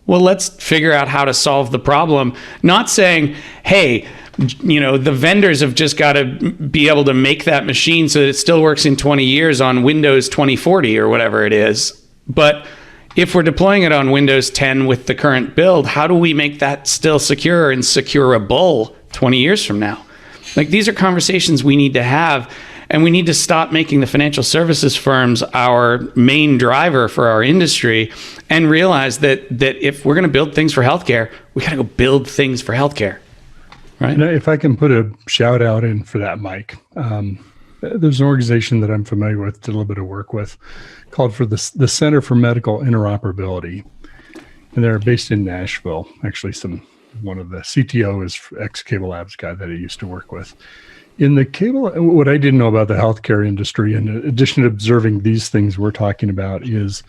well, let's figure out how to solve the problem. Not saying, hey, the vendors have just got to be able to make that machine so that it still works in 20 years on Windows 2040 or whatever it is. But if we're deploying it on Windows 10 with the current build, how do we make that still secure and securable 20 years from now? Like, these are conversations we need to have, and we need to stop making the financial services firms our main driver for our industry and realize that if we're going to build things for healthcare, we got to go build things for healthcare. Right. If I can put a shout out in for that, Mike, there's an organization that I'm familiar with, did a little bit of work with, called for the Center for Medical Interoperability. And they're based in Nashville. Actually, one of the CTO is ex-Cable Labs guy that I used to work with. In the cable, what I didn't know about the healthcare industry, in addition to observing these things we're talking about, is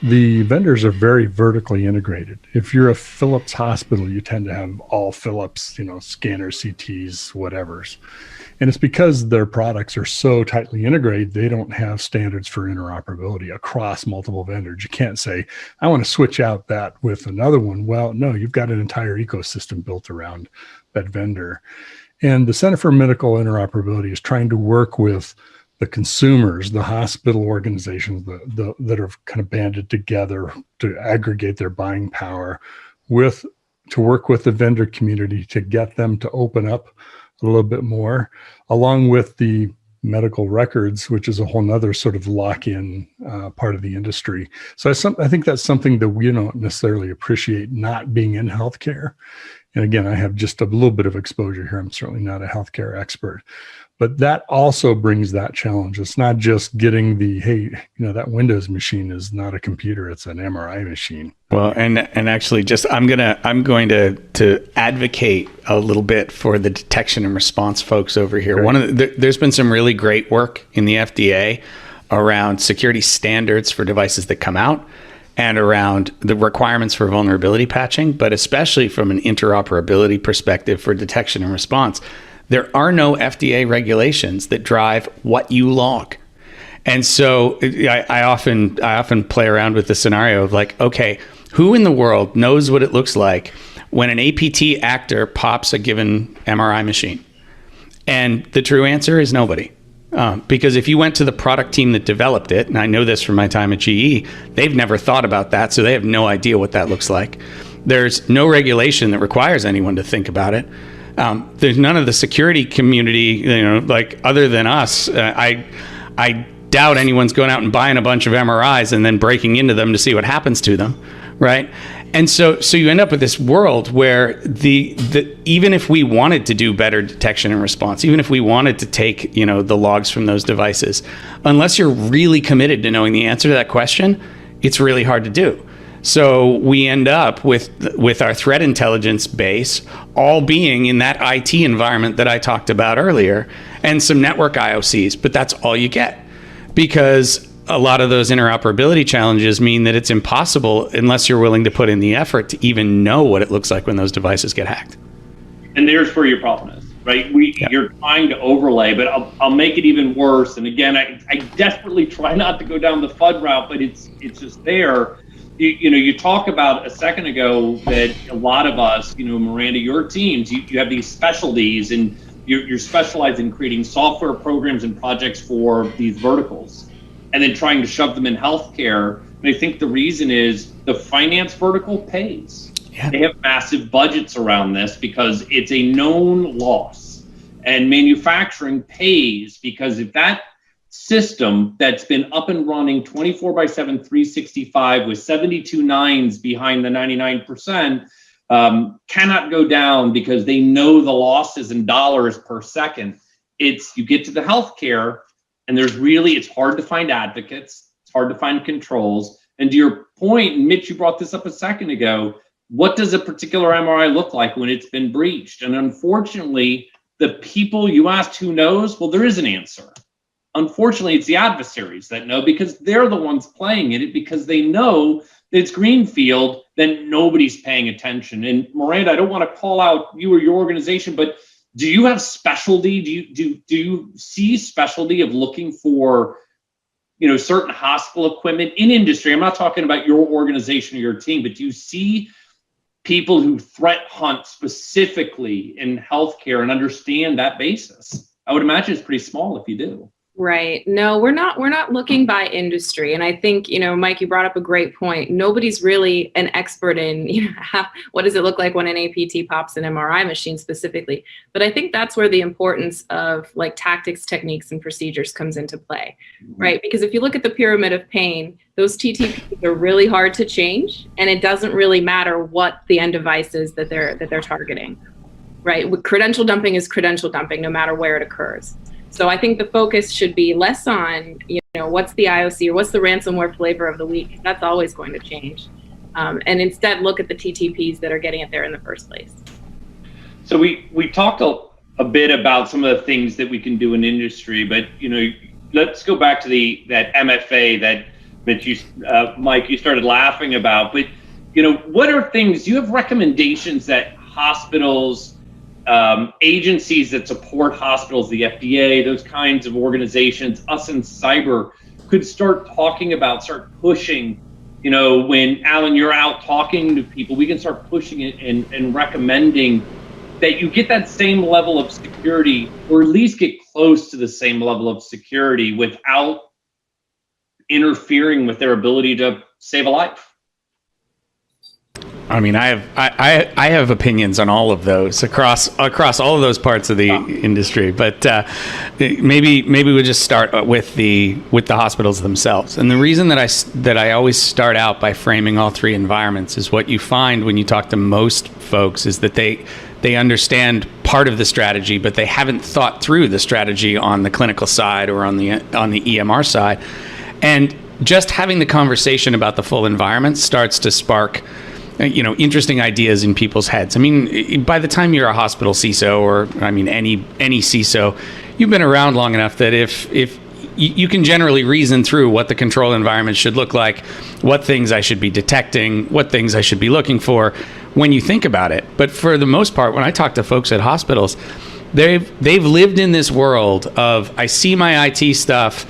the vendors are very vertically integrated. If you're a Philips hospital, you tend to have all Philips, scanners, CTs, whatevers. And it's because their products are so tightly integrated, they don't have standards for interoperability across multiple vendors. You can't say, I want to switch out that with another one. Well, no, you've got an entire ecosystem built around that vendor. And the Center for Medical Interoperability is trying to work with the consumers, the hospital organizations that are kind of banded together to aggregate their buying power to work with the vendor community to get them to open up a little bit more, along with the medical records, which is a whole nother sort of lock-in part of the industry. So I think that's something that we don't necessarily appreciate, not being in healthcare. And again, I have just a little bit of exposure here. I'm certainly not a healthcare expert, but that also brings that challenge. It's not just getting that Windows machine is not a computer; it's an MRI machine. Well, and actually, I'm going to advocate a little bit for the detection and response folks over here. Right. There's been some really great work in the FDA around security standards for devices that come out, and around the requirements for vulnerability patching, but especially from an interoperability perspective for detection and response. There are no FDA regulations that drive what you log. And so I often play around with the scenario of like, okay, who in the world knows what it looks like when an APT actor pops a given MRI machine? And the true answer is nobody. Because if you went to the product team that developed it, and I know this from my time at GE, they've never thought about that, so they have no idea what that looks like. There's no regulation that requires anyone to think about it. There's none of the security community, other than us. I doubt anyone's going out and buying a bunch of MRIs and then breaking into them to see what happens to them, right? And so you end up with this world where even if we wanted to do better detection and response, even if we wanted to take the logs from those devices, unless you're really committed to knowing the answer to that question, it's really hard to do. So we end up with our threat intelligence base all being in that IT environment that I talked about earlier, and some network IOCs, but that's all you get, because a lot of those interoperability challenges mean that it's impossible unless you're willing to put in the effort to even know what it looks like when those devices get hacked. And there's where your problem is, right? You're trying to overlay, but I'll make it even worse. And again, I desperately try not to go down the FUD route, but it's just there. You talk about a second ago that a lot of us, Miranda, your teams, you have these specialties, and you're specialized in creating software programs and projects for these verticals, and then trying to shove them in healthcare. And I think the reason is the finance vertical pays. Yeah. They have massive budgets around this because it's a known loss, and manufacturing pays because if that system that's been up and running 24/7, 365 with 72 nines behind the 99% cannot go down because they know the losses in dollars per second. You get to the healthcare, and it's hard to find advocates, it's hard to find controls. And to your point, and Mitch, you brought this up a second ago, what does a particular MRI look like when it's been breached? And unfortunately, the people you asked who knows, well, there is an answer. unfortunately, it's the adversaries that know, because they're the ones playing it, because they know that it's greenfield, then nobody's paying attention. And Miranda, I don't want to call out you or your organization, but do you have specialty? Do you see specialty of looking for, certain hospital equipment in industry? I'm not talking about your organization or your team, but do you see people who threat hunt specifically in healthcare and understand that basis? I would imagine it's pretty small if you do. Right. No, we're not looking by industry. And I think, Mike, you brought up a great point. Nobody's really an expert in, what does it look like when an APT pops an MRI machine specifically. But I think that's where the importance of like tactics, techniques, and procedures comes into play, right? Because if you look at the pyramid of pain, those TTPs are really hard to change, and it doesn't really matter what the end device is that they're targeting, right? Credential dumping is credential dumping, no matter where it occurs. So I think the focus should be less on, what's the IOC or what's the ransomware flavor of the week. That's always going to change. And instead look at the TTPs that are getting it there in the first place. So we talked a bit about some of the things that we can do in industry, but, let's go back to that MFA that you, Mike, you started laughing about. But, what are things, do you have recommendations that hospitals, agencies that support hospitals, the FDA, those kinds of organizations, us in cyber, could start talking about, start pushing, when Alan, you're out talking to people, we can start pushing it and recommending that you get that same level of security, or at least get close to the same level of security without interfering with their ability to save a life. I mean, I have opinions on all of those across all of those parts of the industry, but maybe we'll just start with the hospitals themselves. And the reason that I always start out by framing all three environments is what you find when you talk to most folks is that they understand part of the strategy, but they haven't thought through the strategy on the clinical side or on the EMR side. And just having the conversation about the full environment starts to spark interesting ideas in people's heads. I mean, by the time you're a hospital CISO, or any CISO, you've been around long enough that if you can generally reason through what the control environment should look like, what things I should be detecting, what things I should be looking for when you think about it. But for the most part, when I talk to folks at hospitals, they've lived in this world of, I see my IT stuff,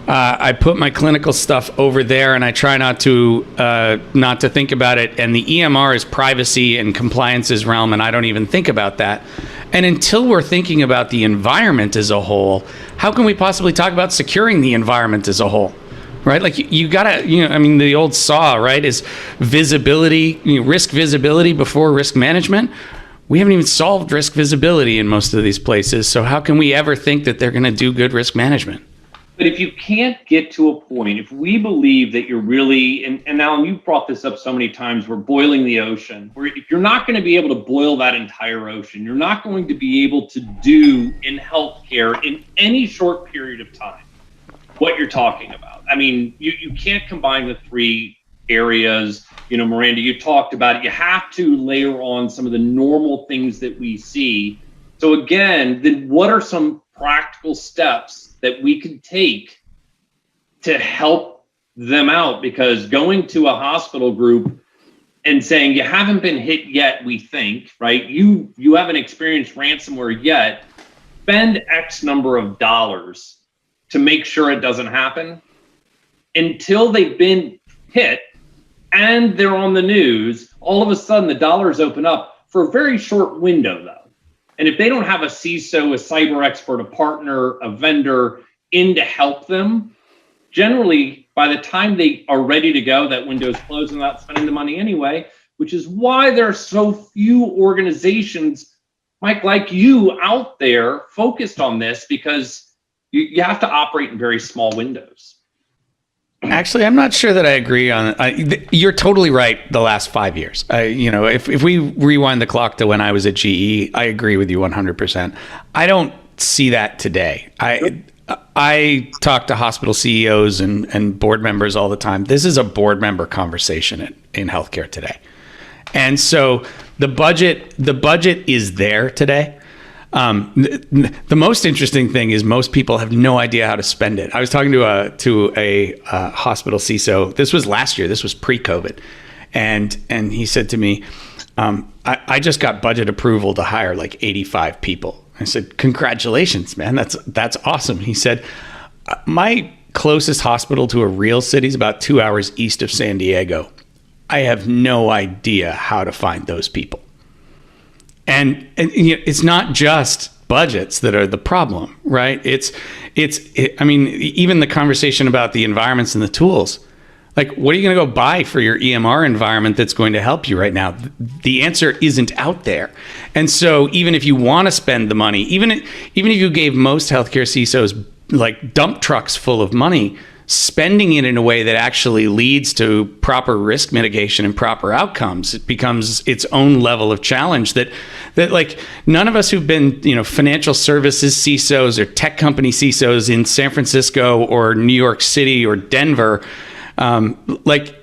I put my clinical stuff over there, and I try not to think about it. And the EMR is privacy and compliance's realm, and I don't even think about that. And until we're thinking about the environment as a whole, how can we possibly talk about securing the environment as a whole? Right? Like you gotta, the old saw, right, is visibility, risk visibility before risk management. We haven't even solved risk visibility in most of these places. So how can we ever think that they're going to do good risk management? But if you can't get to a point, if we believe that you're really, and Alan, you've brought this up so many times, we're boiling the ocean, where if you're not going to be able to boil that entire ocean, you're not going to be able to do in healthcare in any short period of time what you're talking about. I mean, you can't combine the three areas. Miranda, you talked about it. You have to layer on some of the normal things that we see. So again, then what are some practical steps that we could take to help them out? Because going to a hospital group and saying you haven't been hit yet, we think, right? You haven't experienced ransomware yet, spend X number of dollars to make sure it doesn't happen until they've been hit and they're on the news. All of a sudden the dollars open up for a very short window though. And if they don't have a CISO, a cyber expert, a partner, a vendor in to help them, generally, by the time they are ready to go, that window is closed and not spending the money anyway, which is why there are so few organizations, Mike, like you out there focused on this, because you have to operate in very small windows. Actually, I'm not sure that I agree on it. You're totally right. The last 5 years, if we rewind the clock to when I was at GE, I agree with you 100%. I don't see that today. I talk to hospital CEOs and board members all the time. This is a board member conversation in healthcare today. And so the budget is there today. The most interesting thing is most people have no idea how to spend it. I was talking to a hospital CISO. This was last year. This was pre-COVID, and he said to me, I just got budget approval to hire like 85 people. I said, congratulations, man. That's awesome. He said, my closest hospital to a real city is about 2 hours east of San Diego. I have no idea how to find those people. And you know, it's not just budgets that are the problem, right? I mean, even the conversation about the environments and the tools. Like, what are you going to go buy for your EMR environment that's going to help you right now? The answer isn't out there. And so even if you want to spend the money, even if you gave most healthcare CISOs like dump trucks full of money, spending it in a way that actually leads to proper risk mitigation and proper outcomes, it becomes its own level of challenge that like none of us who've been, you know, financial services CISOs or tech company CISOs in San Francisco or New York City or Denver, like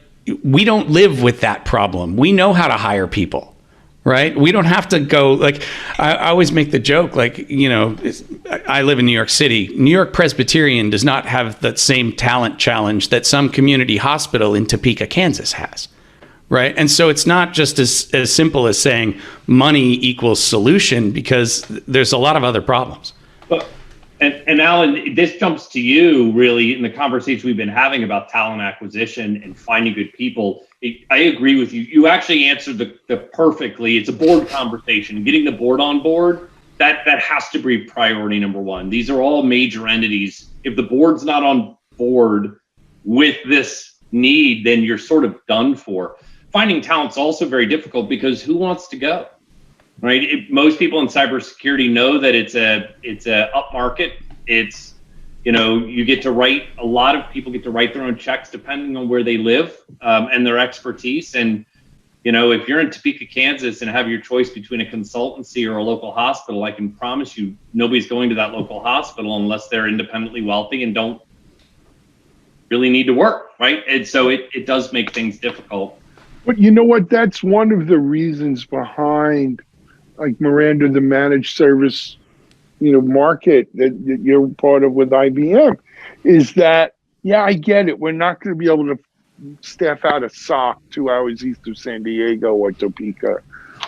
we don't live with that problem. We know how to hire people, right? We don't have to go, like, I always make the joke, like, you know, I live in New York City. New York Presbyterian does not have that same talent challenge that some community hospital in Topeka, Kansas has, right? And so it's not just as simple as saying money equals solution, because there's a lot of other problems. And Alan, this jumps to you really in the conversation we've been having about talent acquisition and finding good people. I agree with you. You actually answered the perfectly. It's a board conversation. Getting the board on board, that has to be priority number one. These are all major entities. If the board's not on board with this need, then you're sort of done for. Finding talent's also very difficult because who wants to go? Right? Most people in cybersecurity know that it's a upmarket. It's, you know, you get to write, a lot of people get to write their own checks depending on where they live and their expertise. And, you know, if you're in Topeka, Kansas and have your choice between a consultancy or a local hospital, I can promise you nobody's going to that local hospital unless they're independently wealthy and don't really need to work, right? And so it does make things difficult. But you know what? That's one of the reasons behind, like, Miranda, the managed service, you know, market that you're part of with IBM, is that, yeah, I get it. We're not going to be able to staff out a SOC 2 hours east of San Diego or Topeka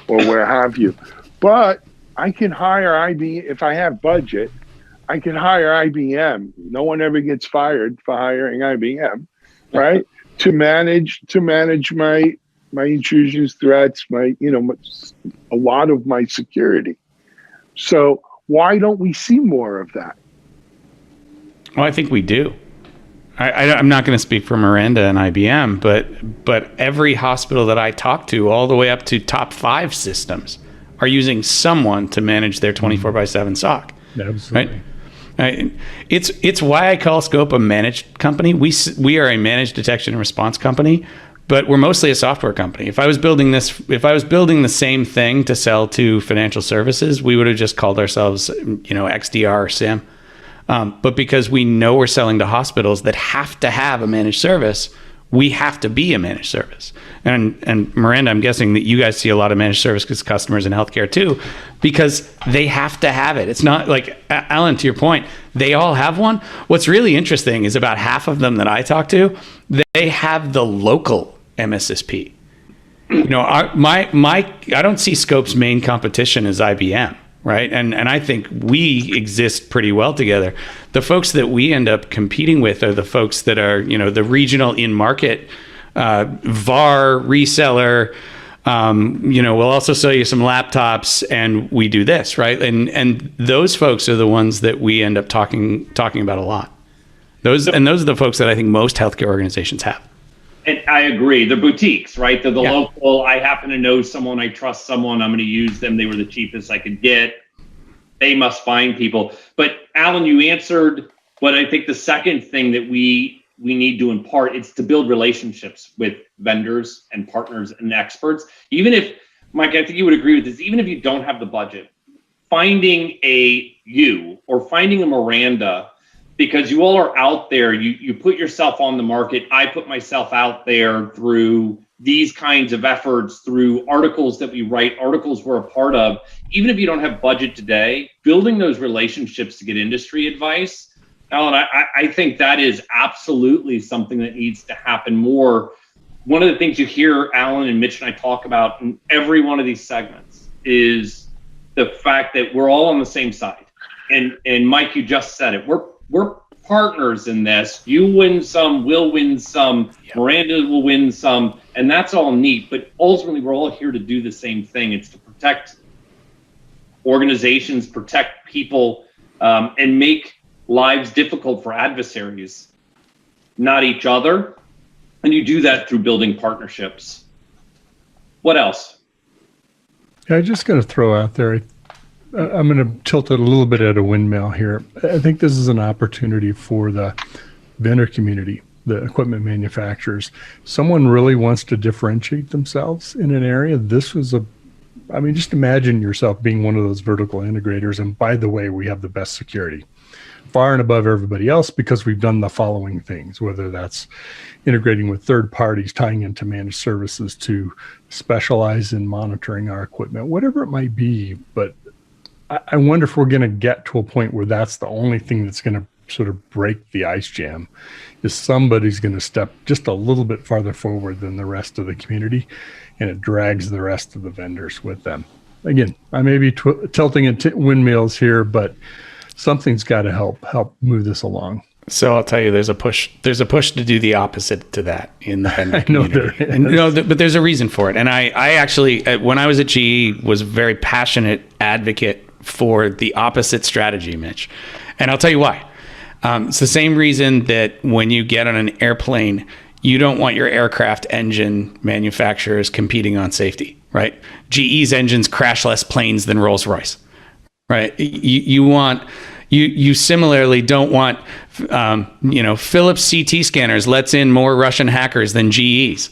or where have you. But I can hire IBM if I have budget. I can hire IBM. No one ever gets fired for hiring IBM, right? to manage my intrusions, threats, a lot of my security. So why don't we see more of that? Well, I think we do. I'm not going to speak for Miranda and IBM, but every hospital that I talk to, all the way up to top 5 systems, are using someone to manage their 24/7 SOC. Absolutely. Right? It's why I call Scope a managed company. We are a managed detection and response company, but we're mostly a software company. If I was building the same thing to sell to financial services, we would have just called ourselves, XDR or SIM. But because we know we're selling to hospitals that have to have a managed service, we have to be a managed service. And Miranda, I'm guessing that you guys see a lot of managed service customers in healthcare too, because they have to have it. It's not like, Alan, to your point, they all have one. What's really interesting is about half of them that I talk to, they have the local MSSP. I don't see Scope's main competition as IBM. Right. And I think we exist pretty well together. The folks that we end up competing with are the folks that are, the regional in-market VAR reseller. We'll also sell you some laptops, and we do this, right? And those folks are the ones that we end up talking about a lot. Those are the folks that I think most healthcare organizations have. And I agree. They're boutiques, right? They're the local, I happen to know someone, I trust someone, I'm going to use them. They were the cheapest I could get. They must find people. But Alan, you answered what I think the second thing that we need to impart, it's to build relationships with vendors and partners and experts. Even if, Mike, I think you would agree with this, even if you don't have the budget, finding a Miranda because you all are out there. You put yourself on the market. I put myself out there through these kinds of efforts, through articles that we write, articles we're a part of. Even if you don't have budget today, building those relationships to get industry advice, Alan, I think that is absolutely something that needs to happen more. One of the things you hear Alan and Mitch and I talk about in every one of these segments is the fact that we're all on the same side. And Mike, you just said it. We're partners in this. You win some, we'll win some, Miranda will win some, and that's all neat. But ultimately, we're all here to do the same thing. It's to protect organizations, protect people, and make lives difficult for adversaries, not each other. And you do that through building partnerships. What else? Yeah, I just got to throw out there, I'm going to tilt it a little bit at a windmill here. I think this is an opportunity for the vendor community, the equipment manufacturers. Someone really wants to differentiate themselves in an area. This was just imagine yourself being one of those vertical integrators. And by the way, we have the best security, far and above everybody else, because we've done the following things, whether that's integrating with third parties, tying into managed services to specialize in monitoring our equipment, whatever it might be. But I wonder if we're going to get to a point where that's the only thing that's going to sort of break the ice jam, is somebody's going to step just a little bit farther forward than the rest of the community, and it drags the rest of the vendors with them. Again, I may be tilting into windmills here, but something's got to help move this along. So I'll tell you, there's a push to do the opposite to that in the vendor community. I know there is. But there's a reason for it. And I actually, when I was at GE, was a very passionate advocate for the opposite strategy, Mitch. And I'll tell you why. It's the same reason that when you get on an airplane, you don't want your aircraft engine manufacturers competing on safety, right? GE's engines crash less planes than Rolls-Royce, right? You similarly don't want, Philips CT scanners lets in more Russian hackers than GE's,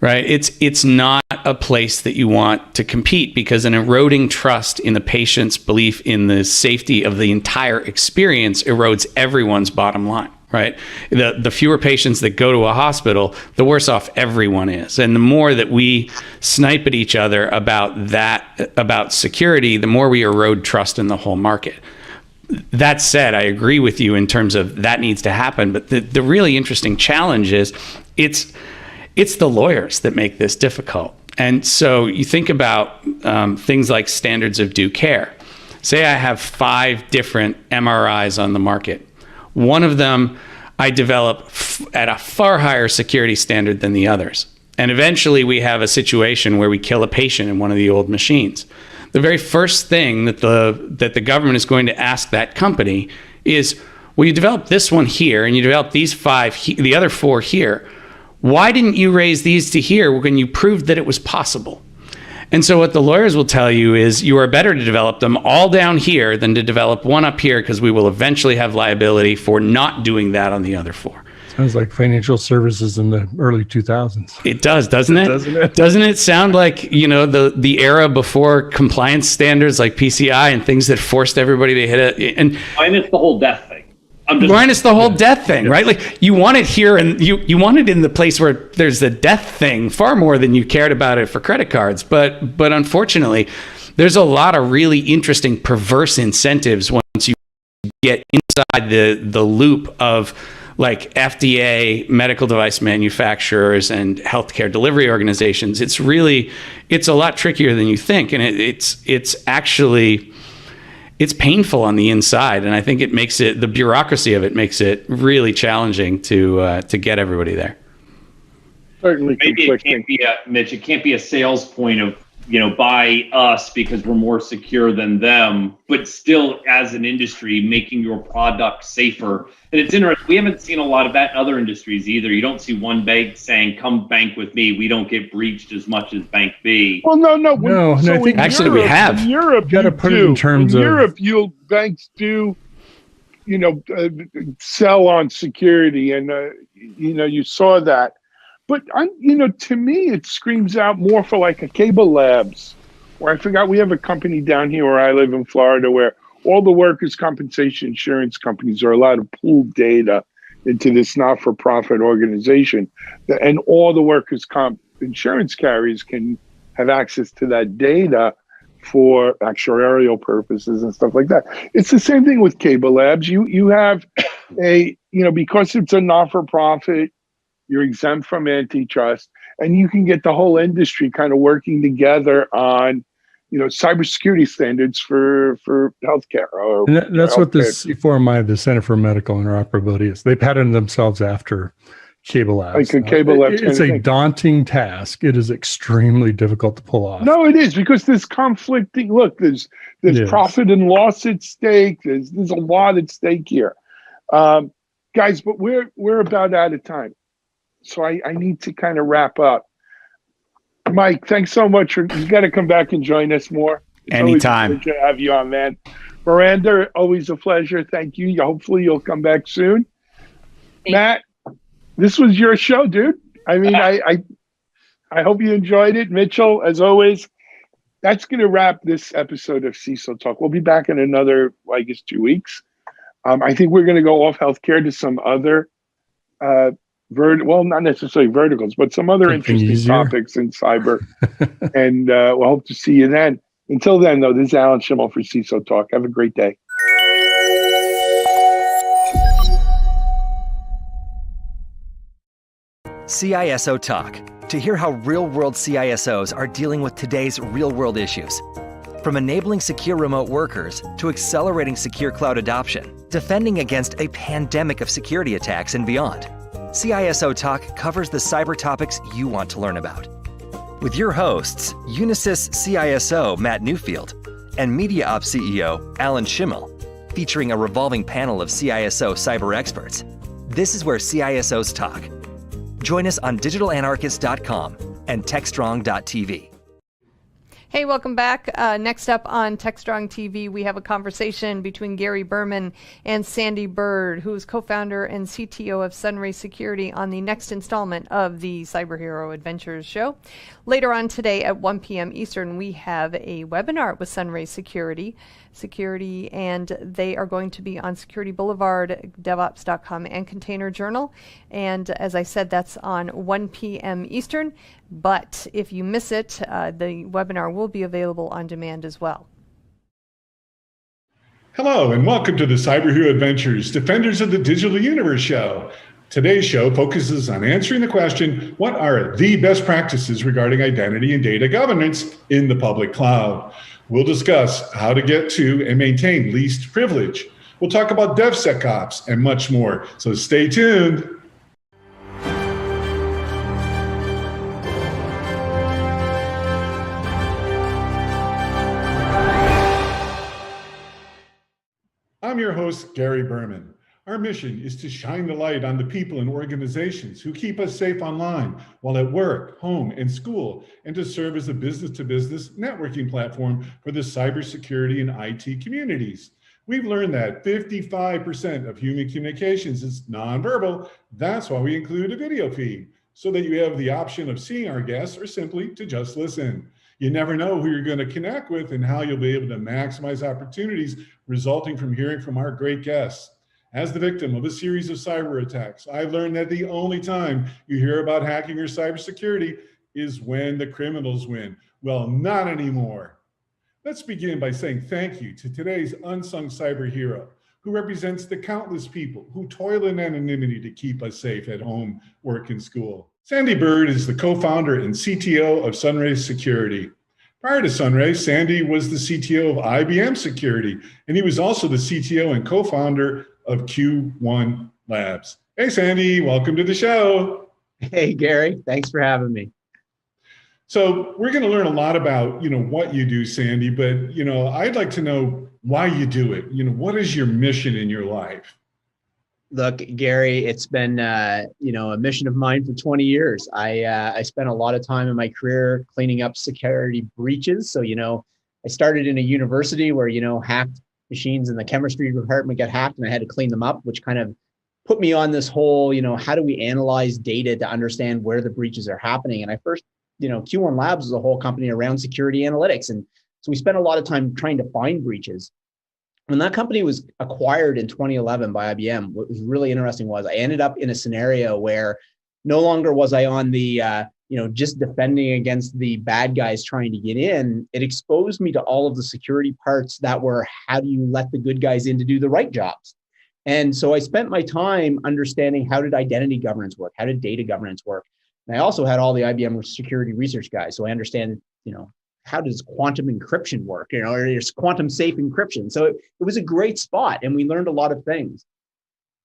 right? It's not a place that you want to compete, because an eroding trust in the patient's belief in the safety of the entire experience erodes everyone's bottom line, right? The fewer patients that go to a hospital, the worse off everyone is. And the more that we snipe at each other about security, the more we erode trust in the whole market. That said, I agree with you in terms of that needs to happen. But the really interesting challenge is it's the lawyers that make this difficult. And so you think about things like standards of due care. Say I have 5 different MRIs on the market. One of them I develop at a far higher security standard than the others. And eventually we have a situation where we kill a patient in one of the old machines. The very first thing that the government is going to ask that company is, well, you developed this one here and you developed these 5, the other 4 here. Why didn't you raise these to here when you proved that it was possible? And so what the lawyers will tell you is you are better to develop them all down here than to develop one up here, because we will eventually have liability for not doing that on the other 4. Sounds like financial services in the early 2000s. It does, doesn't it? Doesn't it sound like, the era before compliance standards like PCI and things that forced everybody to hit it? And minus the whole death thing. Minus the whole death thing, right? Like you want it here, and you want it in the place where there's the death thing far more than you cared about it for credit cards. But unfortunately, there's a lot of really interesting perverse incentives once you get inside the loop of like FDA, medical device manufacturers, and healthcare delivery organizations. It's a lot trickier than you think, and it's actually. It's painful on the inside, and I think the bureaucracy of it makes it really challenging to get everybody there. Certainly, maybe it can't be Mitch. It can't be a sales point of buy us because we're more secure than them, but still, as an industry, making your product safer. And it's interesting. We haven't seen a lot of that in other industries either. You don't see one bank saying, "Come bank with me. We don't get breached as much as Bank B." Well, no. So I think actually Europe, we have. In Europe, you got to put it in terms of Europe. Banks do, sell on security, and you saw that. But to me, it screams out more for like a Cable Labs, where I forgot we have a company down here where I live in Florida where all the workers' compensation insurance companies are allowed to pool data into this not-for-profit organization, and all the workers' comp insurance carriers can have access to that data for actuarial purposes and stuff like that. It's the same thing with Cable Labs. You have because it's a not-for-profit, you're exempt from antitrust, and you can get the whole industry kind of working together on, cybersecurity standards for healthcare. And that's what this C4MI, the Center for Medical Interoperability, is. They patterned themselves after Cable Labs. Like a Cable Labs. It's a daunting task. It is extremely difficult to pull off. No, it is, because there's conflicting. Look, there's profit and loss at stake. There's a lot at stake here, guys. But we're about out of time, so I need to kind of wrap up. Mike, thanks so much. You got to come back and join us more. It's Anytime. always a pleasure to have you on, man. Miranda, always a pleasure. Thank you. Hopefully you'll come back soon. Matt, this was your show, dude. I mean, I hope you enjoyed it. Mitchell, as always, that's going to wrap this episode of CISO Talk. We'll be back in another, 2 weeks. I think we're going to go off healthcare to some other not necessarily verticals, but some other interesting topics in cyber. And we'll hope to see you then. Until then, though, this is Alan Schimmel for CISO Talk. Have a great day. CISO Talk. To hear how real-world CISOs are dealing with today's real-world issues. From enabling secure remote workers to accelerating secure cloud adoption, defending against a pandemic of security attacks and beyond. CISO Talk covers the cyber topics you want to learn about. With your hosts, Unisys CISO Matt Newfield and MediaOps CEO Alan Schimmel, featuring a revolving panel of CISO cyber experts. This is where CISOs talk. Join us on digitalanarchist.com and techstrong.tv. Hey, welcome back. Next up on TechStrong TV, we have a conversation between Gary Berman and Sandy Bird, who is co-founder and CTO of Sunray Security, on the next installment of the Cyber Hero Adventures show. Later on today at 1 p.m. Eastern, we have a webinar with Sunray Security, and they are going to be on Security Boulevard, DevOps.com, and Container Journal. And as I said, that's on 1 p.m. Eastern. But if you miss it, the webinar will be available on demand as well. Hello, and welcome to the Cyber Hero Adventures, Defenders of the Digital Universe show. Today's show focuses on answering the question, what are the best practices regarding identity and data governance in the public cloud? We'll discuss how to get to and maintain least privilege. We'll talk about DevSecOps and much more, so stay tuned. I'm your host, Gary Berman. Our mission is to shine the light on the people and organizations who keep us safe online while at work, home, and school, and to serve as a business-to-business networking platform for the cybersecurity and IT communities. We've learned that 55% of human communications is nonverbal. That's why we include a video feed, so that you have the option of seeing our guests or simply to just listen. You never know who you're going to connect with and how you'll be able to maximize opportunities resulting from hearing from our great guests. As the victim of a series of cyber attacks, I've learned that the only time you hear about hacking or cybersecurity is when the criminals win. Well, not anymore. Let's begin by saying thank you to today's unsung cyber hero, who represents the countless people who toil in anonymity to keep us safe at home, work, and school. Sandy Bird is the co-founder and CTO of Sunray Security. Prior to Sunray, Sandy was the CTO of IBM Security, and he was also the CTO and co-founder of Q1 Labs. Hey, Sandy, welcome to the show. Hey, Gary, thanks for having me. So we're going to learn a lot about, what you do, Sandy, but, I'd like to know why you do it. What is your mission in your life? Look, Gary, it's been, a mission of mine for 20 years. I spent a lot of time in my career cleaning up security breaches. So, I started in a university where, hacked machines in the chemistry department got hacked and I had to clean them up, which kind of put me on this whole, how do we analyze data to understand where the breaches are happening? And I first, Q1 Labs is a whole company around security analytics. And so we spent a lot of time trying to find breaches. When that company was acquired in 2011 by IBM, what was really interesting was I ended up in a scenario where no longer was I on the, just defending against the bad guys trying to get in. It exposed me to all of the security parts that were, how do you let the good guys in to do the right jobs? And so I spent my time understanding, how did identity governance work? How did data governance work? And I also had all the IBM security research guys. So I understand, how does quantum encryption work? Or there's quantum safe encryption. So it was a great spot, and we learned a lot of things.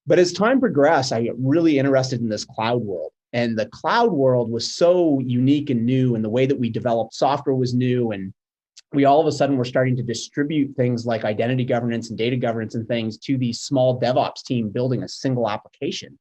But as time progressed, I got really interested in this cloud world. And the cloud world was so unique and new, and the way that we developed software was new. And we all of a sudden were starting to distribute things like identity governance and data governance and things to the small DevOps team building a single application.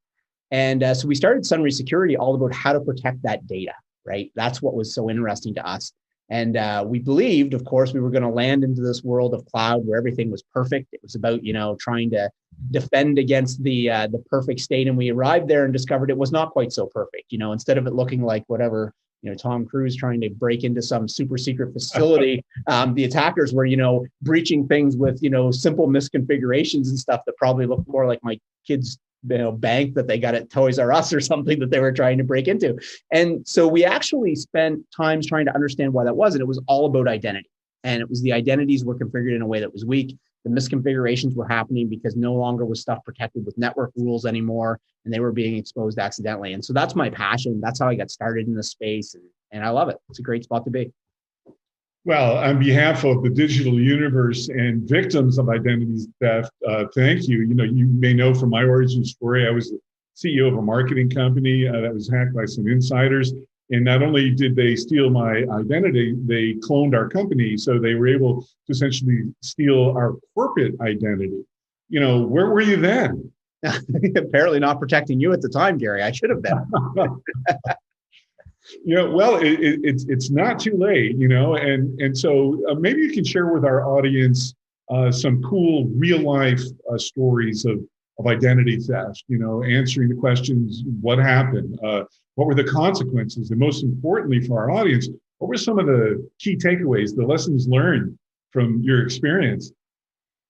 And so we started Sunray Security all about how to protect that data, right? That's what was so interesting to us. And we believed, of course, we were going to land into this world of cloud where everything was perfect. It was about, trying to defend against the perfect state. And we arrived there and discovered it was not quite so perfect. Instead of it looking like whatever, Tom Cruise trying to break into some super secret facility, the attackers were, breaching things with, simple misconfigurations and stuff that probably looked more like my kids' bank that they got at Toys R Us or something that they were trying to break into. And so we actually spent times trying to understand why that was. And it was all about identity. And it was the identities were configured in a way that was weak. The misconfigurations were happening because no longer was stuff protected with network rules anymore, and they were being exposed accidentally. And so that's my passion. That's how I got started in this space. And I love it. It's a great spot to be. Well, on behalf of the digital universe and victims of identity theft, thank you. You may know from my origin story, I was the CEO of a marketing company that was hacked by some insiders. And not only did they steal my identity, they cloned our company. So they were able to essentially steal our corporate identity. Where were you then? Apparently not protecting you at the time, Gary. I should have been. Well, it's not too late, and so maybe you can share with our audience some cool real life stories of identity theft, answering the questions, what happened, what were the consequences, and most importantly for our audience, what were some of the key takeaways, the lessons learned from your experience?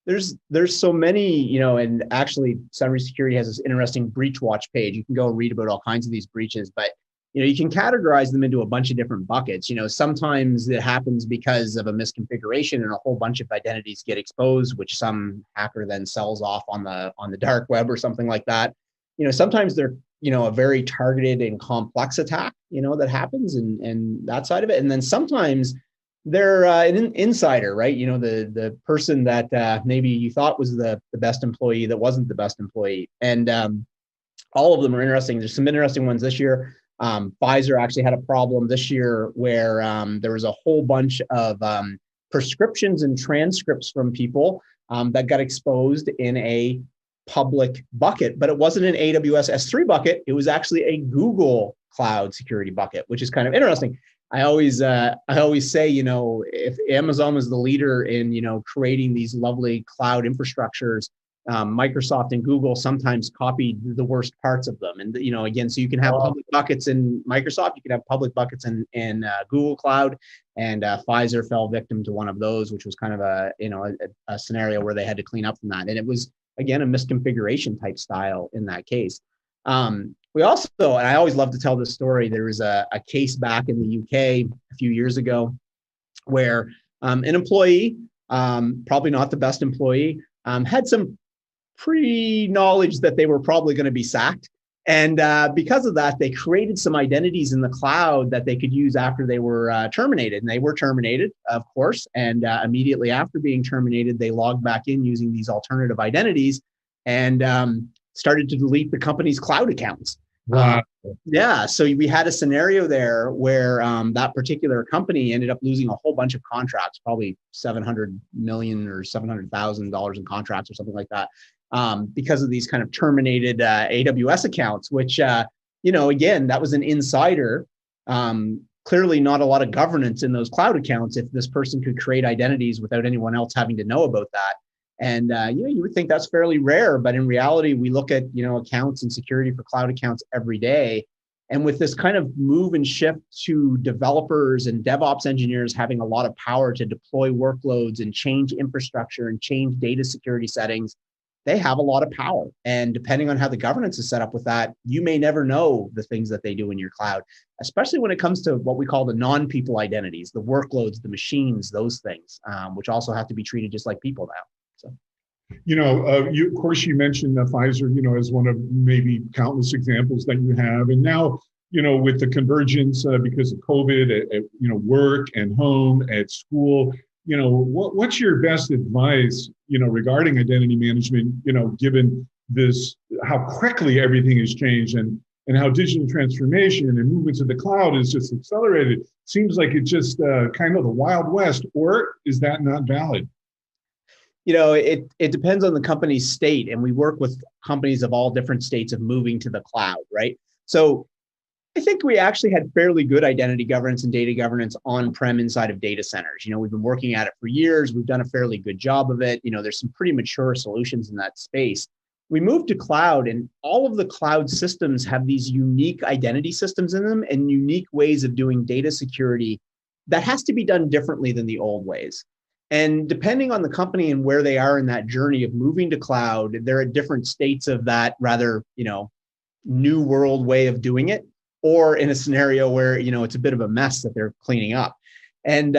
There's so many, and actually Cybersecurity has this interesting breach watch page. You can go read about all kinds of these breaches, but you can categorize them into a bunch of different buckets. Sometimes it happens because of a misconfiguration and a whole bunch of identities get exposed, which some hacker then sells off on the dark web or something like that. Sometimes they're, a very targeted and complex attack, that happens and that side of it. And then sometimes they're an insider, right? The person that maybe you thought was the best employee that wasn't the best employee. And all of them are interesting. There's some interesting ones this year. Pfizer actually had a problem this year where there was a whole bunch of prescriptions and transcripts from people that got exposed in a public bucket, but it wasn't an AWS S3 bucket. It was actually a Google Cloud security bucket, which is kind of interesting. I always say, if Amazon was the leader in, creating these lovely cloud infrastructures, Microsoft and Google sometimes copied the worst parts of them. And, again, so you can have public buckets in Microsoft, you can have public buckets in Google Cloud, and Pfizer fell victim to one of those, which was kind of a scenario where they had to clean up from that. And it was, again, a misconfiguration type style in that case. We also, and I always love to tell this story, there was a case back in the UK a few years ago where an employee, probably not the best employee, had some pre-knowledge that they were probably going to be sacked. And because of that, they created some identities in the cloud that they could use after they were terminated. And they were terminated, of course. And immediately after being terminated, they logged back in using these alternative identities and started to delete the company's cloud accounts. Wow. Yeah. So we had a scenario there where that particular company ended up losing a whole bunch of contracts, probably $700 million or $700,000 in contracts or something like that, because of these kind of terminated AWS accounts, which, again, that was an insider. Clearly not a lot of governance in those cloud accounts if this person could create identities without anyone else having to know about that. And, you would think that's fairly rare, but in reality, we look at, accounts and security for cloud accounts every day. And with this kind of move and shift to developers and DevOps engineers having a lot of power to deploy workloads and change infrastructure and change data security settings, they have a lot of power. And depending on how the governance is set up with that, you may never know the things that they do in your cloud, especially when it comes to what we call the non-people identities, the workloads, the machines, those things, which also have to be treated just like people now. So. Of course, you mentioned Pfizer, as one of maybe countless examples that you have. And now, with the convergence because of COVID at work and home, at school, what's your best advice, regarding identity management, given this, how quickly everything has changed and how digital transformation and movement to the cloud is just accelerated? Seems like it's just kind of the Wild West, or is that not valid? It depends on the company's state, and we work with companies of all different states of moving to the cloud, right? So I think we actually had fairly good identity governance and data governance on-prem inside of data centers. We've been working at it for years. We've done a fairly good job of it. There's some pretty mature solutions in that space. We moved to cloud, and all of the cloud systems have these unique identity systems in them and unique ways of doing data security that has to be done differently than the old ways. And depending on the company and where they are in that journey of moving to cloud, they're at different states of that rather, new world way of doing it, or in a scenario where, it's a bit of a mess that they're cleaning up. And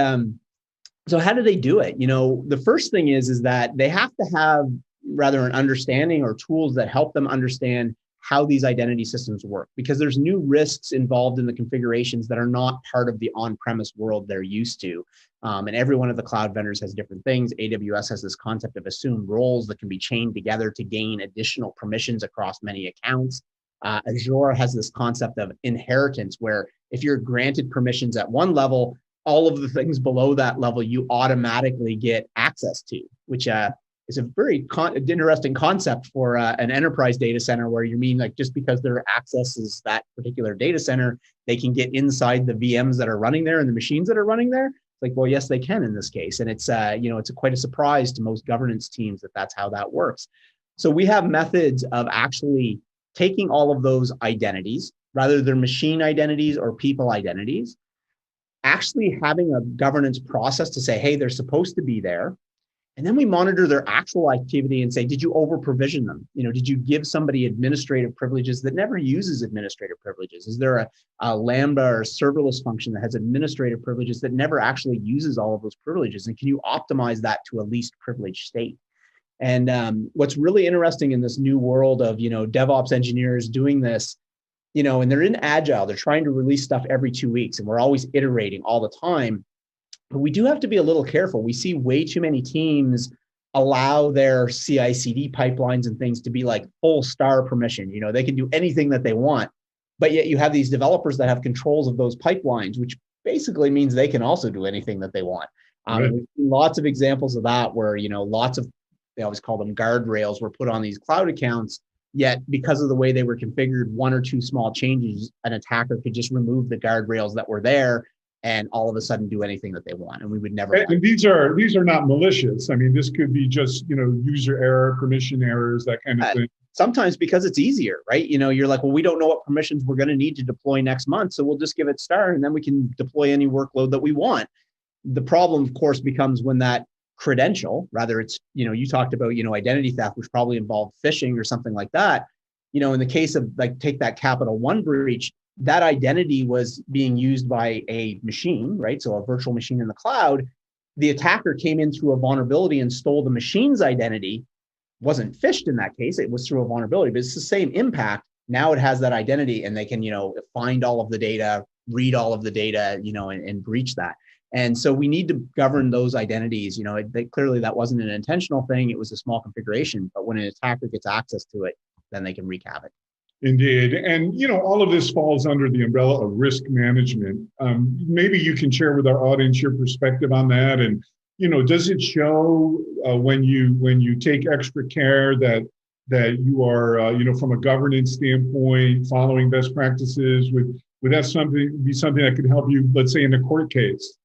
so how do they do it? The first thing is that they have to have rather an understanding or tools that help them understand how these identity systems work, because there's new risks involved in the configurations that are not part of the on-premise world they're used to. And every one of the cloud vendors has different things. AWS has this concept of assumed roles that can be chained together to gain additional permissions across many accounts. Azure has this concept of inheritance, where if you're granted permissions at one level, all of the things below that level you automatically get access to, which is a very interesting concept for an enterprise data center, where you mean like just because their access is that particular data center, they can get inside the VMs that are running there and the machines that are running there. It's like, well, yes, they can in this case. And it's, it's quite a surprise to most governance teams that that's how that works. So we have methods of actually taking all of those identities, rather they're machine identities or people identities, actually having a governance process to say, hey, they're supposed to be there. And then we monitor their actual activity and say, did you over provision them? Did you give somebody administrative privileges that never uses administrative privileges? Is there a Lambda or serverless function that has administrative privileges that never actually uses all of those privileges? And can you optimize that to a least privileged state? And what's really interesting in this new world of, DevOps engineers doing this, and they're in Agile, they're trying to release stuff every 2 weeks, and we're always iterating all the time. But we do have to be a little careful. We see way too many teams allow their CI/CD pipelines and things to be like full star permission. They can do anything that they want, but yet you have these developers that have controls of those pipelines, which basically means they can also do anything that they want. Right. We've seen lots of examples of that where, lots of, they always call them guardrails, were put on these cloud accounts, yet because of the way they were configured, one or two small changes, an attacker could just remove the guardrails that were there and all of a sudden do anything that they want. And we would never. And these are not malicious. I mean, this could be just, user error, permission errors, that kind of thing. Sometimes because it's easier, right? You're like, well, we don't know what permissions we're going to need to deploy next month, so we'll just give it star and then we can deploy any workload that we want. The problem, of course, becomes when that credential, rather it's, you talked about, identity theft, which probably involved phishing or something like that. In the case of like, take that Capital One breach, that identity was being used by a machine, right? So a virtual machine in the cloud. The attacker came in through a vulnerability and stole the machine's identity. Wasn't phished in that case, it was through a vulnerability, but it's the same impact. Now it has that identity and they can, find all of the data, read all of the data, and breach that. And so we need to govern those identities. Clearly that wasn't an intentional thing. It was a small configuration, but when an attacker gets access to it, then they can wreak havoc. Indeed. And, all of this falls under the umbrella of risk management. Maybe you can share with our audience your perspective on that. And, does it show when you take extra care that you are, from a governance standpoint, following best practices? Would that be something that could help you, let's say, in a court case?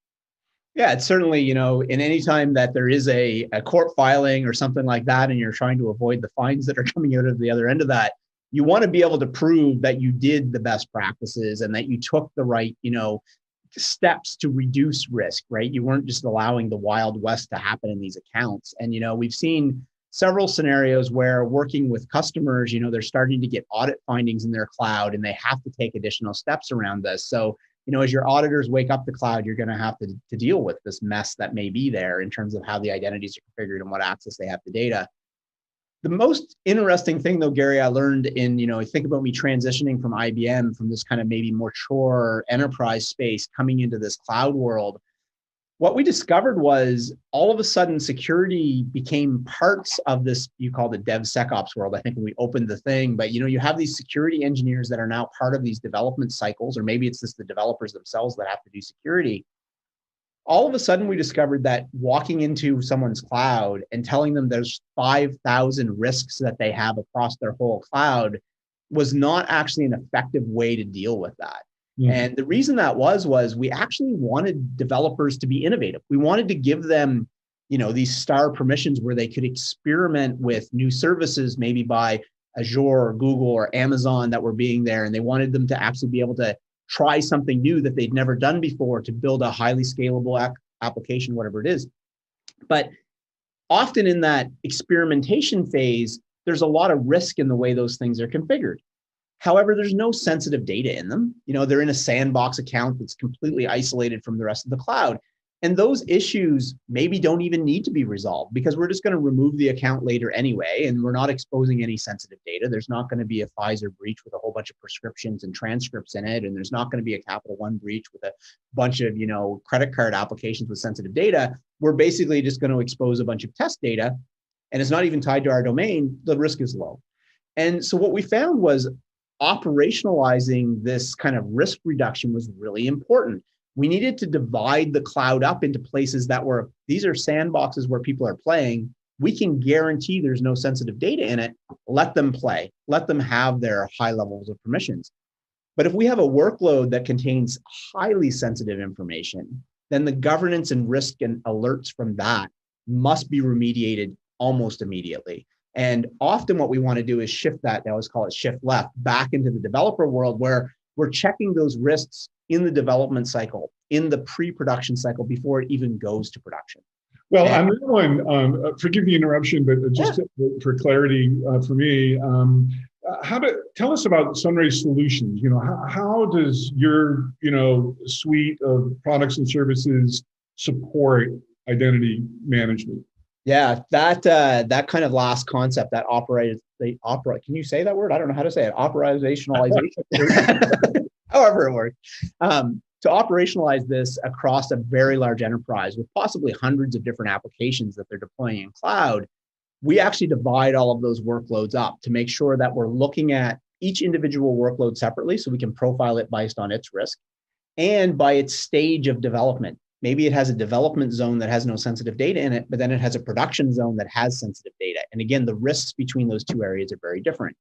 Yeah, it's certainly, in any time that there is a court filing or something like that, and you're trying to avoid the fines that are coming out of the other end of that, You want to be able to prove that you did the best practices and that you took the right, steps to reduce risk, right? You weren't just allowing the Wild West to happen in these accounts. And, we've seen several scenarios where working with customers, they're starting to get audit findings in their cloud and they have to take additional steps around this. So, as your auditors wake up the cloud, you're going to have to deal with this mess that may be there in terms of how the identities are configured and what access they have to data. The most interesting thing, though, Gary, I learned in, think about me transitioning from IBM, from this kind of maybe more mature enterprise space coming into this cloud world. What we discovered was all of a sudden security became parts of this, you call the DevSecOps world, I think, when we opened the thing. But, you have these security engineers that are now part of these development cycles, or maybe it's just the developers themselves that have to do security. All of a sudden, we discovered that walking into someone's cloud and telling them there's 5,000 risks that they have across their whole cloud was not actually an effective way to deal with that. Mm-hmm. And the reason that was we actually wanted developers to be innovative. We wanted to give them, these star permissions where they could experiment with new services, maybe by Azure or Google or Amazon that were being there. And they wanted them to actually be able to try something new that they'd never done before to build a highly scalable application, whatever it is. But often in that experimentation phase, there's a lot of risk in the way those things are configured. However, there's no sensitive data in them. They're in a sandbox account that's completely isolated from the rest of the cloud. And those issues maybe don't even need to be resolved because we're just going to remove the account later anyway, and we're not exposing any sensitive data. There's not going to be a Pfizer breach with a whole bunch of prescriptions and transcripts in it, and there's not going to be a Capital One breach with a bunch of, credit card applications with sensitive data. We're basically just going to expose a bunch of test data, and it's not even tied to our domain. The risk is low. And so what we found was operationalizing this kind of risk reduction was really important. We needed to divide the cloud up into places that were, these are sandboxes where people are playing. We can guarantee there's no sensitive data in it. Let them play. Let them have their high levels of permissions. But if we have a workload that contains highly sensitive information, then the governance and risk and alerts from that must be remediated almost immediately. And often what we want to do is shift that, I always call it shift left, back into the developer world where we're checking those risks in the development cycle, in the pre-production cycle before it even goes to production. Well, on that one, forgive the interruption, but just for clarity for me, tell us about Sunray Solutions. How does your suite of products and services support identity management? Yeah, that kind of last concept, that can you say that word? I don't know how to say it. Operationalization. However it works. To operationalize this across a very large enterprise with possibly hundreds of different applications that they're deploying in cloud, we actually divide all of those workloads up to make sure that we're looking at each individual workload separately so we can profile it based on its risk and by its stage of development. Maybe it has a development zone that has no sensitive data in it, but then it has a production zone that has sensitive data. And again, the risks between those two areas are very different.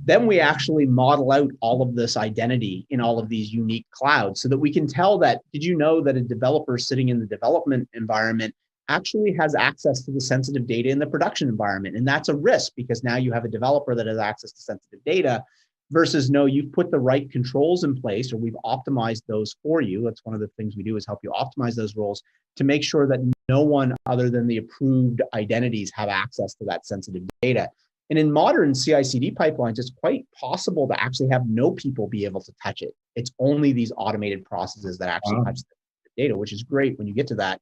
Then we actually model out all of this identity in all of these unique clouds so that we can tell that, did you know that a developer sitting in the development environment actually has access to the sensitive data in the production environment? And that's a risk because now you have a developer that has access to sensitive data versus no, you've put the right controls in place or we've optimized those for you. That's one of the things we do is help you optimize those roles to make sure that no one other than the approved identities have access to that sensitive data. And in modern CI/CD pipelines, it's quite possible to actually have no people be able to touch it. It's only these automated processes that actually touch the data, which is great when you get to that,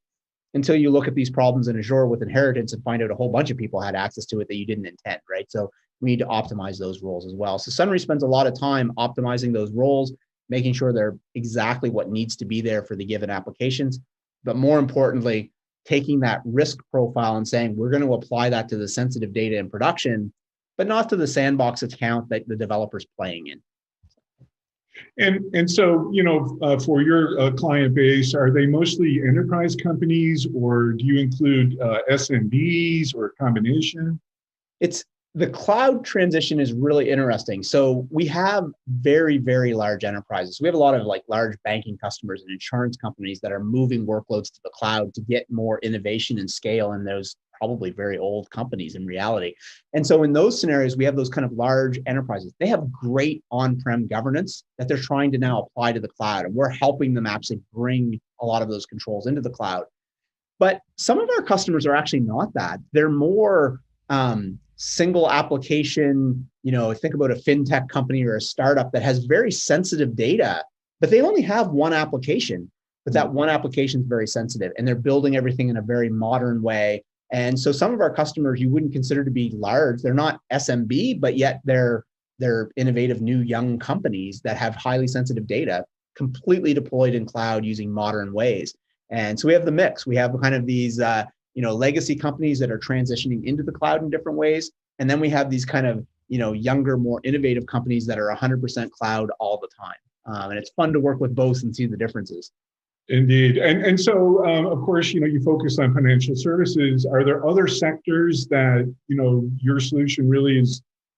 until you look at these problems in Azure with inheritance and find out a whole bunch of people had access to it that you didn't intend, right? So we need to optimize those roles as well. So Sunray spends a lot of time optimizing those roles, making sure they're exactly what needs to be there for the given applications. But more importantly, taking that risk profile and saying, we're going to apply that to the sensitive data in production, but not to the sandbox account that the developer's playing in. And so, for your client base, are they mostly enterprise companies or do you include SMBs or a combination? The cloud transition is really interesting. So we have very, very large enterprises. We have a lot of large banking customers and insurance companies that are moving workloads to the cloud to get more innovation and scale in those probably very old companies in reality. And so in those scenarios, we have those kind of large enterprises. They have great on-prem governance that they're trying to now apply to the cloud. And we're helping them actually bring a lot of those controls into the cloud. But some of our customers are actually not that. They're more single application, think about a fintech company or a startup that has very sensitive data, but they only have one application, but that one application is very sensitive and they're building everything in a very modern way. And so some of our customers you wouldn't consider to be large. They're not SMB, but yet they're innovative new young companies that have highly sensitive data completely deployed in cloud using modern ways. And so we have the mix. We have kind of these legacy companies that are transitioning into the cloud in different ways. And then we have these kind of, younger, more innovative companies that are 100% cloud all the time. And it's fun to work with both and see the differences. Indeed. And so, of course, you focus on financial services. Are there other sectors that, your solution really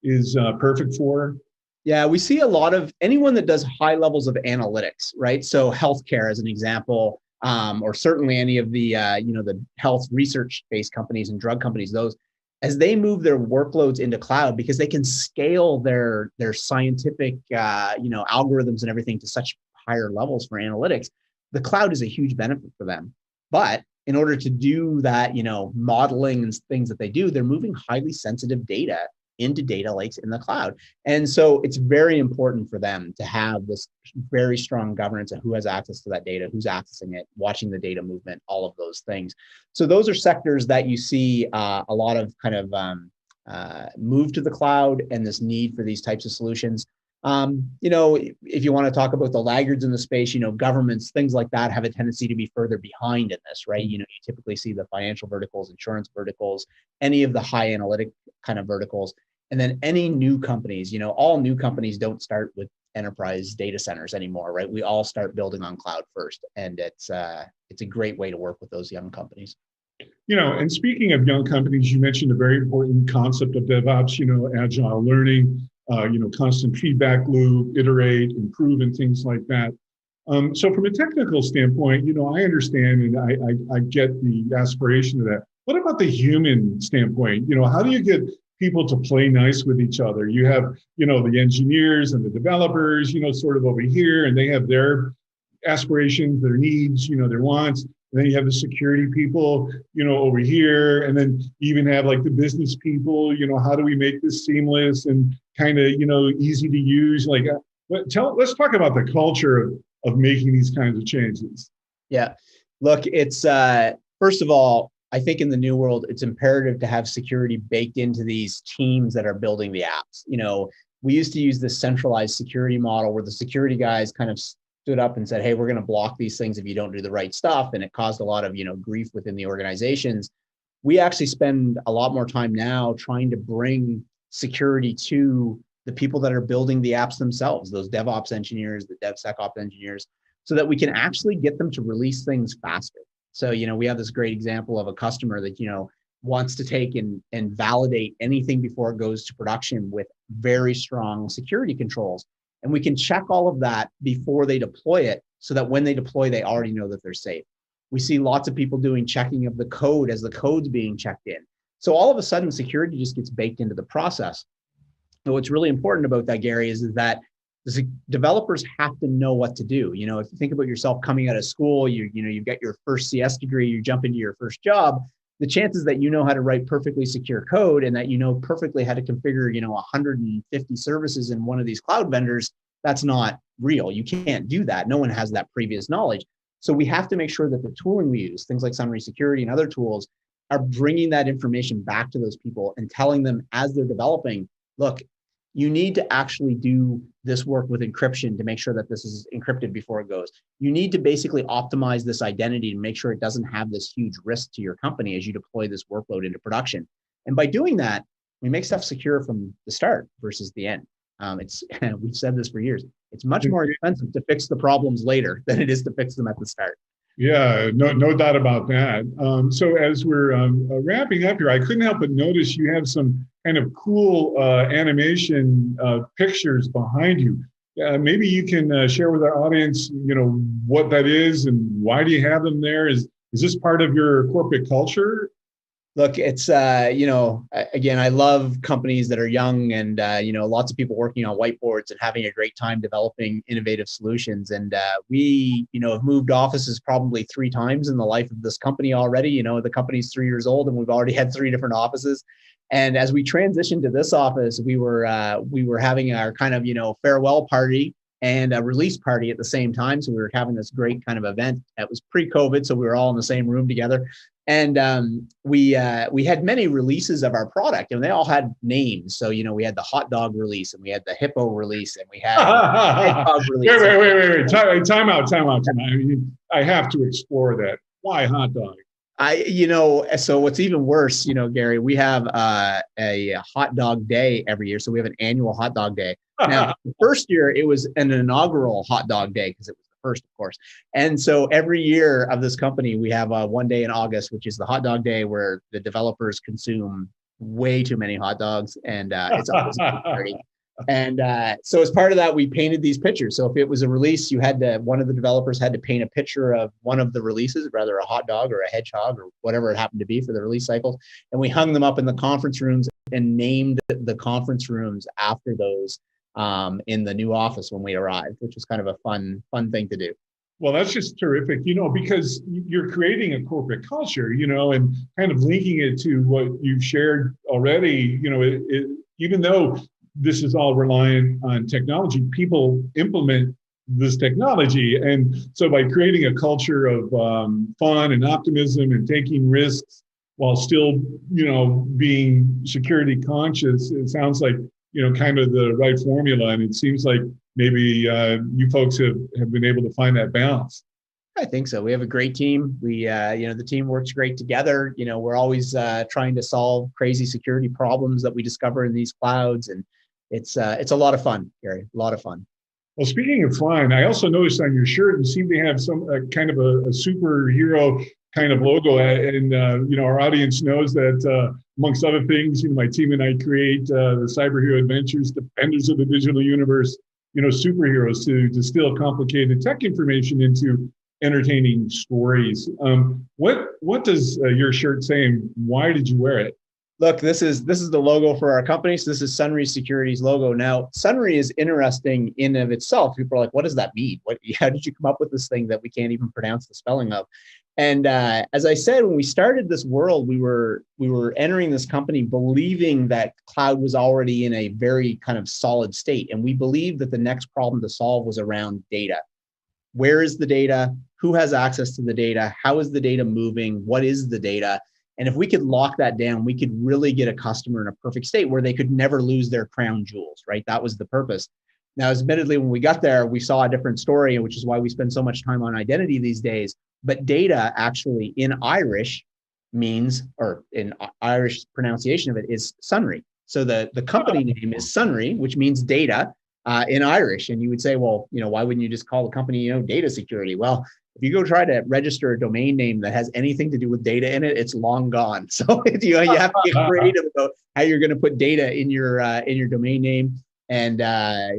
is perfect for? Yeah, we see a lot of anyone that does high levels of analytics, right? So healthcare as an example, or certainly any of the the health research-based companies and drug companies, those as they move their workloads into cloud because they can scale their scientific algorithms and everything to such higher levels for analytics, the cloud is a huge benefit for them. But in order to do that, modeling and things that they do, they're moving highly sensitive data into data lakes in the cloud. And so it's very important for them to have this very strong governance of who has access to that data, who's accessing it, watching the data movement, all of those things. So those are sectors that you see a lot of kind of move to the cloud and this need for these types of solutions. If you want to talk about the laggards in the space, governments, things like that have a tendency to be further behind in this, right? You typically see the financial verticals, insurance verticals, any of the high analytic kind of verticals. And then any new companies, all new companies don't start with enterprise data centers anymore, right? We all start building on cloud first. And it's a great way to work with those young companies. And speaking of young companies, you mentioned a very important concept of DevOps, agile learning, constant feedback loop, iterate, improve, and things like that. So from a technical standpoint, I understand and I get the aspiration of that. What about the human standpoint? How do you get people to play nice with each other? You have, the engineers and the developers, sort of over here, and they have their aspirations, their needs, their wants. And then you have the security people, over here. And then you even have like the business people, how do we make this seamless and kind of, easy to use? Like, let's talk about the culture of making these kinds of changes. Yeah, look, it's, first of all, I think in the new world, it's imperative to have security baked into these teams that are building the apps. We used to use this centralized security model where the security guys kind of stood up and said, hey, we're going to block these things if you don't do the right stuff. And it caused a lot of, grief within the organizations. We actually spend a lot more time now trying to bring security to the people that are building the apps themselves, those DevOps engineers, the DevSecOps engineers, so that we can actually get them to release things faster. So, we have this great example of a customer that, wants to take and validate anything before it goes to production with very strong security controls. And we can check all of that before they deploy it so that when they deploy, they already know that they're safe. We see lots of people doing checking of the code as the code's being checked in. So all of a sudden, security just gets baked into the process. So what's really important about that, Gary, is that the developers have to know what to do. If you think about yourself coming out of school, you've got your first CS degree, you jump into your first job, the chances that you know how to write perfectly secure code and that you know perfectly how to configure, 150 services in one of these cloud vendors, that's not real. You can't do that. No one has that previous knowledge. So we have to make sure that the tooling we use, things like Summary Security and other tools, are bringing that information back to those people and telling them as they're developing, look, you need to actually do this work with encryption to make sure that this is encrypted before it goes. You need to basically optimize this identity and make sure it doesn't have this huge risk to your company as you deploy this workload into production. And by doing that, we make stuff secure from the start versus the end. We've said this for years. It's much more expensive to fix the problems later than it is to fix them at the start. Yeah, no doubt about that. So as we're wrapping up here, I couldn't help but notice you have some kind of cool animation pictures behind you. Maybe you can share with our audience, what that is and why do you have them there? Is this part of your corporate culture? Look, it's, again, I love companies that are young and, lots of people working on whiteboards and having a great time developing innovative solutions. And we, have moved offices probably 3 times in the life of this company already. The company's 3 years old and we've already had 3 different offices. And as we transitioned to this office, we were having our kind of, farewell party and a release party at the same time. So we were having this great kind of event. That was pre-COVID, so we were all in the same room together. And we had many releases of our product, and they all had names. So we had the hot dog release, and we had the hippo release, and we had the hedgehog release. Wait. Time out. I have to explore that. Why hot dog? So what's even worse, Gary, we have a hot dog day every year. So we have an annual hot dog day. Now, the first year it was an inaugural hot dog day because it was the first, of course. And so every year of this company, we have one day in August, which is the hot dog day, where the developers consume way too many hot dogs, and it's always a party. And so as part of that, we painted these pictures. So if it was a release, one of the developers had to paint a picture of one of the releases, rather a hot dog or a hedgehog or whatever it happened to be for the release cycles. And we hung them up in the conference rooms and named the conference rooms after those in the new office when we arrived, which was kind of a fun thing to do. Well, that's just terrific, because you're creating a corporate culture, and kind of linking it to what you've shared already, even though this is all reliant on technology, people implement this technology. And so by creating a culture of fun and optimism and taking risks while still, being security conscious, it sounds like, kind of the right formula. And it seems like maybe you folks have been able to find that balance. I think so. We have a great team. We, the team works great together. We're always trying to solve crazy security problems that we discover in these clouds. And it's a lot of fun, Gary, a lot of fun. Well, speaking of fun, I also noticed on your shirt, you seem to have some kind of a superhero kind of logo. And, our audience knows that amongst other things, my team and I create the Cyberhero Adventures, Defenders of the Digital Universe, superheroes to distill complicated tech information into entertaining stories. What does your shirt say, and why did you wear it? Look, this is the logo for our company. So this is Sunry Security's logo. Now, Sunry is interesting in of itself. People are like, what does that mean? How did you come up with this thing that we can't even pronounce the spelling of? And as I said, when we started this world, we were entering this company believing that cloud was already in a very kind of solid state. And we believed that the next problem to solve was around data. Where is the data? Who has access to the data? How is the data moving? What is the data? And if we could lock that down, we could really get a customer in a perfect state where they could never lose their crown jewels, right? That was the purpose. Now, admittedly, when we got there, we saw a different story, which is why we spend so much time on identity these days. But data actually in Irish means, or in Irish pronunciation of it, is Sunry. So the company name is Sunry, which means data in Irish. And you would say, well, why wouldn't you just call the company, Data Security? Well, if you go try to register a domain name that has anything to do with data in it, it's long gone. So you have to get creative about how you're going to put data in your domain name. And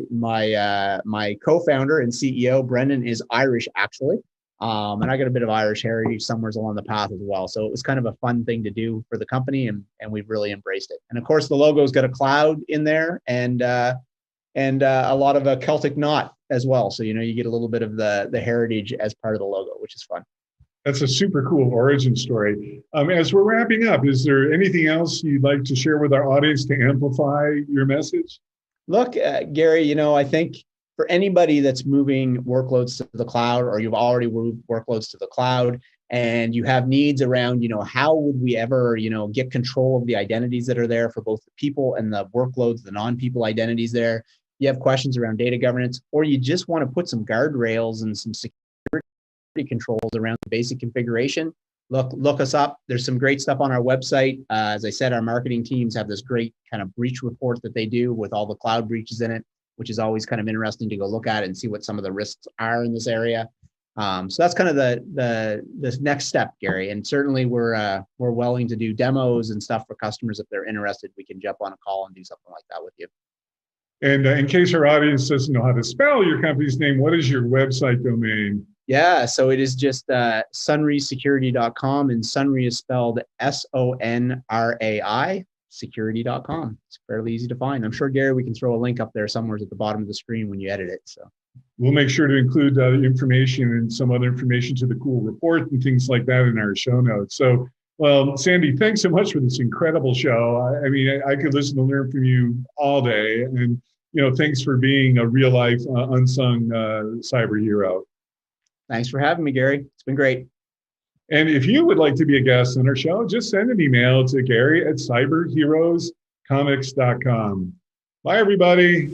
my co-founder and CEO, Brendan, is Irish, actually. And I got a bit of Irish heritage somewhere along the path as well. So it was kind of a fun thing to do for the company, and we've really embraced it. And of course, the logo's got a cloud in there and a lot of a Celtic knot as well. So, you get a little bit of the heritage as part of the logo, which is fun. That's a super cool origin story. As we're wrapping up, is there anything else you'd like to share with our audience to amplify your message? Look, Gary, I think for anybody that's moving workloads to the cloud, or you've already moved workloads to the cloud, and you have needs around, how would we ever, get control of the identities that are there for both the people and the workloads, the non-people identities there. You have questions around data governance, or you just want to put some guardrails and some security controls around the basic configuration. Look us up. There's some great stuff on our website. As I said, our marketing teams have this great kind of breach report that they do with all the cloud breaches in it, which is always kind of interesting to go look at and see what some of the risks are in this area. So that's kind of the next step, Gary. And certainly we're willing to do demos and stuff for customers if they're interested. We can jump on a call and do something like that with you. And in case our audience doesn't know how to spell your company's name, what is your website domain? Yeah, so it is just sunraysecurity.com, and Sunray is spelled SONRAI, security.com. It's fairly easy to find. I'm sure, Gary, we can throw a link up there somewhere at the bottom of the screen when you edit it. So we'll make sure to include information and some other information to the cool report and things like that in our show notes. So, well, Sandy, thanks so much for this incredible show. I mean, I could listen and learn from you all day. And, thanks for being a real life unsung cyber hero. Thanks for having me, Gary. It's been great. And if you would like to be a guest on our show, just send an email to Gary@cyberheroescomics.com. Bye, everybody.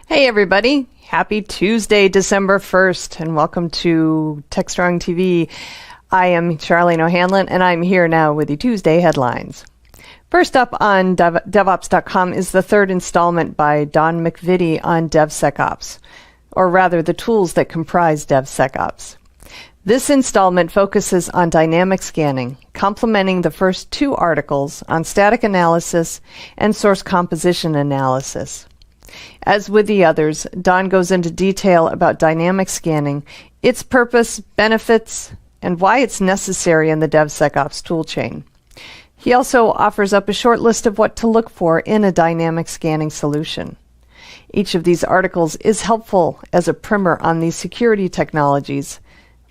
Hey everybody, happy Tuesday, December 1st, and welcome to TechStrong TV. I am Charlene O'Hanlon, and I'm here now with the Tuesday headlines. First up on DevOps.com is the third installment by Don McVitie on DevSecOps, or rather the tools that comprise DevSecOps. This installment focuses on dynamic scanning, complementing the first two articles on static analysis and source composition analysis. As with the others, Don goes into detail about dynamic scanning, its purpose, benefits, and why it's necessary in the DevSecOps toolchain. He also offers up a short list of what to look for in a dynamic scanning solution. Each of these articles is helpful as a primer on these security technologies,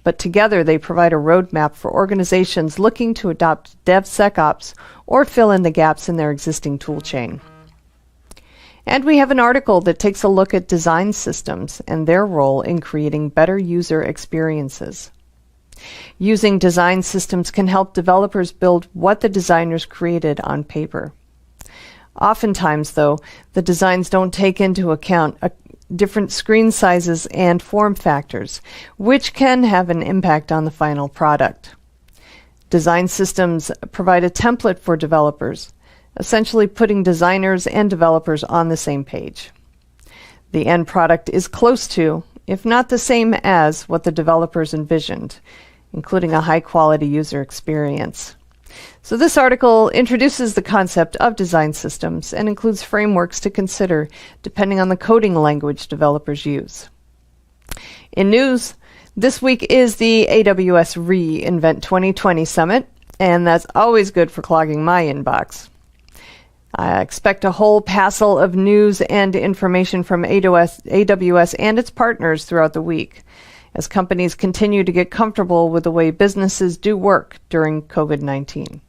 but together they provide a roadmap for organizations looking to adopt DevSecOps or fill in the gaps in their existing toolchain. And we have an article that takes a look at design systems and their role in creating better user experiences. Using design systems can help developers build what the designers created on paper. Oftentimes, though, the designs don't take into account different screen sizes and form factors, which can have an impact on the final product. Design systems provide a template for developers, essentially putting designers and developers on the same page. The end product is close to, if not the same as, what the developers envisioned, including a high-quality user experience. So this article introduces the concept of design systems and includes frameworks to consider depending on the coding language developers use. In news, this week is the AWS reInvent 2020 Summit, and that's always good for clogging my inbox. I expect a whole passel of news and information from AWS and its partners throughout the week, as companies continue to get comfortable with the way businesses do work during COVID-19.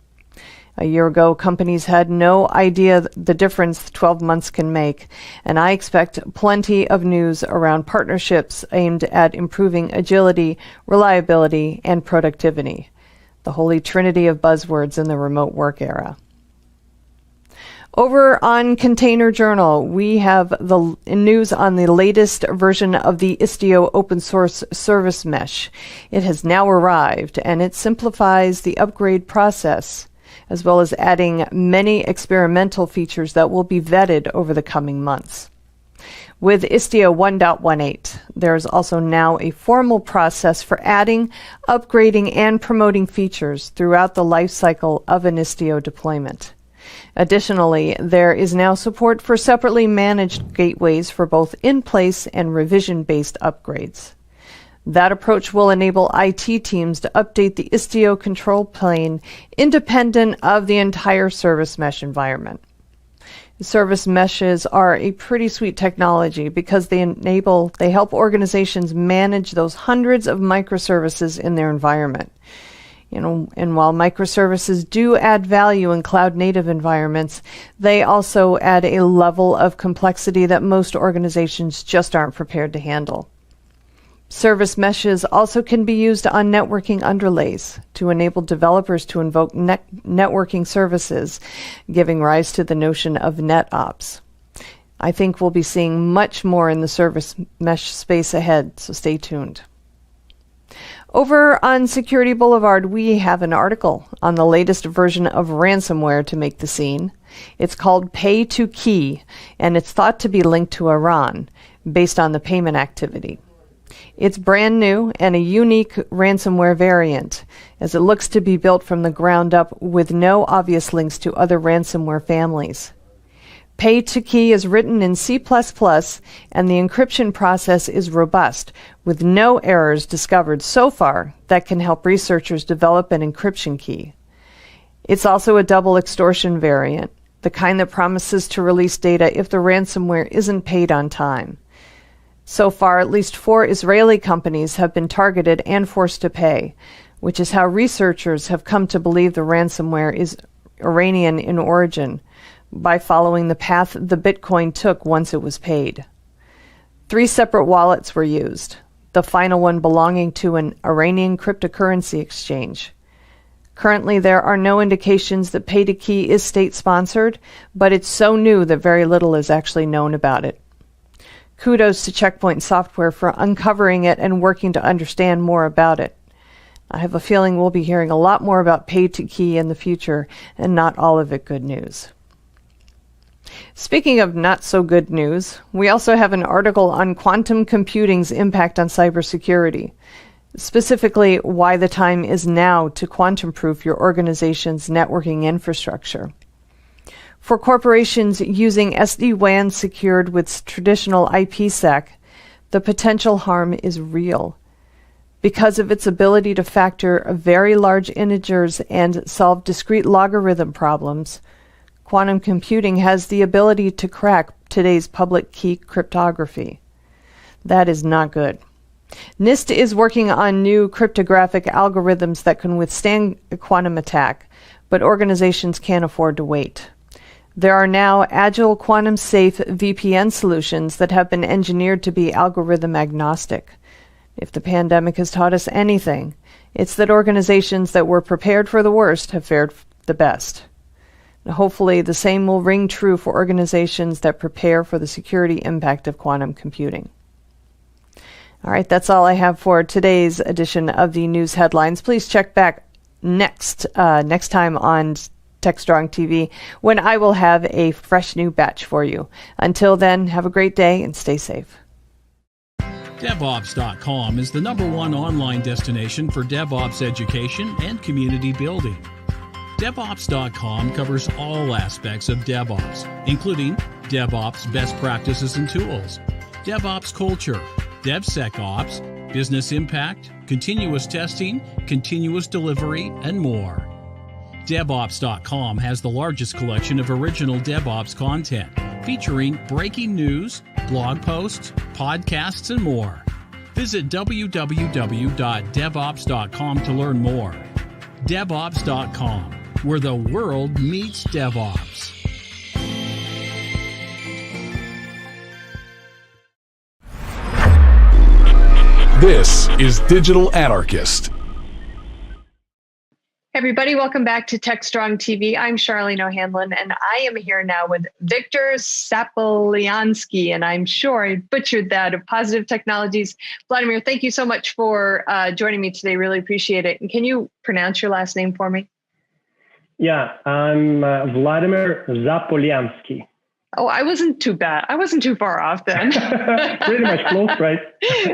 A year ago, companies had no idea the difference 12 months can make, and I expect plenty of news around partnerships aimed at improving agility, reliability, and productivity, the holy trinity of buzzwords in the remote work era. Over on Container Journal, we have the news on the latest version of the Istio open source service mesh. It has now arrived, and it simplifies the upgrade process, as well as adding many experimental features that will be vetted over the coming months. With Istio 1.18, there is also now a formal process for adding, upgrading, and promoting features throughout the lifecycle of an Istio deployment. Additionally, there is now support for separately managed gateways for both in-place and revision-based upgrades. That approach will enable IT teams to update the Istio control plane independent of the entire service mesh environment. Service meshes are a pretty sweet technology because they help organizations manage those hundreds of microservices in their environment. And while microservices do add value in cloud-native environments, they also add a level of complexity that most organizations just aren't prepared to handle. Service meshes also can be used on networking underlays to enable developers to invoke networking services, giving rise to the notion of NetOps. I think we'll be seeing much more in the service mesh space ahead, so stay tuned. Over on Security Boulevard, we have an article on the latest version of ransomware to make the scene. It's called Pay to Key, and it's thought to be linked to Iran, based on the payment activity. It's brand new and a unique ransomware variant, as it looks to be built from the ground up with no obvious links to other ransomware families. Pay to Key is written in C++, and the encryption process is robust, with no errors discovered so far that can help researchers develop an encryption key. It's also a double extortion variant, the kind that promises to release data if the ransomware isn't paid on time. So far, at least 4 Israeli companies have been targeted and forced to pay, which is how researchers have come to believe the ransomware is Iranian in origin, by following the path the Bitcoin took once it was paid. 3 separate wallets were used, the final one belonging to an Iranian cryptocurrency exchange. Currently, there are no indications that Pay to Key is state-sponsored, but it's so new that very little is actually known about it. Kudos to Checkpoint Software for uncovering it and working to understand more about it. I have a feeling we'll be hearing a lot more about Pay to Key in the future, and not all of it good news. Speaking of not so good news, we also have an article on quantum computing's impact on cybersecurity, specifically why the time is now to quantum-proof your organization's networking infrastructure. For corporations using SD-WAN secured with traditional IPsec, the potential harm is real. Because of its ability to factor very large integers and solve discrete logarithm problems, quantum computing has the ability to crack today's public key cryptography. That is not good. NIST is working on new cryptographic algorithms that can withstand a quantum attack, but organizations can't afford to wait. There are now agile quantum-safe VPN solutions that have been engineered to be algorithm agnostic. If the pandemic has taught us anything, it's that organizations that were prepared for the worst have fared the best. Hopefully, the same will ring true for organizations that prepare for the security impact of quantum computing. All right, that's all I have for today's edition of the news headlines. Please check back next time on TechStrong TV, when I will have a fresh new batch for you. Until then, have a great day and stay safe. DevOps.com is the #1 online destination for DevOps education and community building. DevOps.com covers all aspects of DevOps, including DevOps best practices and tools, DevOps culture, DevSecOps, business impact, continuous testing, continuous delivery, and more. DevOps.com has the largest collection of original DevOps content, featuring breaking news, blog posts, podcasts, and more. Visit www.devops.com to learn more. DevOps.com, where the world meets DevOps. This is Digital Anarchist. Everybody, welcome back to TechStrong TV. I'm Charlene O'Hanlon, and I am here now with Victor Sapoliansky, and I'm sure I butchered that, of Positive Technologies. Vladimir, thank you so much for joining me today. Really appreciate it. And can you pronounce your last name for me? Yeah, I'm Vladimir Zapoliansky. Oh, I wasn't too bad. I wasn't too far off then. Pretty much close, right?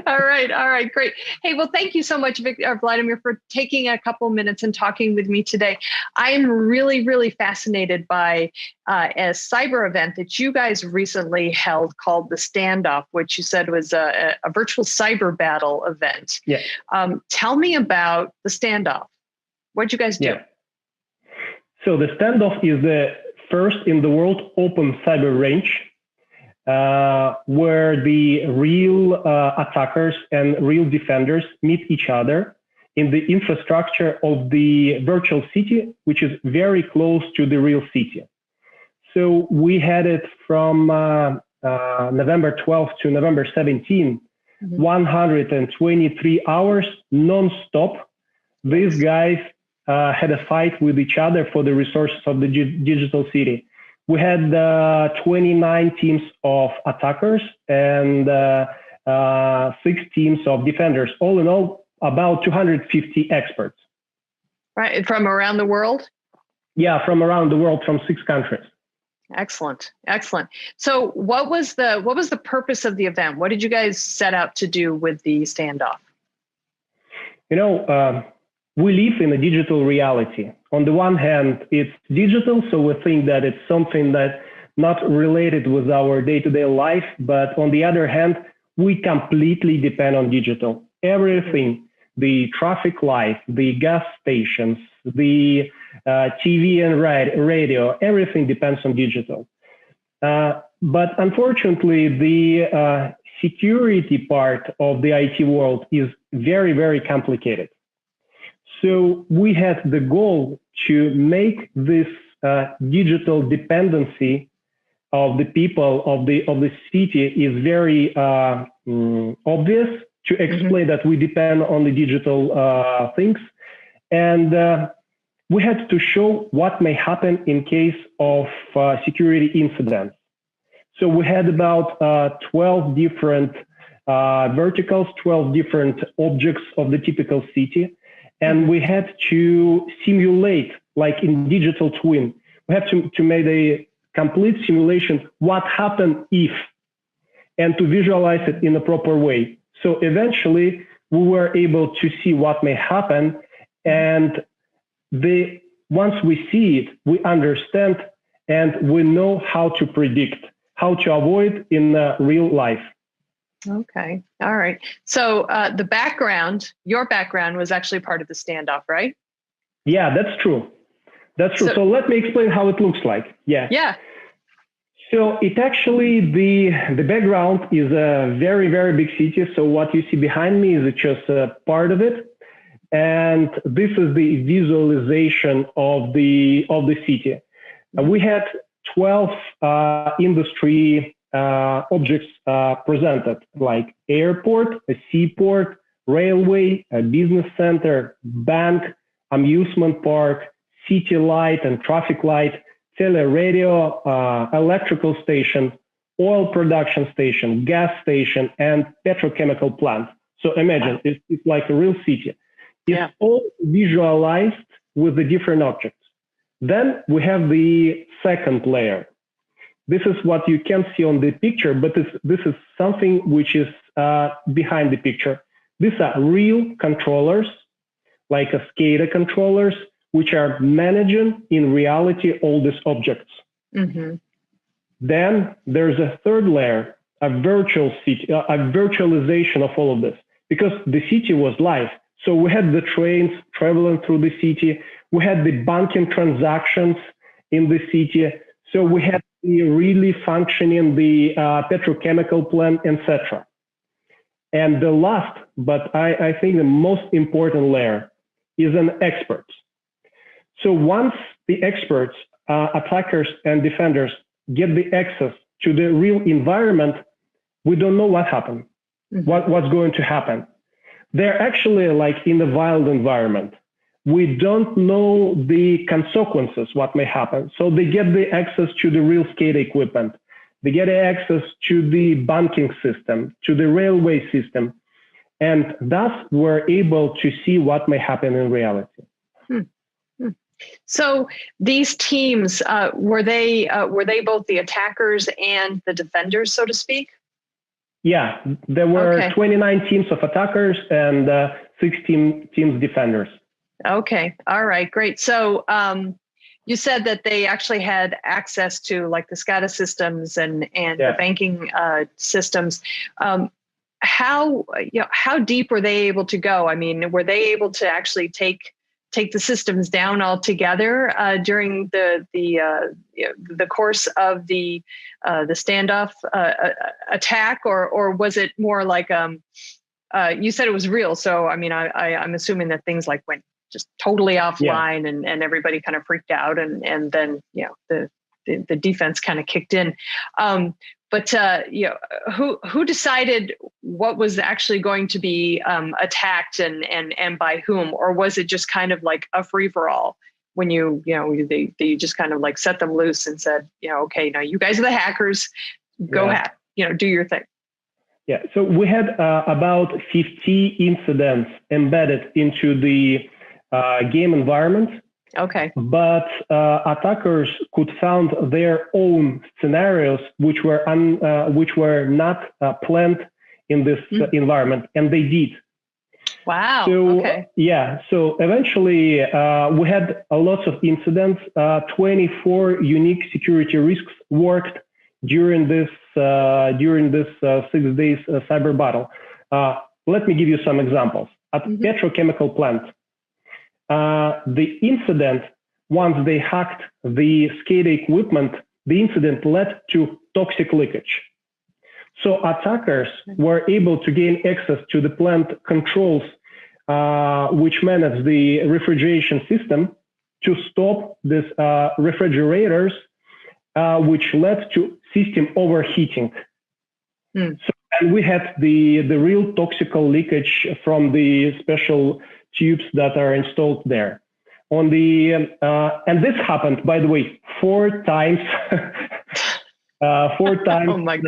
All right, great. Hey, well, thank you so much, Vladimir, for taking a couple minutes and talking with me today. I am really, really fascinated by a cyber event that you guys recently held called the Standoff, which you said was a virtual cyber battle event. Yeah. Tell me about the Standoff. What did you guys do? Yeah. So the Standoff is the first in the world open cyber range, where the real attackers and real defenders meet each other in the infrastructure of the virtual city, which is very close to the real city. So we had it from November 12th to November 17th, 123 hours non-stop. These guys had a fight with each other for the resources of the digital city. We had 29 teams of attackers and 6 teams of defenders. All in all, about 250 experts. Right, from around the world? Yeah, from around the world, from 6 countries. Excellent. So what was the purpose of the event? What did you guys set out to do with the Standoff? We live in a digital reality. On the one hand, it's digital, so we think that it's something that's not related with our day-to-day life. But on the other hand, we completely depend on digital. Everything, the traffic light, the gas stations, the TV and radio, everything depends on digital. But unfortunately, the security part of the IT world is very, very complicated. So we had the goal to make this digital dependency of the people of the city is very obvious, to explain that we depend on the digital things. And we had to show what may happen in case of security incidents. So we had about 12 different verticals, 12 different objects of the typical city. And we had to simulate, like in digital twin, we had to make a complete simulation, what happened if, and to visualize it in a proper way. So eventually we were able to see what may happen. And once we see it, we understand and we know how to predict, how to avoid in real life. Okay. All right. So your background was actually part of the Standoff, right? Yeah, that's true. So let me explain how it looks like. Yeah. So it actually, the background is a very, very big city. So what you see behind me is just a part of it. And this is the visualization of the city. We had 12 industry objects presented, like airport, a seaport, railway, a business center, bank, amusement park, city light and traffic light, teleradio, electrical station, oil production station, gas station, and petrochemical plant. So imagine, it's like a real city. It's all visualized with the different objects. Then we have the second layer. This is what you can see on the picture, but this is something which is behind the picture. These are real controllers, like a SCADA controllers, which are managing in reality all these objects. Then there's a third layer, a virtual city, a virtualization of all of this, because the city was live. So we had the trains traveling through the city. We had the banking transactions in the city. So we had really functioning the petrochemical plant, etc. And the last, but I think the most important layer is an expert. So once the experts, attackers and defenders get the access to the real environment, we don't know what happened, what's going to happen. They're actually like in the wild environment. We don't know the consequences, what may happen. So they get the access to the real SCADA equipment. They get access to the banking system, to the railway system. And thus we're able to see what may happen in reality. So these teams, were they both the attackers and the defenders, so to speak? Yeah, there were 29 teams of attackers and 16 teams defenders. Okay, all right, great. So you said that they actually had access to like the SCADA systems and the banking systems. How deep were they able to go? I mean, were they able to actually take the systems down altogether during the course of the standoff attack, or was it more like you said it was real? So I mean, I'm assuming that things like went just totally offline and everybody kind of freaked out and then the defense kind of kicked in. But who decided what was actually going to be attacked and by whom, or was it just kind of like a free for all when they just kind of like set them loose and said, okay, now you guys are the hackers, go ahead, do your thing. Yeah, so we had about 50 incidents embedded into the game environment. Okay. But attackers could found their own scenarios which were not planned in this environment, and they did. Wow. So, okay. Yeah. So eventually, we had a lot of incidents. 24 unique security risks worked during this 6 days cyber battle. Let me give you some examples. At petrochemical plant. The incident, once they hacked the SCADA equipment, the incident led to toxic leakage. So attackers were able to gain access to the plant controls, which manage the refrigeration system, to stop this refrigerators, which led to system overheating. So, and we had the real toxical leakage from the special tubes that are installed there. On the and this happened, by the way, 4 times. 4 times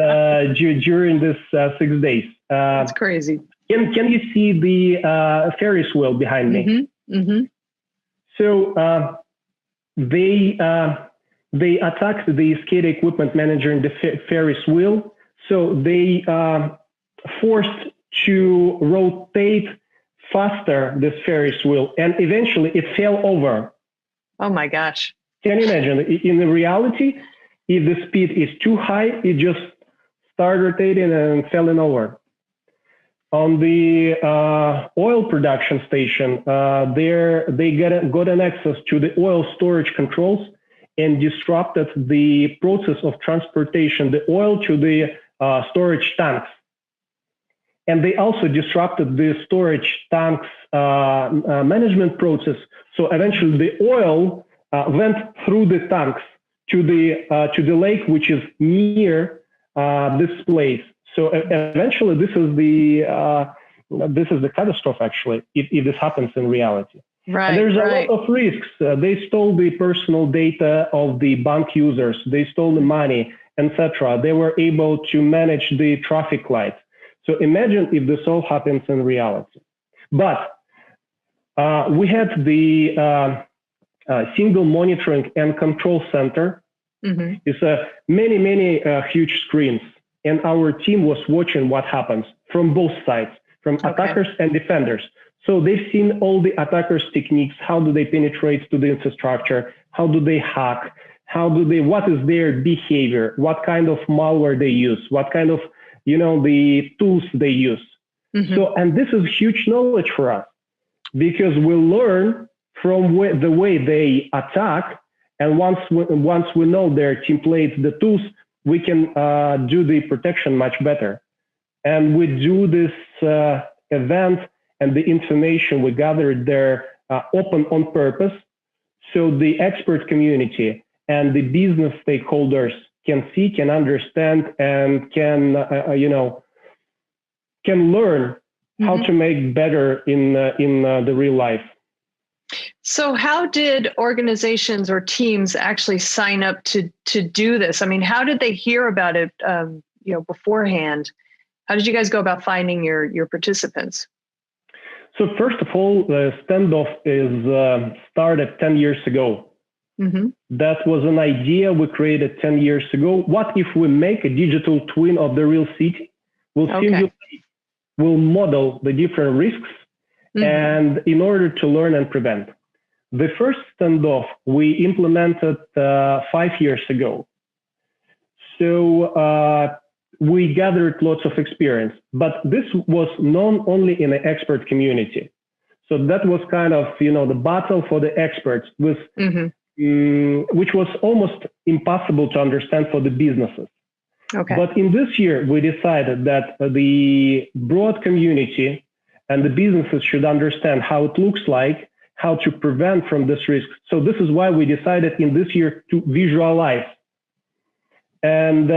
during this 6 days. That's crazy. Can you see the Ferris wheel behind me? So they attacked the SCADA equipment manager in the Ferris wheel. So they forced to rotate faster this Ferris wheel, and eventually it fell over. Oh my gosh. Can you imagine? In the reality, if the speed is too high, it just started rotating and falling over. On the oil production station, they got an access to the oil storage controls and disrupted the process of transportation, the oil to the storage tanks. And they also disrupted the storage tanks management process. So eventually the oil went through the tanks to the lake, which is near this place. So eventually this is the catastrophe, actually, if this happens in reality. Right. And there's a lot of risks. They stole the personal data of the bank users. They stole the money, etc. They were able to manage the traffic lights. So imagine if this all happens in reality. But we had the single monitoring and control center. It's many huge screens. And our team was watching what happens from both sides, from attackers and defenders. So they've seen all the attackers' techniques. How do they penetrate to the infrastructure? How do they hack? What is their behavior? What kind of malware they use? What kind of, the tools they use? So, and this is huge knowledge for us, because we learn from the way they attack. And once we know their templates, the tools, we can do the protection much better. And we do this event and the information we gathered there open on purpose, so the expert community and the business stakeholders can see, can understand, and can learn how to make better in the real life. So how did organizations or teams actually sign up to do this? I mean, how did they hear about it beforehand? How did you guys go about finding your participants? So first of all, the standoff is started 10 years ago. Mm-hmm. That was an idea we created 10 years ago. What if we make a digital twin of the real city? We'll simulate, we'll model the different risks, and in order to learn and prevent. The first standoff we implemented 5 years ago. So we gathered lots of experience, but this was known only in the expert community. So that was kind of, the battle for the experts with, which was almost impossible to understand for the businesses. Okay. But in this year, we decided that the broad community and the businesses should understand how it looks like, how to prevent from this risk. So this is why we decided in this year to visualize. And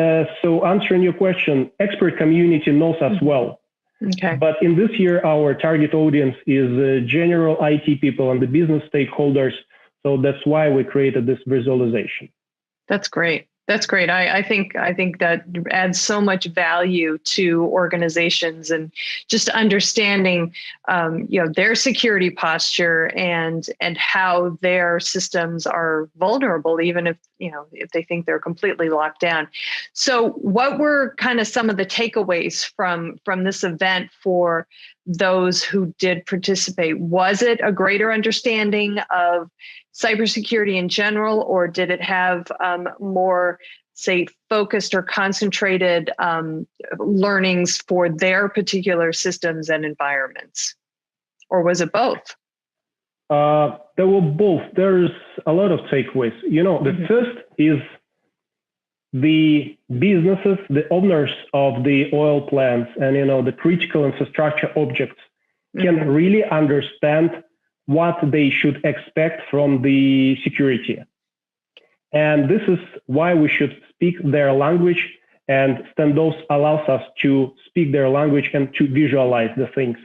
so answering your question, expert community knows us well. Okay. But in this year, our target audience is general IT people and the business stakeholders. So that's why we created this visualization. That's great. That's great. I think that adds so much value to organizations and just understanding, their security posture and how their systems are vulnerable, even if they think they're completely locked down. So, what were kind of some of the takeaways from this event for those who did participate? Was it a greater understanding of cybersecurity in general, or did it have more, say, focused or concentrated learnings for their particular systems and environments? Or was it both? There were both. There's a lot of takeaways. The first is the businesses, the owners of the oil plants and, the critical infrastructure objects can really understand what they should expect from the security. And this is why we should speak their language, and standoffs allows us to speak their language and to visualize the things.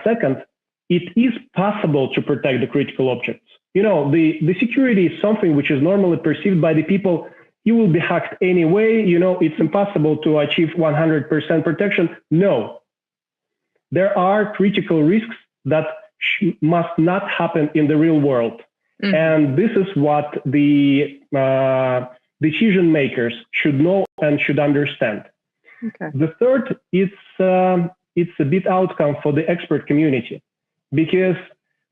Second, it is possible to protect the critical objects. The security is something which is normally perceived by the people, you will be hacked anyway, it's impossible to achieve 100% protection. No, there are critical risks that must not happen in the real world. And this is what the decision makers should know and should understand. Okay. The third, it's a bit outcome for the expert community, because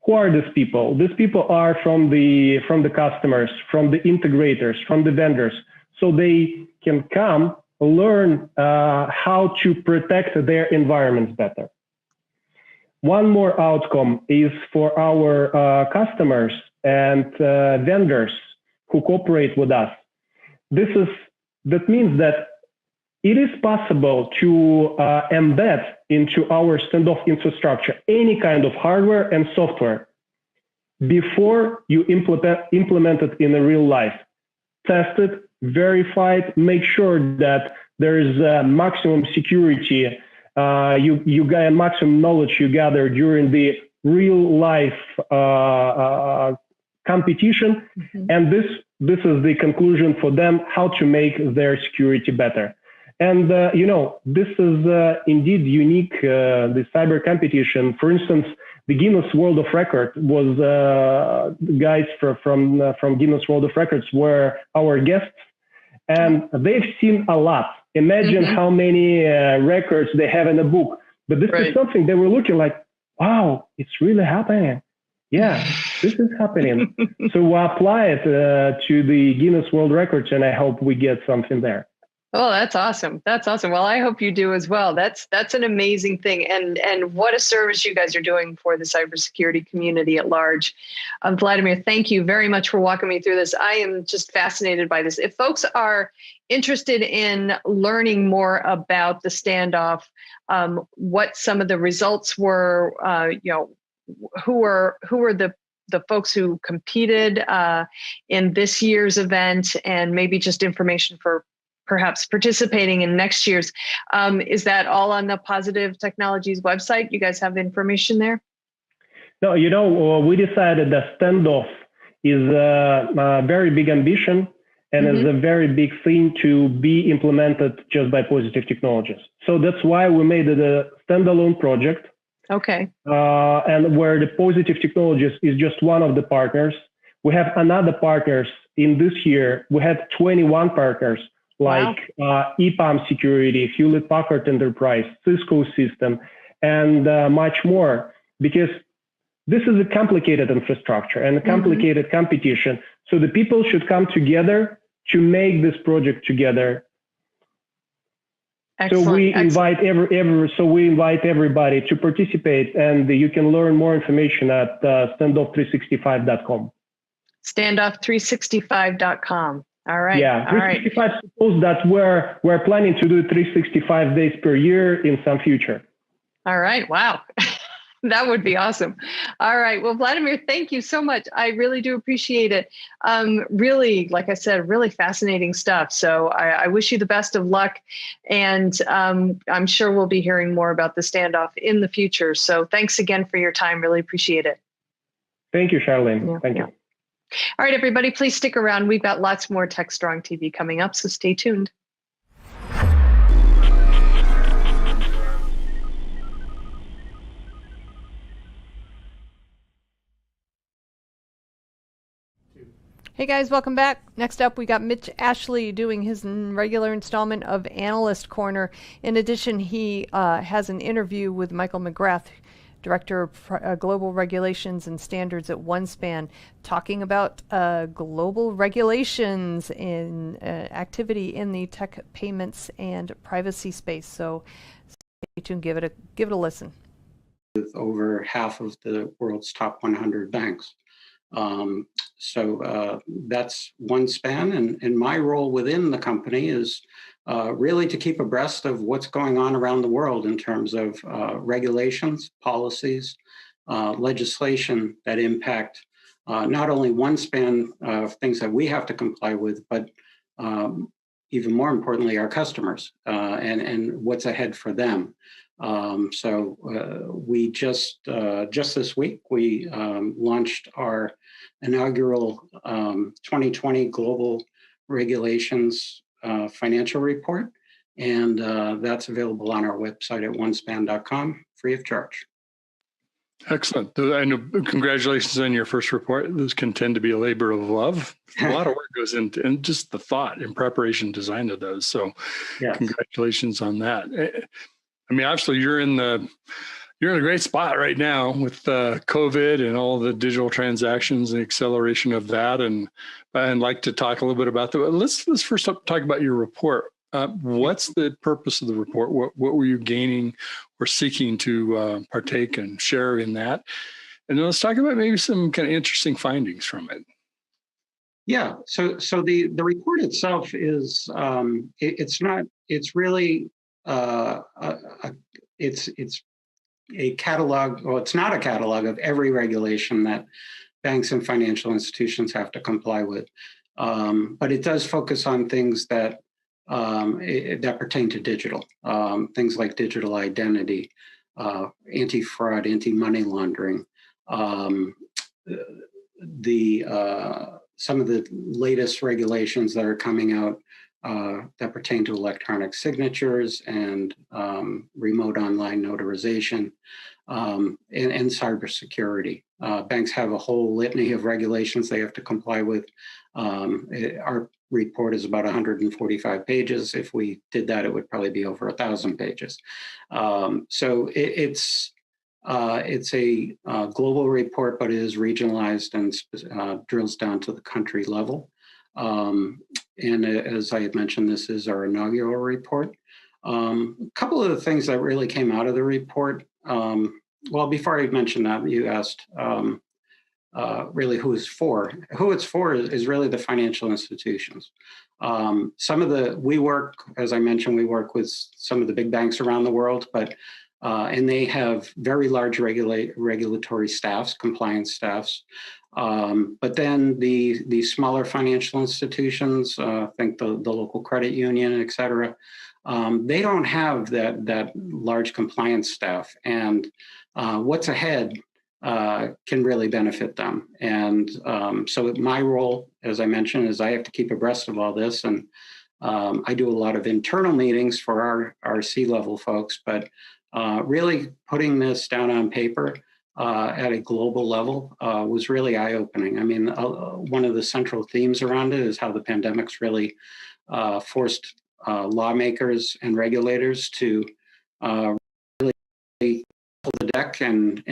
who are these people? These people are from the customers, from the integrators, from the vendors. So they can come learn how to protect their environments better. One more outcome is for our customers and vendors who cooperate with us. That means that it is possible to embed into our standoff infrastructure any kind of hardware and software before you implement it in the real life. Test it, verify it, make sure that there is maximum security. You get maximum knowledge you gather during the real life competition, and this is the conclusion for them how to make their security better. And this is indeed unique. The cyber competition, for instance, the Guinness World of Records was guys from Guinness World of Records were our guests, and they've seen a lot. Imagine how many records they have in a book. But this is something they were looking like, wow, it's really happening. Yeah, this is happening. So we'll apply it to the Guinness World Records, and I hope we get something there. Oh, that's awesome. That's awesome. Well, I hope you do as well. That's an amazing thing. And what a service you guys are doing for the cybersecurity community at large. Vladimir, thank you very much for walking me through this. I am just fascinated by this. If folks are interested in learning more about the standoff, what some of the results were, who were the folks who competed in this year's event, and maybe just information for perhaps participating in next year's. Is that all on the Positive Technologies website? You guys have the information there? No, we decided that standoff is a very big ambition and is a very big thing to be implemented just by Positive Technologies. So that's why we made it a standalone project. Okay. And where the Positive Technologies is just one of the partners. We have another partners in this year. We have 21 partners like EPAM Security, Hewlett Packard Enterprise, Cisco System, and much more, because this is a complicated infrastructure and a complicated competition. So the people should come together to make this project together. Excellent. So we invite everybody to participate, and you can learn more information at standoff365.com. Standoff365.com. All right. Yeah, all 365 right. suppose that we're planning to do 365 days per year in some future. All right. Wow. That would be awesome. All right. Well, Vladimir, thank you so much. I really do appreciate it. Really, like I said, really fascinating stuff. So I wish you the best of luck. And I'm sure we'll be hearing more about the standoff in the future. So thanks again for your time. Really appreciate it. Thank you, Charlene. Yeah, thank you. All right, everybody, please stick around. We've got lots more TechStrong TV coming up, so stay tuned. Hey guys, welcome back. Next up, we got Mitch Ashley doing his regular installment of Analyst Corner. In addition, he has an interview with Michael McGrath, Director of Global Regulations and Standards at OneSpan, talking about global regulations in activity in the tech payments and privacy space. So stay tuned, give it a listen. With over half of the world's top 100 banks. So that's OneSpan, and my role within the company is really to keep abreast of what's going on around the world in terms of regulations, policies, legislation that impact not only OneSpan, things that we have to comply with, but even more importantly, our customers and what's ahead for them. So we just this week, we launched our inaugural 2020 Global Regulations financial report, and that's available on our website at onespan.com, free of charge. Excellent. I know, congratulations on your first report. This can tend to be a labor of love. A lot of work goes into and just the thought and preparation design of those. So yes. Congratulations on that. I mean, obviously you're in a great spot right now with COVID and all the digital transactions and acceleration of that. And I'd like to talk a little bit about that. Let's first talk about your report. What's the purpose of the report? What were you gaining or seeking to partake and share in that? And then let's talk about maybe some kind of interesting findings from it. Yeah. So the report itself is it's really it's a catalog. Well, it's not a catalog of every regulation that banks and financial institutions have to comply with, but it does focus on things that pertain to digital, things like digital identity, anti-fraud, anti-money laundering, some of the latest regulations that are coming out that pertain to electronic signatures and remote online notarization, and cybersecurity. Banks have a whole litany of regulations they have to comply with. Our report is about 145 pages. If we did that, it would probably be over 1,000 pages. So it's a global report, but it is regionalized and drills down to the country level. And as I had mentioned, this is our inaugural report. A couple of the things that really came out of the report. Well, before I mention that, you asked really who it's for. Who it's for is really the financial institutions. We work, as I mentioned, we work with some of the big banks around the world, but and they have very large regulatory staffs, compliance staffs. But then the smaller financial institutions, think the local credit union, et cetera, they don't have that large compliance staff, and what's ahead can really benefit them. And so my role, as I mentioned, is I have to keep abreast of all this, and I do a lot of internal meetings for our C-level folks, but really putting this down on paper at a global level was really eye-opening. I mean, one of the central themes around it is how the pandemic's really forced lawmakers and regulators to really pull the deck and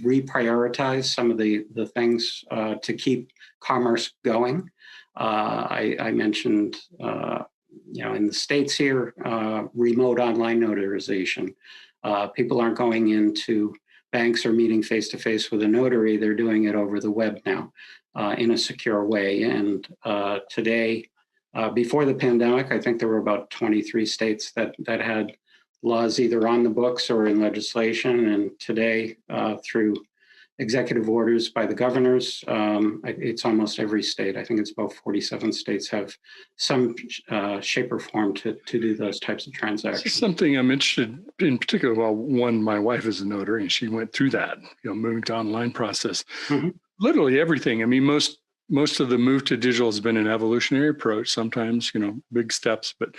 reprioritize some of the things to keep commerce going. I mentioned, in the States here, remote online notarization. People aren't going into banks or meeting face-to-face with a notary. They're doing it over the web now in a secure way. And today, before the pandemic, I think there were about 23 states that had laws either on the books or in legislation. And today, through executive orders by the governors, it's almost every state. I think it's about 47 states have some shape or form to do those types of transactions. This is something I'm interested in particular. Well, one, my wife is a notary and she went through that, moving to online process. Mm-hmm. Literally everything. I mean, most of the move to digital has been an evolutionary approach, sometimes, big steps, but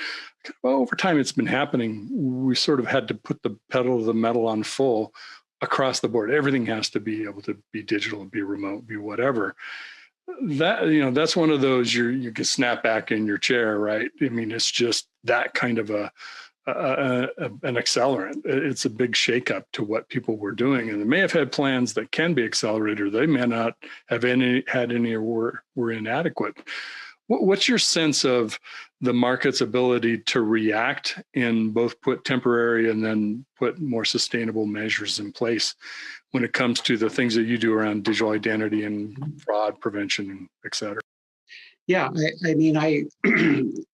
over time it's been happening. We sort of had to put the pedal to the metal on full across the board. Everything has to be able to be digital, be remote, be whatever. That, that's one of those you can snap back in your chair, right? I mean, it's just that kind of an accelerant. It's a big shakeup to what people were doing, and they may have had plans that can be accelerated, or they may not have had any or were inadequate. What's your sense of the market's ability to react and both put temporary and then put more sustainable measures in place when it comes to the things that you do around digital identity and fraud prevention, et cetera? Yeah, I mean, the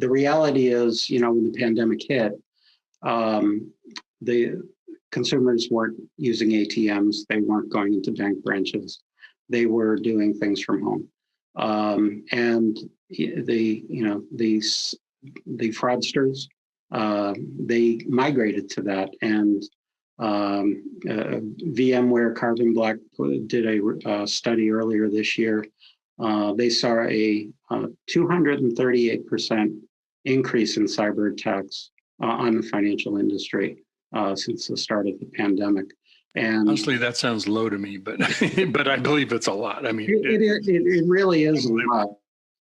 reality is, when the pandemic hit, the consumers weren't using ATMs. They weren't going into bank branches. They were doing things from home. And the fraudsters, they migrated to that, and VMware Carbon Black did a study earlier this year. They saw a 238% increase in cyber attacks on the financial industry since the start of the pandemic. And honestly, that sounds low to me, but but I believe it's a lot. I mean, it really is a lot.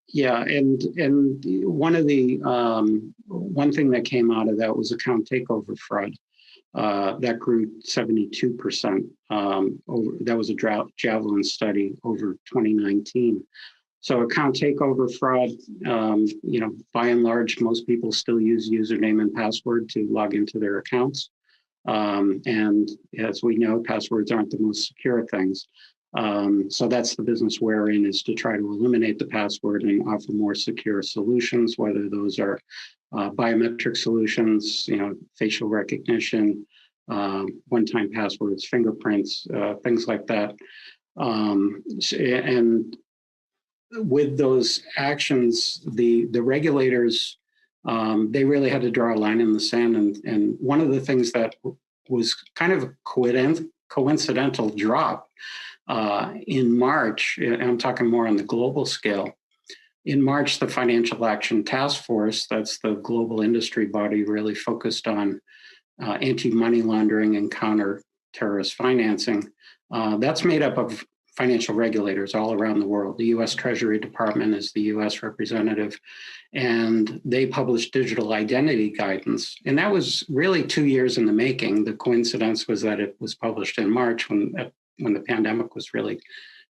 Yeah, and one thing that came out of that was account takeover fraud. That grew 72%. That was a Javelin study over 2019. So account takeover fraud, by and large, most people still use username and password to log into their accounts. And as we know, passwords aren't the most secure things. So that's the business we're in, is to try to eliminate the password and offer more secure solutions, whether those are biometric solutions, facial recognition, one-time passwords, fingerprints, things like that. And with those actions, the regulators, they really had to draw a line in the sand. And one of the things that was kind of a coincidental drop in March, and I'm talking more on the global scale. In March, the Financial Action Task Force, that's the global industry body really focused on anti-money laundering and counter-terrorist financing. That's made up of financial regulators all around the world. The US Treasury Department is the US representative, and they published digital identity guidance. And that was really 2 years in the making. The coincidence was that it was published in March when the pandemic was really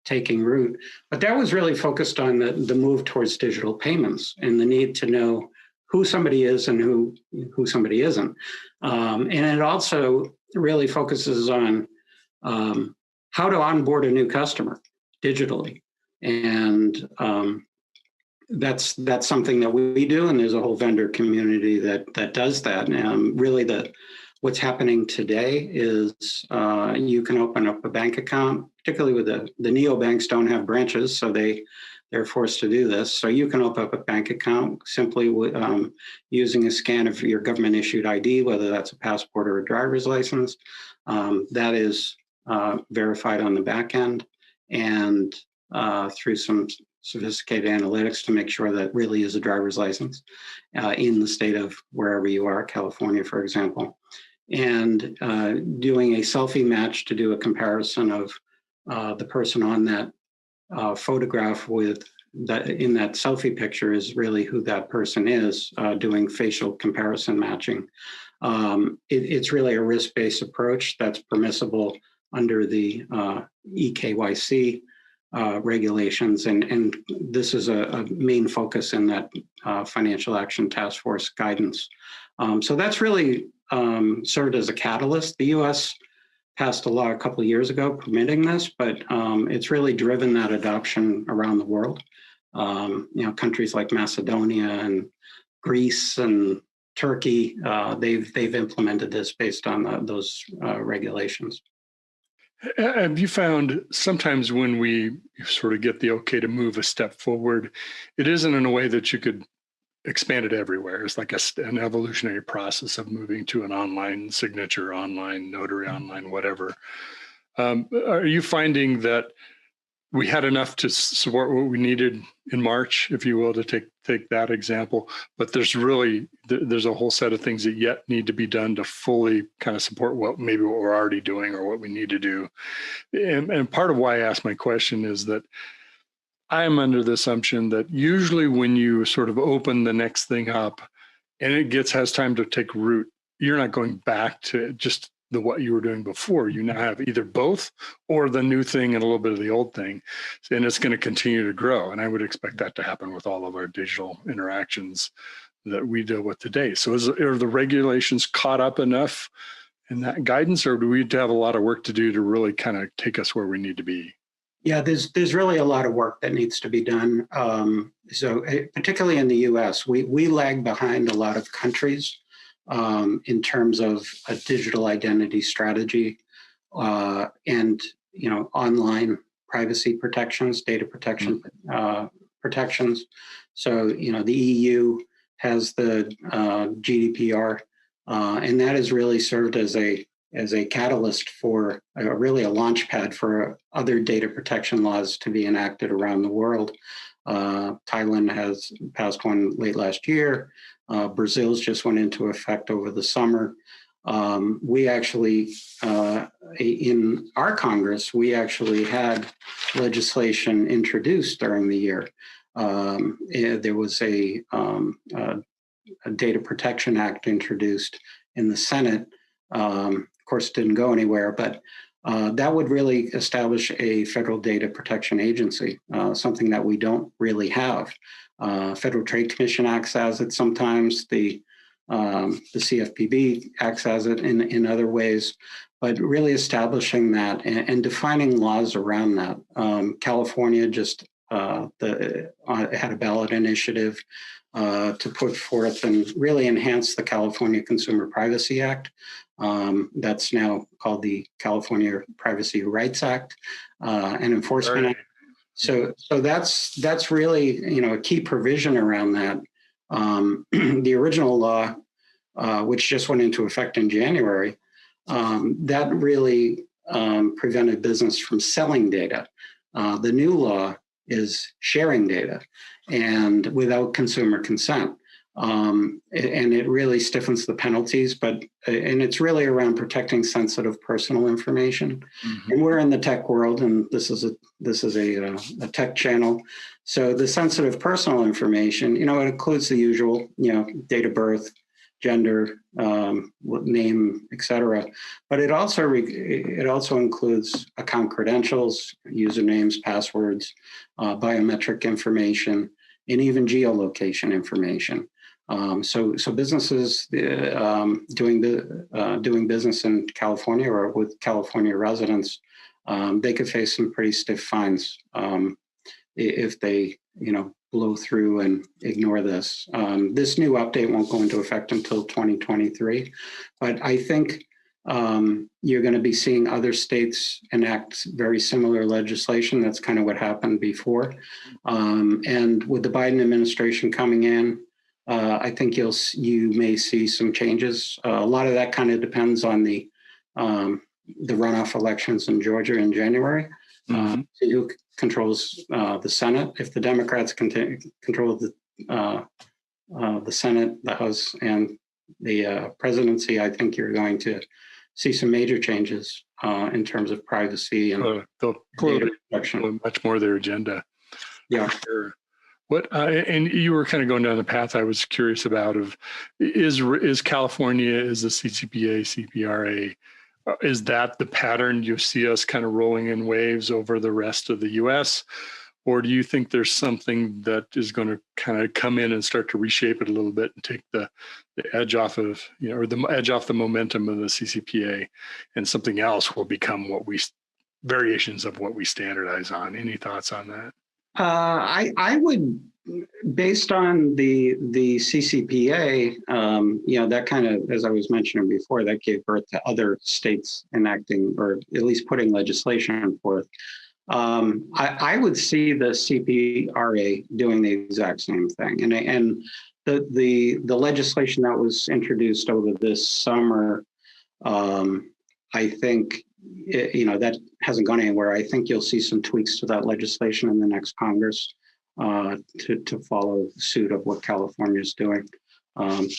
taking root. But that was really focused on the move towards digital payments and the need to know who somebody is and who somebody isn't. And it also really focuses on how to onboard a new customer digitally. And that's something that we do, and there's a whole vendor community that does that. Really, what's happening today is you can open up a bank account, particularly with the neobanks don't have branches, so they're forced to do this. So you can open up a bank account simply with, using a scan of your government issued ID, whether that's a passport or a driver's license. That is verified on the back end, and through some sophisticated analytics to make sure that really is a driver's license in the state of wherever you are, California, for example. and doing a selfie match to do a comparison of the person on that photograph with that in that selfie picture is really who that person is, doing facial comparison matching. It's really a risk-based approach that's permissible under the EKYC regulations, and this is a main focus in that Financial Action Task Force guidance. So that's really served as a catalyst. The U.S. passed a law a couple of years ago permitting this, but it's really driven that adoption around the world. Countries like Macedonia and Greece and Turkey, they've implemented this based on those regulations. Have you found sometimes when we sort of get the okay to move a step forward, it isn't in a way that you could expand it everywhere? It's like an evolutionary process of moving to an online signature, online notary, online whatever. Are you finding that we had enough to support what we needed in March, if you will, to take that example, but there's a whole set of things that yet need to be done to fully kind of support what we're already doing or what we need to do? And part of why I asked my question is that I'm under the assumption that usually when you sort of open the next thing up and it has time to take root, you're not going back to just what you were doing before. You now have either both or the new thing and a little bit of the old thing, and it's going to continue to grow. And I would expect that to happen with all of our digital interactions that we deal with today. So are the regulations caught up enough in that guidance, or do we have a lot of work to do to really kind of take us where we need to be? Yeah, there's really a lot of work that needs to be done. So particularly in the US, we lag behind a lot of countries in terms of a digital identity strategy and online privacy protections, data protection protections. So the EU has the GDPR, and that has really served as a catalyst for really a launch pad for other data protection laws to be enacted around the world. Thailand has passed one late last year. Brazil's just went into effect over the summer. We actually, in our Congress, we actually had legislation introduced during the year. There was a Data Protection Act introduced in the Senate. Of course, it didn't go anywhere, but that would really establish a federal data protection agency, something that we don't really have. Federal Trade Commission acts as it sometimes, the CFPB acts as it in other ways, but really establishing that and defining laws around that. California just had a ballot initiative to put forth and really enhance the California Consumer Privacy Act. That's now called the California Privacy Rights Act and Enforcement Act. So that's really a key provision around that. The original law, which just went into effect in January, that really prevented business from selling data. The new law is sharing data and without consumer consent. And it really stiffens the penalties, and it's really around protecting sensitive personal information. Mm-hmm. And we're in the tech world, and this is a tech channel. So the sensitive personal information, it includes the usual, date of birth, gender, name, etc. But it also includes account credentials, usernames, passwords, biometric information, and even geolocation information. So businesses doing business in California or with California residents, they could face some pretty stiff fines if they blow through and ignore this. This new update won't go into effect until 2023, but I think you're going to be seeing other states enact very similar legislation. That's kind of what happened before. And with the Biden administration coming in, I think you may see some changes. A lot of that kind of depends on the runoff elections in Georgia in January. Mm-hmm. Who controls the Senate? If the Democrats control the Senate, the House, and presidency, I think you're going to see some major changes in terms of privacy and they'll data put protection. much more of their agenda. Yeah. Sure. What and you were kind of going down the path I was curious about of is California, is the CCPA, CPRA, is that the pattern you see us kind of rolling in waves over the rest of the U.S., or do you think there's something that is going to kind of come in and start to reshape it a little bit and take the edge off of, or the edge off the momentum of the CCPA, and something else will become variations of what we standardize on? Any thoughts on that? I would, based on the CCPA, that kind of, as I was mentioning before, that gave birth to other states enacting or at least putting legislation forth. I would see the CPRA doing the exact same thing, and the legislation that was introduced over this summer, I think. That hasn't gone anywhere. I think you'll see some tweaks to that legislation in the next Congress to follow suit of what California is doing.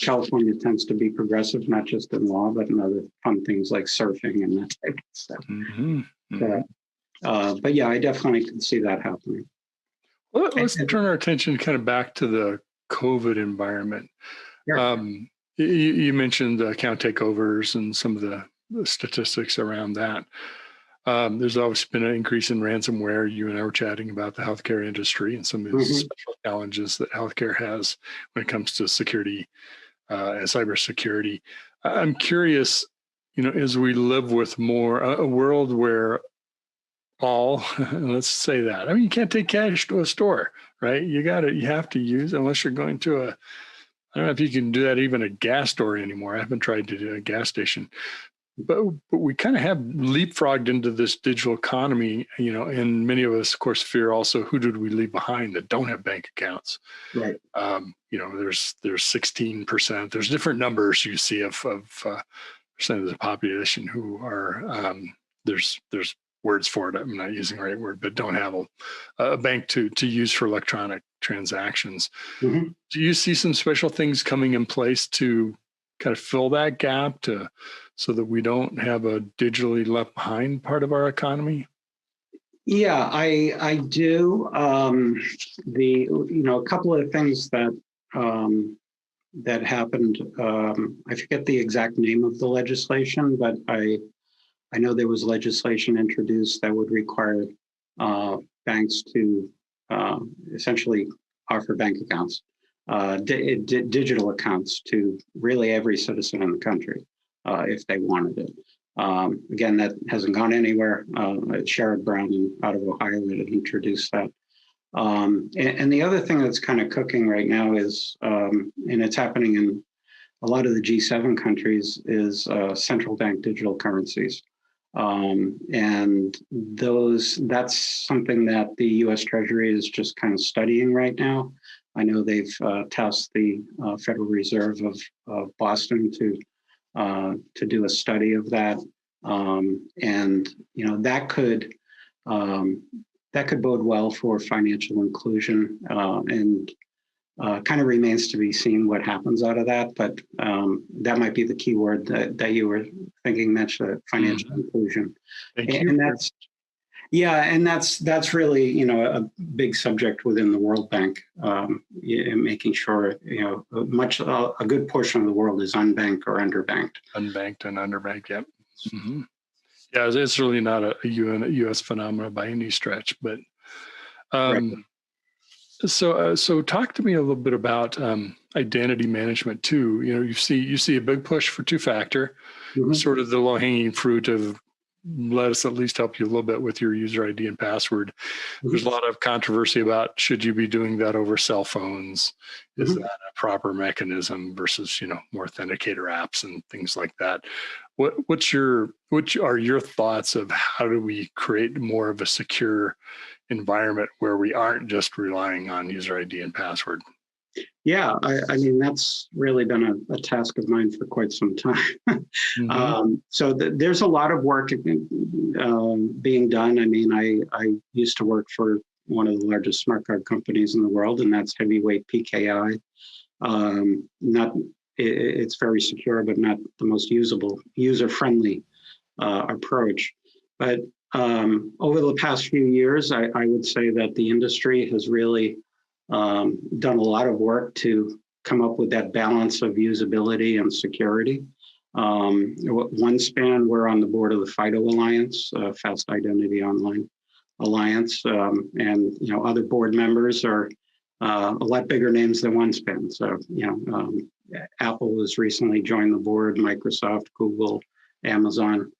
California tends to be progressive, not just in law, but in other fun things like surfing and that type of stuff. Mm-hmm. Mm-hmm. But yeah, I definitely can see that happening. Well, let's turn our attention kind of back to the COVID environment. Yeah. You mentioned account takeovers and some of the statistics around that. There's always been an increase in ransomware. You and I were chatting about the healthcare industry and some of the special challenges that healthcare has when it comes to security and cybersecurity. I'm curious, as we live with more a world where let's say that. I mean, you can't take cash to a store, right? You have to use, unless you're going to I don't know if you can do that even a gas store anymore. I haven't tried to do a gas station. But we kind of have leapfrogged into this digital economy, and many of us, of course, fear also who did we leave behind that don't have bank accounts. Right. There's 16%. There's different numbers you see of percent of the population who are there's words for it. I'm not using the right word, but don't have a bank to use for electronic transactions. Mm-hmm. Do you see some special things coming in place to kind of fill that gap so that we don't have a digitally left behind part of our economy? Yeah, I do. A couple of things that happened. I forget the exact name of the legislation, but I know there was legislation introduced that would require banks to essentially offer bank accounts, digital accounts to really every citizen in the country if they wanted it. Again, that hasn't gone anywhere. Sherrod Brown out of Ohio had introduced that. And the other thing that's kind of cooking right now is, and it's happening in a lot of the G7 countries, is central bank digital currencies. And that's something that the US Treasury is just kind of studying right now. I know they've tasked the Federal Reserve of Boston to do a study of that, and that could bode well for financial inclusion, and kind of remains to be seen what happens out of that. But that might be the key word that you were thinking, Mitch, financial inclusion. And that's really a big subject within the World Bank, making sure a good portion of the world is unbanked or underbanked. Unbanked and underbanked, yep. Mm-hmm. Yeah, it's really not a U.S. phenomenon by any stretch, but right. So talk to me a little bit about identity management too. You see a big push for two-factor, sort of the low-hanging fruit of let us at least help you a little bit with your user ID and password. There's a lot of controversy about should you be doing that over cell phones? Is that a proper mechanism versus more authenticator apps and things like that? What are your thoughts of how do we create more of a secure environment where we aren't just relying on user ID and password? Yeah, I mean, that's really been a task of mine for quite some time. So there's a lot of work being done. I mean, I used to work for one of the largest smart card companies in the world, and that's heavyweight PKI. it's very secure, but not the most usable, user-friendly approach. But over the past few years, I would say that the industry has really done a lot of work to come up with that balance of usability and security. OneSpan, we're on the board of the FIDO Alliance, Fast Identity Online Alliance, and other board members are a lot bigger names than OneSpan. So Apple has recently joined the board, Microsoft, Google, Amazon,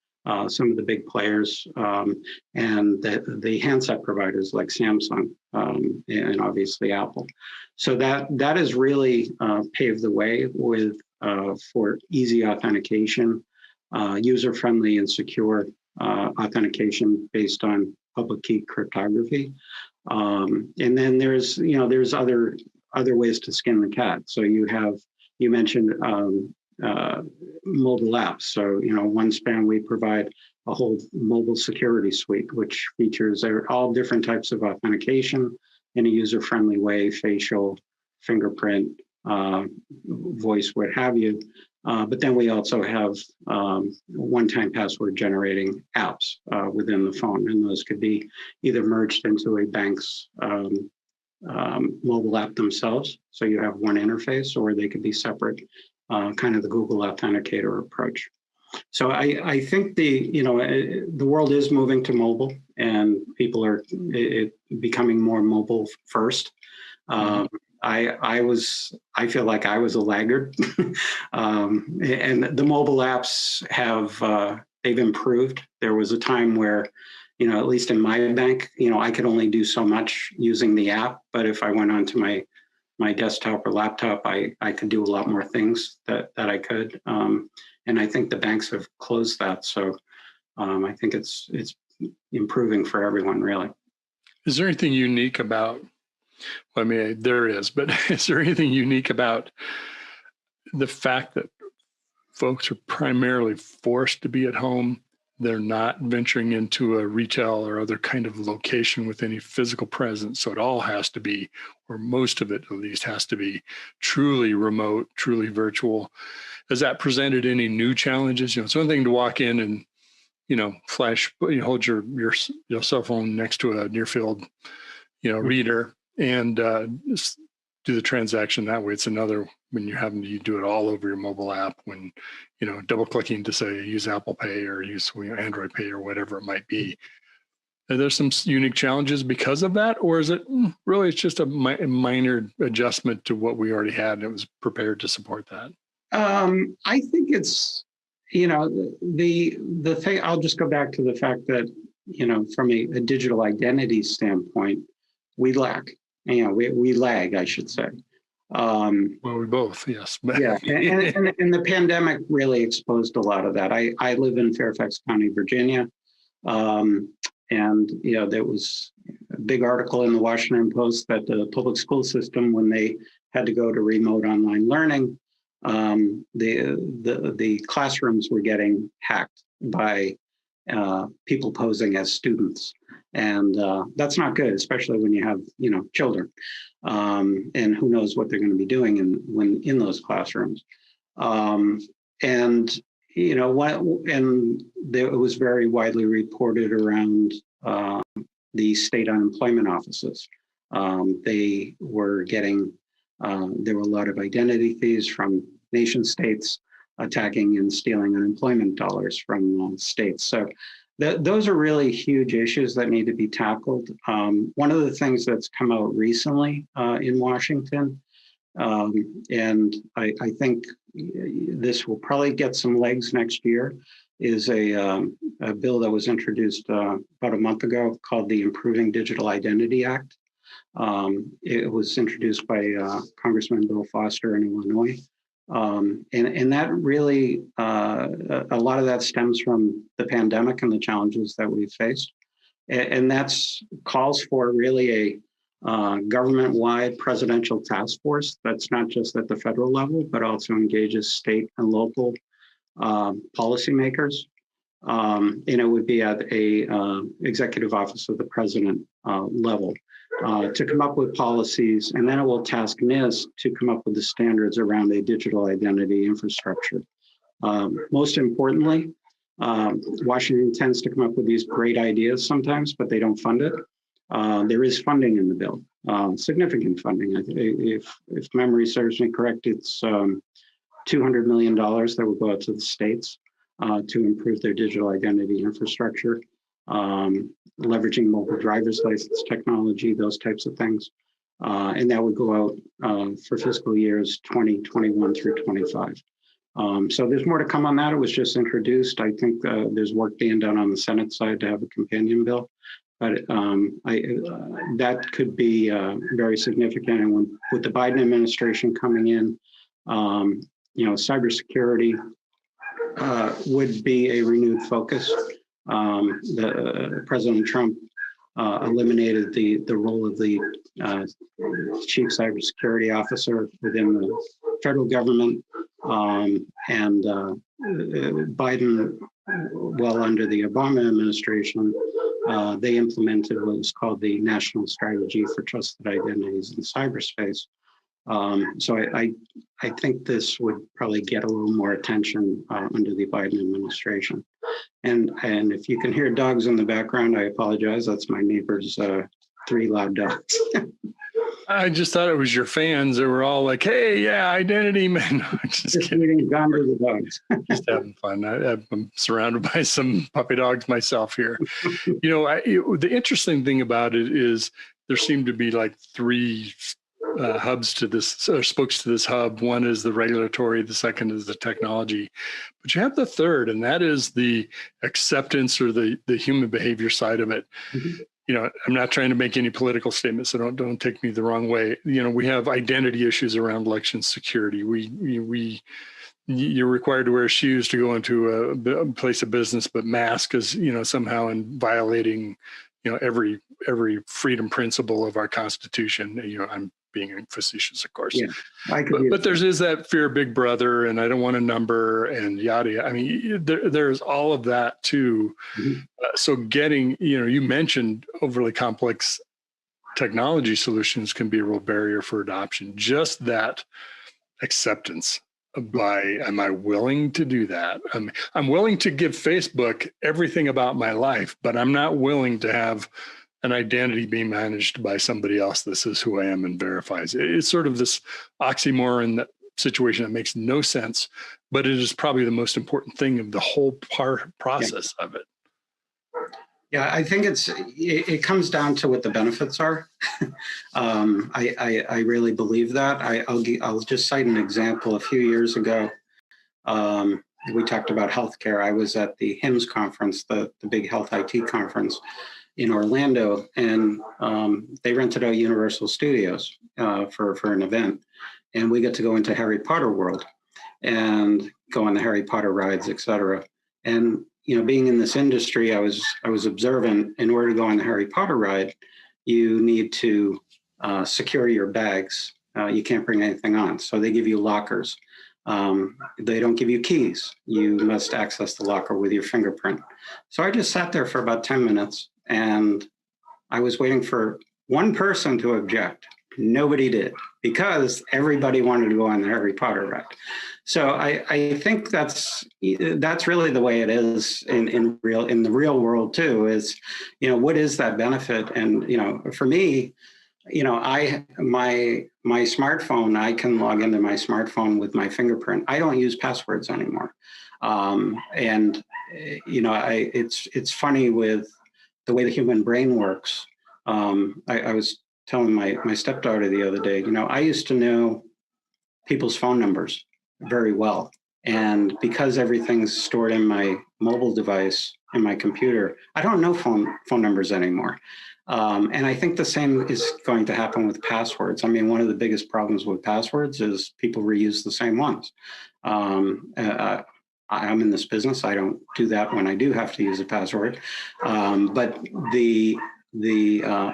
some of the big players, and the handset providers like Samsung, and obviously Apple. So that has really paved the way with for easy authentication, user-friendly and secure authentication based on public key cryptography. And then there's other ways to skin the cat. So you mentioned mobile apps. So OneSpan, we provide a whole mobile security suite, which features all different types of authentication in a user-friendly way, facial, fingerprint, voice, what have you. But then we also have one-time password generating apps within the phone, and those could be either merged into a bank's mobile app themselves, so you have one interface, or they could be separate, kind of the Google Authenticator approach. So I think the world is moving to mobile, and people are becoming more mobile first. I feel like I was a laggard, and the mobile apps they've improved. There was a time where, at least in my bank, I could only do so much using the app, but if I went onto my desktop or laptop, I could do a lot more things that I could. And I think the banks have closed that. So I think it's improving for everyone, really. Is there anything unique about, I mean, there is, but is there anything unique about the fact that folks are primarily forced to be at home? They're not venturing into a retail or other kind of location with any physical presence. So it all has to be, or most of it at least, has to be truly remote, truly virtual. Has that presented any new challenges? It's one thing to walk in and, hold your cell phone next to a near field, reader and just do the transaction that way. It's another when you do it all over your mobile app, when, double clicking to say use Apple Pay or use Android Pay or whatever it might be. Are there some unique challenges because of that? Or is it really, it's just a minor adjustment to what we already had and it was prepared to support that? I think it's, the thing, I'll just go back to the fact that, from a digital identity standpoint, we lack. We lag, I should say. Well, we both, yes. Yeah, and the pandemic really exposed a lot of that. I live in Fairfax County, Virginia, and there was a big article in the Washington Post that the public school system, when they had to go to remote online learning, the classrooms were getting hacked by people posing as students. And that's not good, especially when you have, children, and who knows what they're going to be doing in those classrooms. And it was very widely reported around the state unemployment offices. They were getting, there were a lot of identity thieves from nation states attacking and stealing unemployment dollars from states. So those are really huge issues that need to be tackled. One of the things that's come out recently in Washington, and I think this will probably get some legs next year, is a bill that was introduced about a month ago called the Improving Digital Identity Act. It was introduced by Congressman Bill Foster in Illinois. And that really, a lot of that stems from the pandemic and the challenges that we've faced. And that's calls for really a government-wide presidential task force that's not just at the federal level, but also engages state and local policymakers. And it would be at a executive office of the president level. to come up with policies, and then it will task NIST to come up with the standards around a digital identity infrastructure. Most importantly, Washington tends to come up with these great ideas sometimes, but they don't fund it. There is funding in the bill, significant funding. If memory serves me correct, it's $200 million that will go out to the states to improve their digital identity infrastructure, leveraging mobile driver's license technology, those types of things. And that would go out for fiscal years 2021 through 25. So there's more to come on that. It was just introduced. I think there's work being done on the Senate side to have a companion bill, but that could be very significant. And with the Biden administration coming in, cybersecurity would be a renewed focus. President Trump eliminated the role of the chief cybersecurity officer within the federal government. And Biden, well, under the Obama administration, they implemented what was called the National Strategy for Trusted Identities in Cyberspace. So I think this would probably get a little more attention under the Biden administration. And if you can hear dogs in the background, I apologize. That's my neighbor's 3 loud dogs. I just thought it was your fans that were all like, "Hey, yeah, identity, man." Just kidding. Gone to the dogs. Just having fun. I'm surrounded by some puppy dogs myself here. The interesting thing about it is there seem to be like 3 hubs to this, or spokes to this hub. One is the regulatory, the second is the technology, but you have the third, and that is the acceptance or the human behavior side of it. Mm-hmm. I'm not trying to make any political statements, so don't take me the wrong way. We have identity issues around election security. You're required to wear shoes to go into a place of business, but mask is, somehow in violating, every freedom principle of our Constitution. I'm being facetious, of course. Yeah, but there's that fear of Big Brother, and I don't want a number, and yada. I mean, there's all of that too. Mm-hmm. So getting, you mentioned overly complex technology solutions can be a real barrier for adoption. Just that acceptance am I willing to do that? I'm willing to give Facebook everything about my life, but I'm not willing to have an identity being managed by somebody else. This is who I am and verifies. It's sort of this oxymoron situation that makes no sense, but it is probably the most important thing of the whole process of it. Yeah, I think it comes down to what the benefits are. I really believe that. I'll just cite an example. A few years ago, we talked about healthcare. I was at the HIMSS conference, the big health IT conference in Orlando, and they rented out Universal Studios for an event, and we got to go into Harry Potter world and go on the Harry Potter rides, etc. And being in this industry, I was observant. In order to go on the Harry Potter ride, you need to secure your bags. You can't bring anything on, so they give you lockers. They don't give you keys. You must access the locker with your fingerprint. So I just sat there for about 10 minutes, and I was waiting for one person to object. Nobody did, because everybody wanted to go on the Harry Potter ride. So I think that's really the way it is in the real world too. Is what is that benefit? And for me, my smartphone, I can log into my smartphone with my fingerprint. I don't use passwords anymore, and it's funny with the way the human brain works. I was telling my stepdaughter the other day, I used to know people's phone numbers very well. And because everything's stored in my mobile device, in my computer, I don't know phone numbers anymore. And I think the same is going to happen with passwords. I mean, one of the biggest problems with passwords is people reuse the same ones. I'm in this business. I don't do that when I do have to use a password. But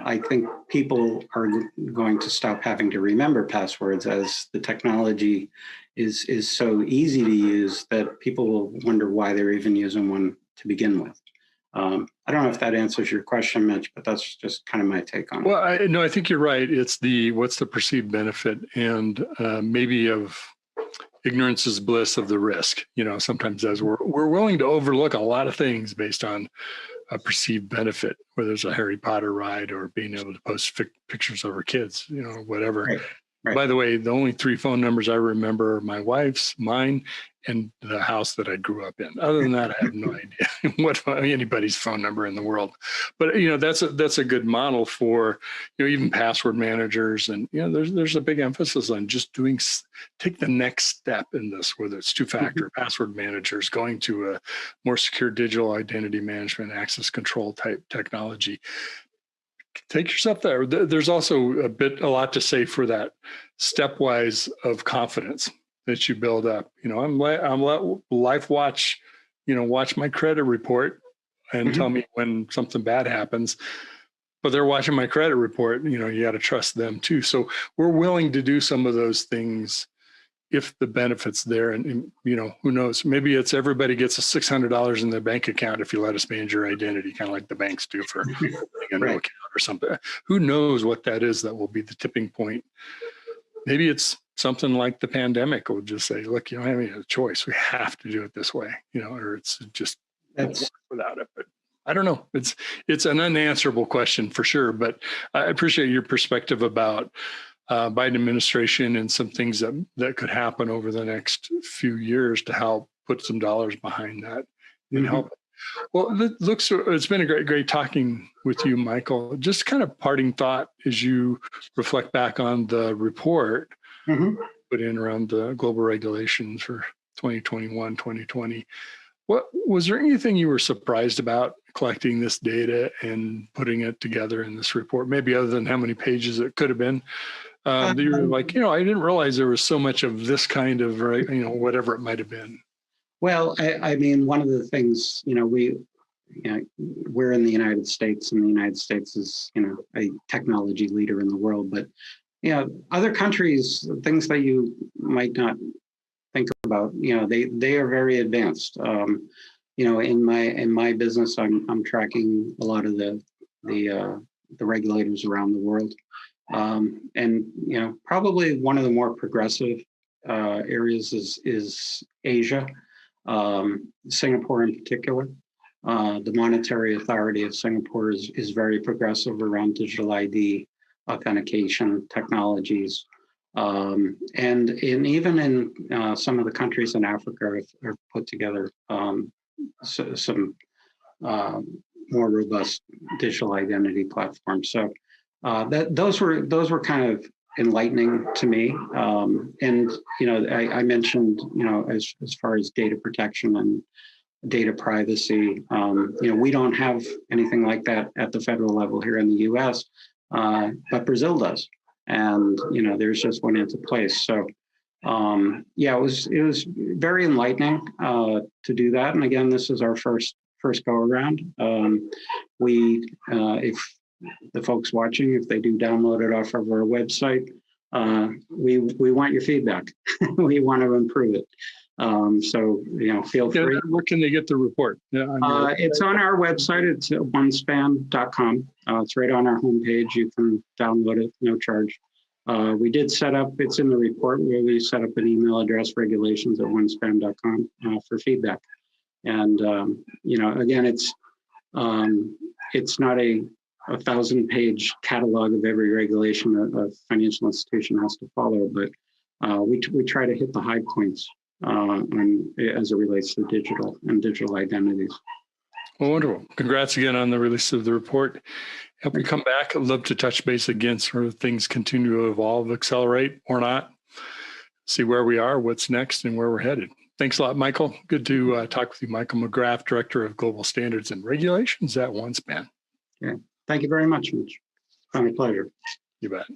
I think people are going to stop having to remember passwords as the technology is so easy to use that people will wonder why they're even using one to begin with. I don't know if that answers your question, Mitch, but that's just kind of my take on it. Well, I think you're right. It's what's the perceived benefit, and maybe of ignorance is bliss of the risk. Sometimes as we're willing to overlook a lot of things based on a perceived benefit, whether it's a Harry Potter ride or being able to post pictures of our kids, whatever. Right. Right. By the way, the only 3 phone numbers I remember are my wife's, mine, and the house that I grew up in. Other than that, I have no idea what anybody's phone number in the world. But that's a good model for even password managers, and there's a big emphasis on just take the next step in this, whether it's 2-factor password managers, going to a more secure digital identity management, access control type technology. Take yourself there. There's also a lot to say for that stepwise of confidence that you build up. I'm life watch, watch my credit report and tell me when something bad happens. But they're watching my credit report. You got to trust them too. So we're willing to do some of those things if the benefit's there. And who knows? Maybe it's everybody gets a $600 in their bank account if you let us manage your identity, kind of like the banks do for opening a new account or something. Who knows what that is that will be the tipping point? Maybe it's something like the pandemic. We'll just say, look, you don't have any choice. We have to do it this way, or it's just without it. But I don't know. It's an unanswerable question for sure. But I appreciate your perspective about Biden administration and some things that could happen over the next few years to help put some dollars behind that and help. Well, it's been a great talking with you, Michael. Just kind of parting thought as you reflect back on the report put in around the global regulations for 2021, 2020. What was there anything you were surprised about collecting this data and putting it together in this report? Maybe other than how many pages it could have been. That you were like, I didn't realize there was so much of this kind of, whatever it might have been. Well, I mean, one of the things, we're in the United States, and the United States is, a technology leader in the world. But, other countries, things that you might not think about, they are very advanced. In my business, I'm tracking a lot of the regulators around the world. And probably one of the more progressive areas is Asia, Singapore in particular. The Monetary Authority of Singapore is very progressive around digital ID, authentication technologies, and even in some of the countries in Africa have put together some more robust digital identity platforms. So. Those were kind of enlightening to me, and I mentioned as far as data protection and data privacy, we don't have anything like that at the federal level here in the U.S., but Brazil does, and there's just one into place. So it was very enlightening to do that. And again, this is our first go around. If the folks watching, if they do download it off of our website, we want your feedback. We want to improve it. So feel free. Where can they get the report? It's on our website. It's at onespan.com. It's right on our homepage. You can download it, no charge. We did set up, it's in the report where we set up an email address, regulations@onespan.com for feedback. And again, it's not a 1,000-page catalog of every regulation a financial institution has to follow, but we try to hit the high points as it relates to digital identities. Well, wonderful. Congrats again on the release of the report. Hope you come back. I'd love to touch base again, sort of things continue to evolve, accelerate or not, see where we are, what's next, and where we're headed. Thanks a lot, Michael. Good to talk with you, Michael McGrath, Director of Global Standards and Regulations at OneSpan. Yeah. Thank you very much, Mitch. It's been a pleasure. You bet.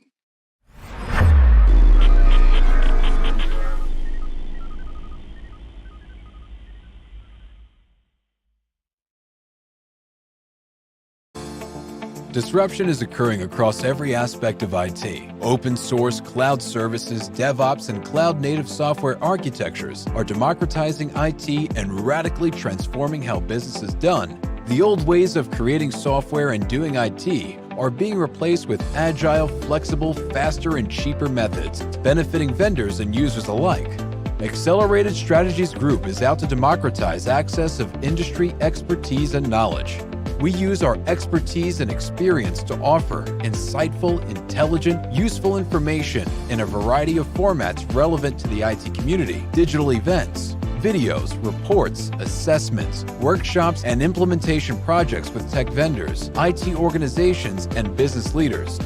Disruption is occurring across every aspect of IT. Open source, cloud services, DevOps, and cloud-native software architectures are democratizing IT and radically transforming how business is done The old ways of creating software and doing IT are being replaced with agile, flexible, faster, and cheaper methods, benefiting vendors and users alike. Accelerated Strategies Group is out to democratize access of industry expertise and knowledge. We use our expertise and experience to offer insightful, intelligent, useful information in a variety of formats relevant to the IT community, digital events, videos, reports, assessments, workshops, and implementation projects with tech vendors, IT organizations, and business leaders.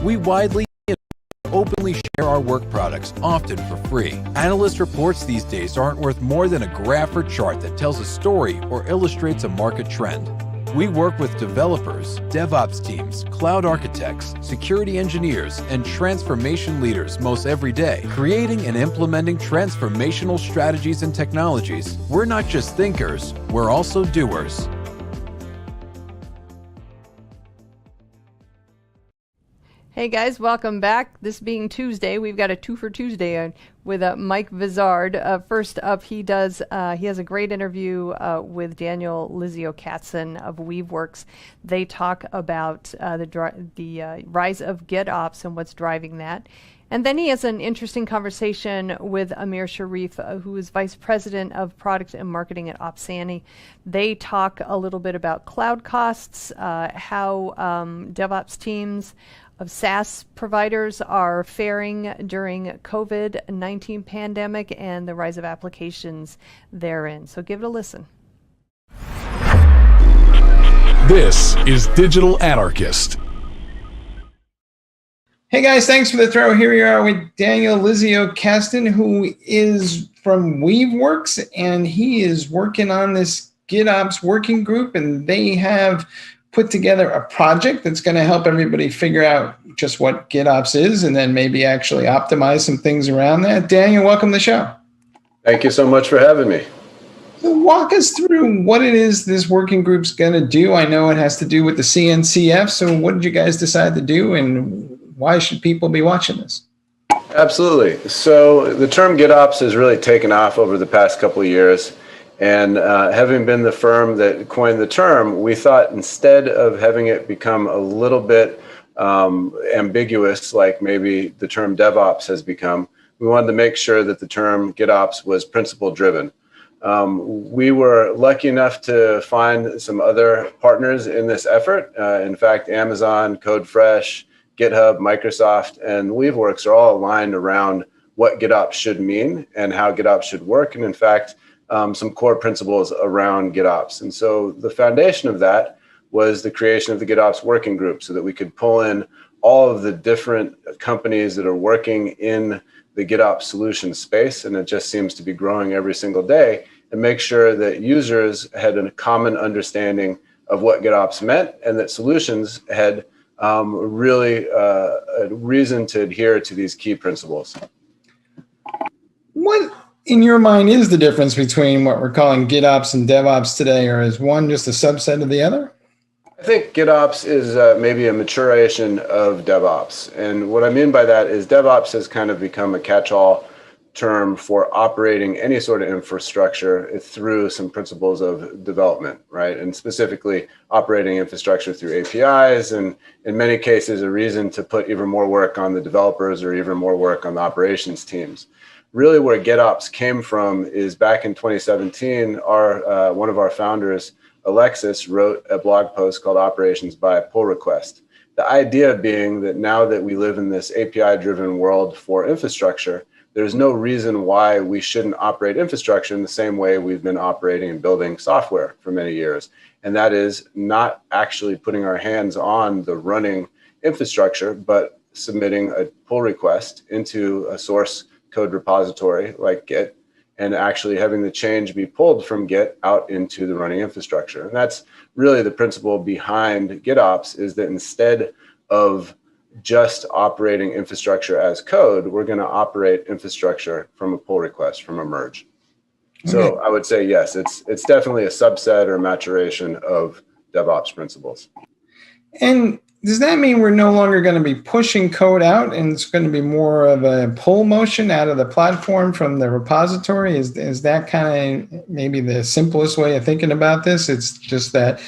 We widely and openly share our work products, often for free. Analyst reports these days aren't worth more than a graph or chart that tells a story or illustrates a market trend. We work with developers, DevOps teams, cloud architects, security engineers, and transformation leaders most every day, creating and implementing transformational strategies and technologies. We're not just thinkers, we're also doers. Hey guys, welcome back. This being Tuesday, we've got a 2 for Tuesday with Mike Vizard. First up, he has a great interview with Daniel Lizio-Katzen of Weaveworks. They talk about the rise of GitOps and what's driving that. And then he has an interesting conversation with Amir Sharif, who is Vice President of Product and Marketing at Opsani. They talk a little bit about cloud costs, how DevOps teams of SaaS providers are faring during COVID-19 pandemic and the rise of applications therein. So give it a listen. This is Digital Anarchist. Hey guys, thanks for the throw. Here we are with Daniel Lizio-Katzen, who is from Weaveworks, and he is working on this GitOps working group, and they have put together a project that's going to help everybody figure out just what GitOps is and then maybe actually optimize some things around that. Daniel, welcome to the show. Thank you so much for having me. So walk us through what it is this working group's going to do. I know it has to do with the CNCF. So what did you guys decide to do, and why should people be watching this? Absolutely. So the term GitOps has really taken off over the past couple of years. And having been the firm that coined the term, we thought instead of having it become a little bit ambiguous, like maybe the term DevOps has become, we wanted to make sure that the term GitOps was principle driven. We were lucky enough to find some other partners in this effort. In fact, Amazon, CodeFresh, GitHub, Microsoft, and Weaveworks are all aligned around what GitOps should mean and how GitOps should work. And in fact, some core principles around GitOps. And so the foundation of that was the creation of the GitOps working group so that we could pull in all of the different companies that are working in the GitOps solution space, and it just seems to be growing every single day, and make sure that users had a common understanding of what GitOps meant and that solutions had really a reason to adhere to these key principles. What, in your mind, is the difference between what we're calling GitOps and DevOps today, or is one just a subset of the other? I think GitOps is maybe a maturation of DevOps. And what I mean by that is DevOps has kind of become a catch-all term for operating any sort of infrastructure through some principles of development, right? And specifically operating infrastructure through APIs, and in many cases, a reason to put even more work on the developers or even more work on the operations teams. Really where GitOps came from is back in 2017, one of our founders, Alexis, wrote a blog post called Operations by Pull Request. The idea being that now that we live in this API-driven world for infrastructure, there's no reason why we shouldn't operate infrastructure in the same way we've been operating and building software for many years. And that is not actually putting our hands on the running infrastructure, but submitting a pull request into a source code repository like Git, and actually having the change be pulled from Git out into the running infrastructure. And that's really the principle behind GitOps, is that instead of just operating infrastructure as code, we're going to operate infrastructure from a pull request, from a merge. Okay. So I would say, yes, it's definitely a subset or maturation of DevOps principles. And does that mean we're no longer going to be pushing code out and it's going to be more of a pull motion out of the platform from the repository? Is that kind of maybe the simplest way of thinking about this? It's just that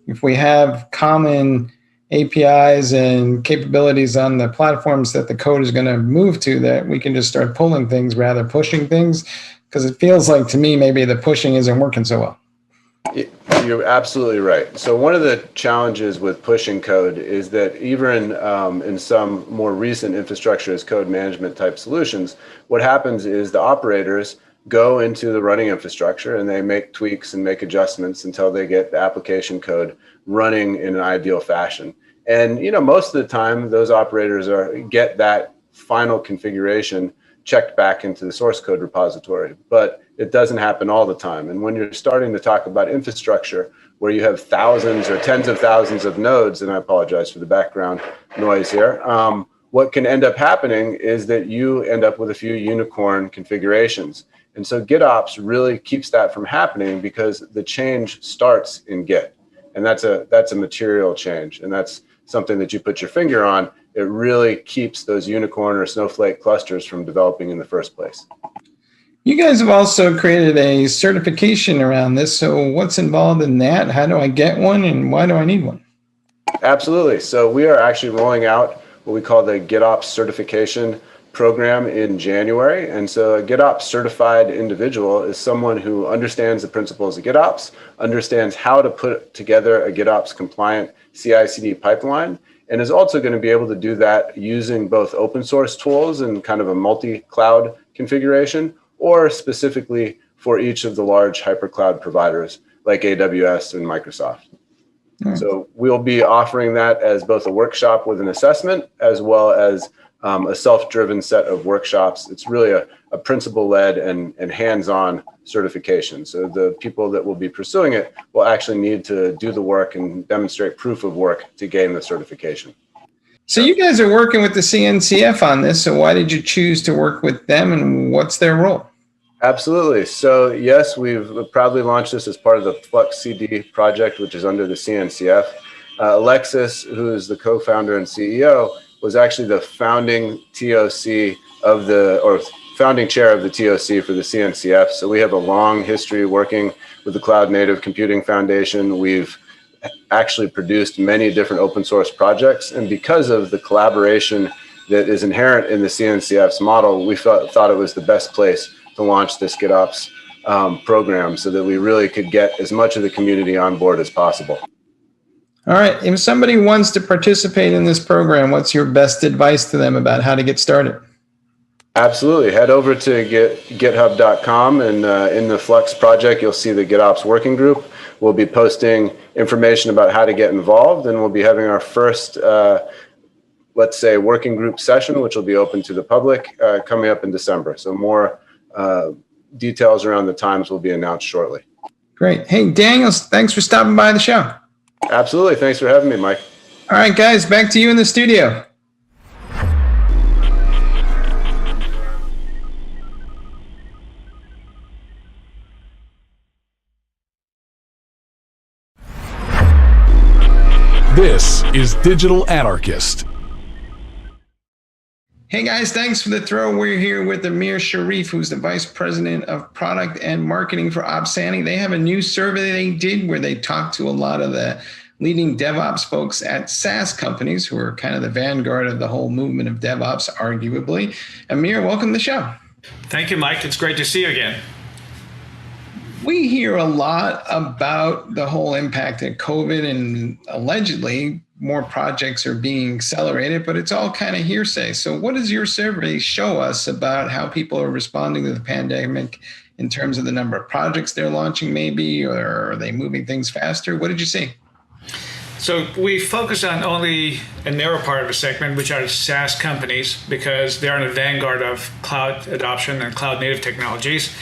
if we have common APIs and capabilities on the platforms that the code is going to move to, that we can just start pulling things rather than pushing things? Because it feels like to me maybe the pushing isn't working so well. You're absolutely right. So one of the challenges with pushing code is that even in some more recent infrastructure as code management type solutions, what happens is the operators go into the running infrastructure and they make tweaks and make adjustments until they get the application code running in an ideal fashion. And most of the time, those operators get that final configuration checked back into the source code repository, but it doesn't happen all the time. And when you're starting to talk about infrastructure where you have thousands or tens of thousands of nodes, and I apologize for the background noise here, what can end up happening is that you end up with a few unicorn configurations. And so GitOps really keeps that from happening because the change starts in Git. And that's a material change. And that's something that you put your finger on. It really keeps those unicorn or snowflake clusters from developing in the first place. You guys have also created a certification around this. So what's involved in that? How do I get one and why do I need one? Absolutely. So we are actually rolling out what we call the GitOps certification program in January. And so a GitOps certified individual is someone who understands the principles of GitOps, understands how to put together a GitOps compliant CI/CD pipeline, and is also going to be able to do that using both open source tools and kind of a multi-cloud configuration, or specifically for each of the large hypercloud providers like AWS and Microsoft. So we'll be offering that as both a workshop with an assessment as well as a self-driven set of workshops. It's really a principle-led and hands-on certification. So the people that will be pursuing it will actually need to do the work and demonstrate proof of work to gain the certification. So you guys are working with the CNCF on this. So why did you choose to work with them and what's their role? Absolutely. So yes, we've proudly launched this as part of the Flux CD project, which is under the CNCF. Alexis, who is the co-founder and CEO, was actually the founding TOC founding chair of the TOC for the CNCF. So we have a long history working with the Cloud Native Computing Foundation. We've actually produced many different open source projects. And because of the collaboration that is inherent in the CNCF's model, we thought it was the best place to launch this GitOps program so that we really could get as much of the community on board as possible. All right. If somebody wants to participate in this program, what's your best advice to them about how to get started? Absolutely. Head over to github.com and in the Flux project, you'll see the GitOps working group. We'll be posting information about how to get involved, and we'll be having our first, let's say, working group session, which will be open to the public coming up in December. So more details around the times will be announced shortly. Great. Hey, Daniel, thanks for stopping by the show. Absolutely. Thanks for having me, Mike. All right, guys, back to you in the studio. This is Digital Anarchist. Hey guys, thanks for the throw. We're here with Amir Sharif, who's the Vice President of Product and Marketing for Opsani. They have a new survey they did where they talked to a lot of the leading DevOps folks at SaaS companies who are kind of the vanguard of the whole movement of DevOps, arguably. Amir, welcome to the show. Thank you, Mike. It's great to see you again. We hear a lot about the whole impact of COVID, and allegedly more projects are being accelerated, but it's all kind of hearsay. So what does your survey show us about how people are responding to the pandemic in terms of the number of projects they're launching maybe, or are they moving things faster? What did you see? So we focus on only a narrow part of the segment, which are SaaS companies, because they're in the vanguard of cloud adoption and cloud native technologies.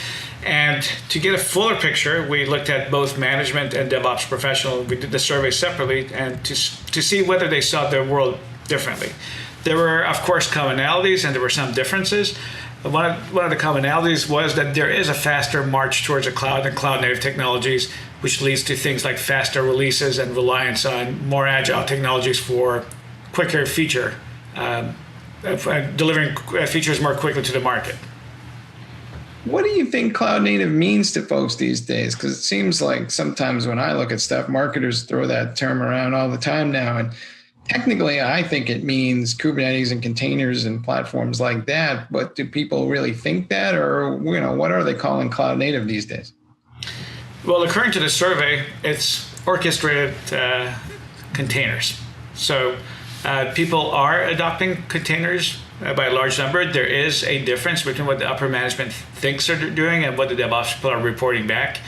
And to get a fuller picture, we looked at both management and DevOps professionals. We did the survey separately and to see whether they saw their world differently. There were, of course, commonalities and there were some differences. one of the commonalities was that there is a faster march towards a cloud and cloud native technologies, which leads to things like faster releases and reliance on more agile technologies for quicker feature, delivering features more quickly to the market. What do you think cloud native means to folks these days? Because it seems like sometimes when I look at stuff, marketers throw that term around all the time now. And technically, I think it means Kubernetes and containers and platforms like that. But do people really think that? Or what are they calling cloud native these days? Well, according to the survey, it's orchestrated containers. So people are adopting containers by a large number. There is a difference between what the upper management thinks they're doing and what the DevOps people are reporting back.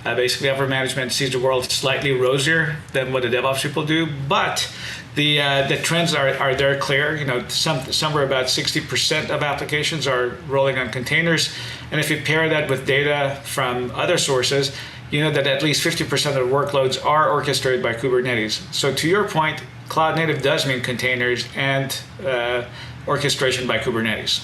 Basically, upper management sees the world slightly rosier than what the DevOps people do, but the trends are there clear. Somewhere about 60% of applications are rolling on containers, and if you pair that with data from other sources, you know that at least 50% of the workloads are orchestrated by Kubernetes. So to your point, cloud native does mean containers and orchestration by Kubernetes.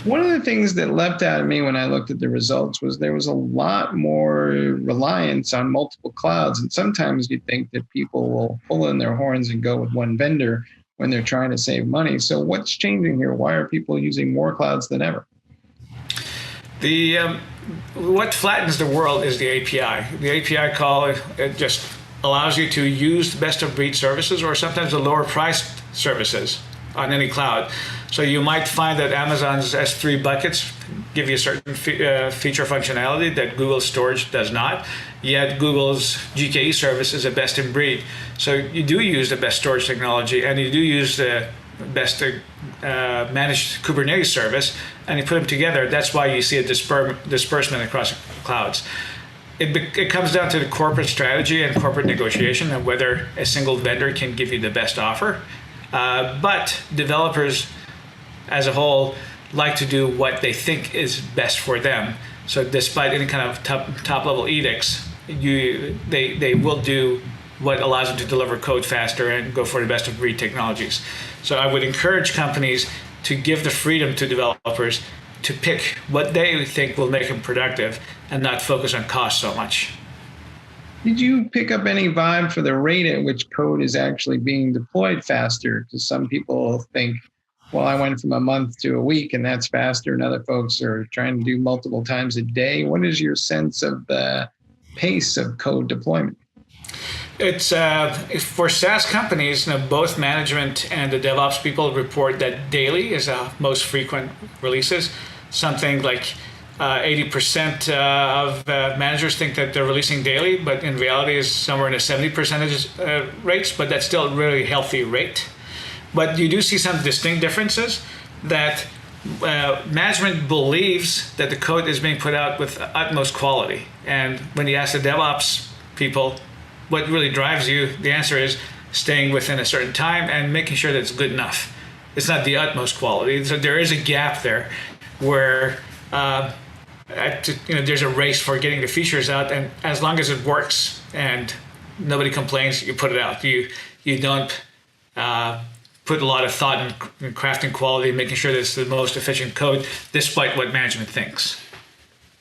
One of the things that leapt out at me when I looked at the results was there was a lot more reliance on multiple clouds. And sometimes you think that people will pull in their horns and go with one vendor when they're trying to save money. So what's changing here? Why are people using more clouds than ever? What flattens the world is the API. The API call, it just allows you to use best of breed services or sometimes the lower priced services on any cloud. So you might find that Amazon's S3 buckets give you a certain feature functionality that Google Storage does not, yet Google's GKE service is a best in breed. So you do use the best storage technology and you do use the best managed Kubernetes service, and you put them together. That's why you see a disbursement across clouds. It comes down to the corporate strategy and corporate negotiation and whether a single vendor can give you the best offer. But developers as a whole like to do what they think is best for them. So despite any kind of top level edicts, they will do what allows them to deliver code faster and go for the best of breed technologies. So I would encourage companies to give the freedom to developers to pick what they think will make them productive and not focus on cost so much. Did you pick up any vibe for the rate at which code is actually being deployed faster? Because some people think, well, I went from a month to a week and that's faster, and other folks are trying to do multiple times a day. What is your sense of the pace of code deployment? It's for SaaS companies, both management and the DevOps people report that daily is most frequent releases. Something like 80% of managers think that they're releasing daily, but in reality is somewhere in the 70% rates, but that's still a really healthy rate. But you do see some distinct differences that management believes that the code is being put out with utmost quality. And when you ask the DevOps people, what really drives you, the answer is staying within a certain time and making sure that it's good enough. It's not the utmost quality. So there is a gap there where there's a race for getting the features out, and as long as it works and nobody complains, you put it out. You don't put a lot of thought in crafting quality and making sure that it's the most efficient code, despite what management thinks.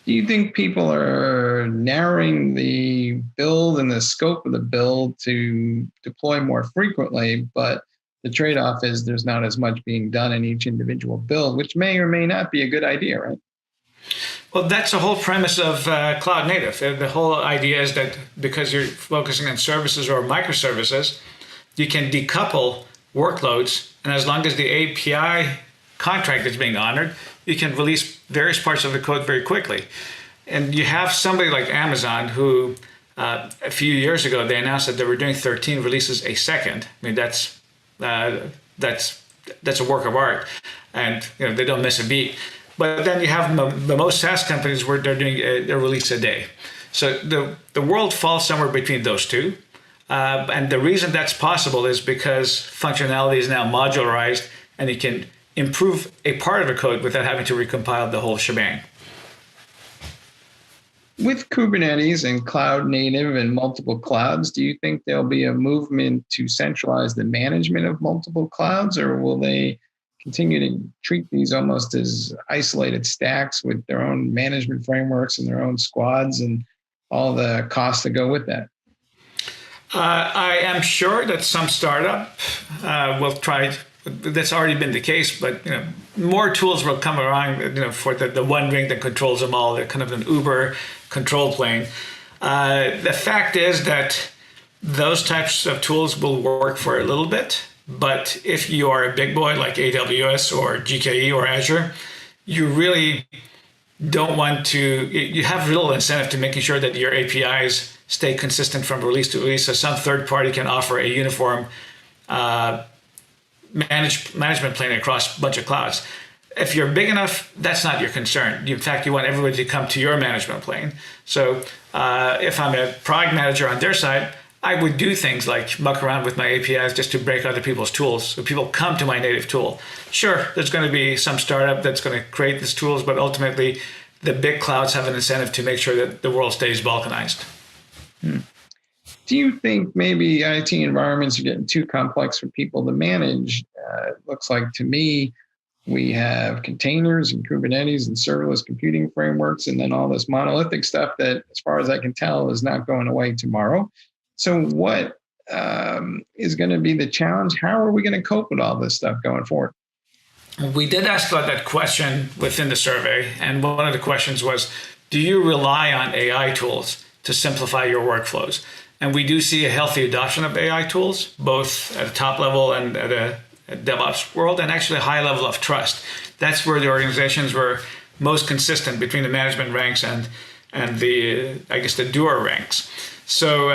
Do you think people are narrowing the build and the scope of the build to deploy more frequently, but the trade-off is there's not as much being done in each individual build, which may or may not be a good idea, right? Well, that's the whole premise of cloud native. The whole idea is that because you're focusing on services or microservices, you can decouple workloads, and as long as the API contract is being honored, you can release various parts of the code very quickly. And you have somebody like Amazon who a few years ago, they announced that they were doing 13 releases a second. I mean, that's a work of art, and they don't miss a beat. But then you have the most SaaS companies where they're doing a release a day. So the world falls somewhere between those two. And the reason that's possible is because functionality is now modularized and you can improve a part of a code without having to recompile the whole shebang. With Kubernetes and cloud native and multiple clouds, do you think there'll be a movement to centralize the management of multiple clouds, or will they continue to treat these almost as isolated stacks with their own management frameworks and their own squads and all the costs that go with that? I am sure that some startup will try. That's already been the case, but more tools will come around. For the one ring that controls them all, they're kind of an Uber control plane. The fact is that those types of tools will work for a little bit, but if you are a big boy like AWS or GKE or Azure, you really don't want to. You have little incentive to making sure that your APIs stay consistent from release to release, so some third party can offer a uniform management plane across a bunch of clouds. If you're big enough, that's not your concern. In fact, you want everybody to come to your management plane. So if I'm a product manager on their side, I would do things like muck around with my APIs just to break other people's tools so people come to my native tool. Sure, there's going to be some startup that's going to create these tools, but ultimately the big clouds have an incentive to make sure that the world stays balkanized. Do you think maybe IT environments are getting too complex for people to manage? It looks like to me, we have containers and Kubernetes and serverless computing frameworks, and then all this monolithic stuff that, as far as I can tell, is not going away tomorrow. So what is going to be the challenge? How are we going to cope with all this stuff going forward? We did ask about that question within the survey, and one of the questions was, do you rely on AI tools to simplify your workflows? And we do see a healthy adoption of AI tools, both at a top level and at a DevOps world, and actually a high level of trust. That's where the organizations were most consistent between the management ranks and the, I guess, the doer ranks. So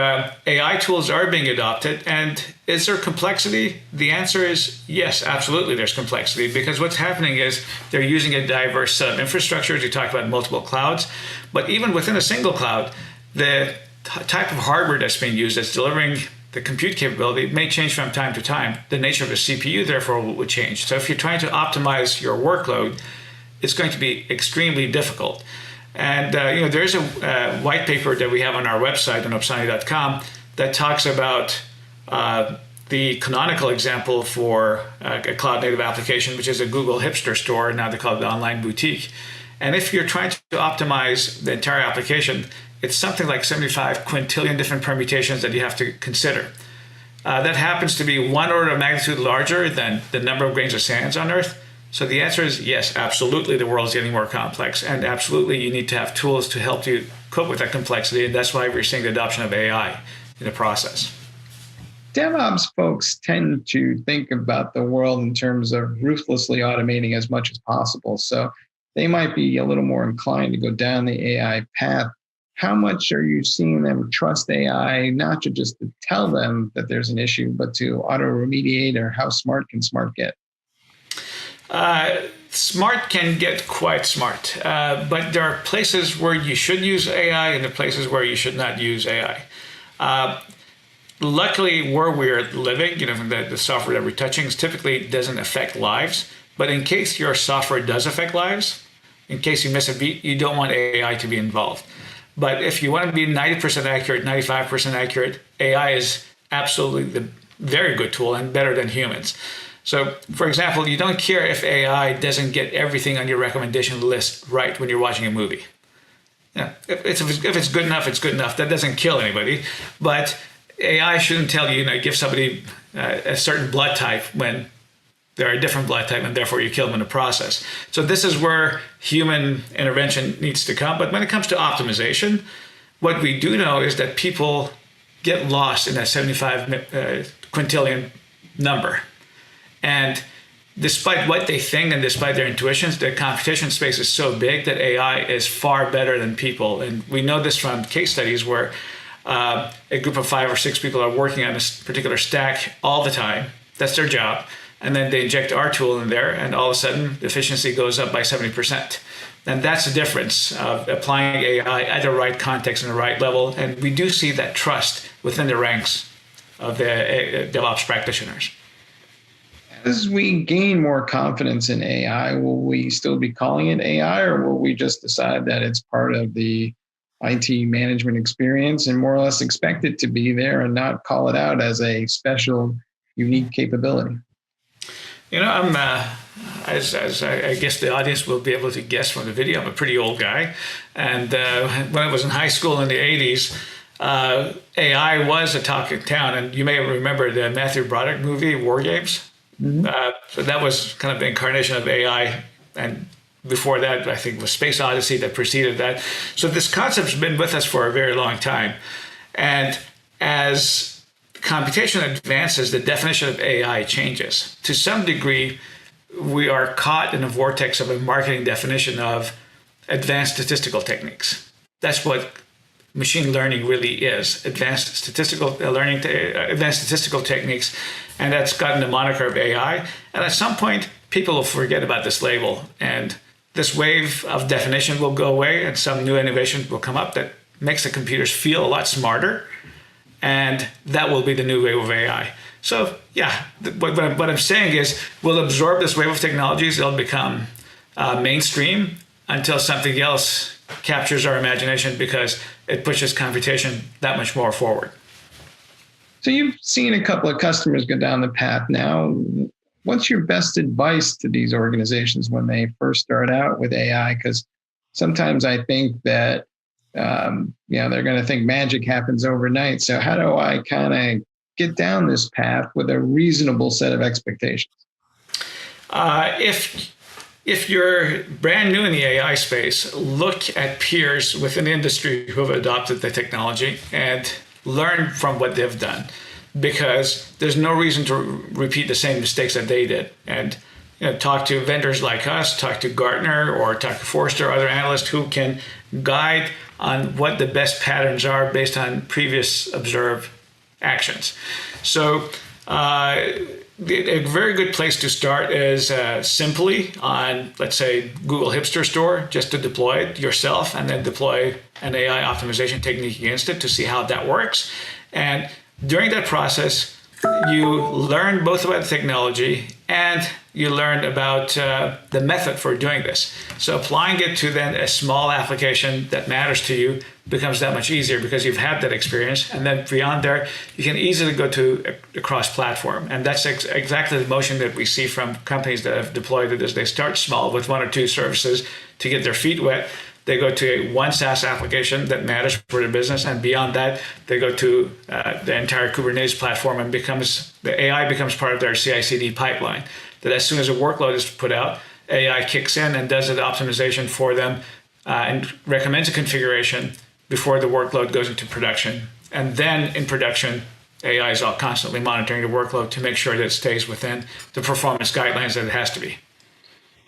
AI tools are being adopted. And is there complexity? The answer is yes, absolutely there's complexity, because what's happening is they're using a diverse set of infrastructures. You talk about multiple clouds, but even within a single cloud, the type of hardware that's being used that's delivering the compute capability may change from time to time. The nature of the CPU, therefore, would change. So if you're trying to optimize your workload, it's going to be extremely difficult. And there's a white paper that we have on our website on opsani.com that talks about the canonical example for a cloud-native application, which is a Google hipster store. Now they call it the online boutique. And if you're trying to optimize the entire application, it's something like 75 quintillion different permutations that you have to consider. That happens to be 1 order of magnitude larger than the number of grains of sand on Earth. So the answer is yes, absolutely, the world's getting more complex, and absolutely you need to have tools to help you cope with that complexity, and that's why we're seeing the adoption of AI in the process. DevOps folks tend to think about the world in terms of ruthlessly automating as much as possible, so they might be a little more inclined to go down the AI path. How much are you seeing them trust AI, not just to tell them that there's an issue, but to auto-remediate, or how smart can smart get? Smart can get quite smart, but there are places where you should use AI and there are places where you should not use AI. Luckily, where we're living, from the software that we're touching, typically doesn't affect lives. But in case your software does affect lives, in case you miss a beat, you don't want AI to be involved. But if you want to be 90% accurate, 95% accurate, AI is absolutely the very good tool and better than humans. So, for example, you don't care if AI doesn't get everything on your recommendation list right when you're watching a movie. If it's good enough, it's good enough. That doesn't kill anybody. But AI shouldn't tell you, give somebody a certain blood type when they're a different blood type, and therefore you kill them in the process. So this is where human intervention needs to come. But when it comes to optimization, what we do know is that people get lost in that 75 quintillion number. And despite what they think and despite their intuitions, the competition space is so big that AI is far better than people. And we know this from case studies where a group of 5 or 6 people are working on a particular stack all the time. That's their job. And then they inject our tool in there, and all of a sudden, the efficiency goes up by 70%. And that's the difference of applying AI at the right context and the right level. And we do see that trust within the ranks of the DevOps practitioners. As we gain more confidence in AI, will we still be calling it AI, or will we just decide that it's part of the IT management experience and more or less expect it to be there and not call it out as a special, unique capability? as I guess the audience will be able to guess from the video, I'm a pretty old guy. And when I was in high school in the 80s, AI was a talk in town. And you may remember the Matthew Broderick movie, War Games. So that was kind of the incarnation of AI. And before that, I think, was Space Odyssey that preceded that. So this concept's been with us for a very long time. And as computation advances, the definition of AI changes. To some degree, we are caught in a vortex of a marketing definition of advanced statistical techniques. That's what machine learning really is, advanced statistical techniques, and that's gotten the moniker of AI. And at some point, people will forget about this label, and this wave of definition will go away, and some new innovation will come up that makes the computers feel a lot smarter, and that will be the new wave of AI. So yeah, what I'm saying is we'll absorb this wave of technologies, they'll become mainstream until something else captures our imagination because it pushes computation that much more forward. So you've seen a couple of customers go down the path now. What's your best advice to these organizations when they first start out with AI? Because sometimes I think that they're going to think magic happens overnight. So how do I kind of get down this path with a reasonable set of expectations? If you're brand new in the AI space, look at peers within the industry who have adopted the technology and learn from what they've done, because there's no reason to repeat the same mistakes that they did. And talk to vendors like us, talk to Gartner or talk to Forrester or other analysts who can guide on what the best patterns are based on previous observed actions. So a very good place to start is simply on, let's say, Google Hipster Store, just to deploy it yourself and then deploy an AI optimization technique against it to see how that works. And during that process, you learn both about the technology and you learn about the method for doing this. So applying it to then a small application that matters to you becomes that much easier because you've had that experience. And then beyond there, you can easily go to a cross-platform. And that's exactly the motion that we see from companies that have deployed it. Is they start small with one or two services to get their feet wet. They go to one SaaS application that matters for their business, and beyond that, they go to the entire Kubernetes platform, and the AI becomes part of their CI/CD pipeline. That as soon as a workload is put out, AI kicks in and does the optimization for them and recommends a configuration before the workload goes into production. And then in production, AI is all constantly monitoring the workload to make sure that it stays within the performance guidelines that it has to be.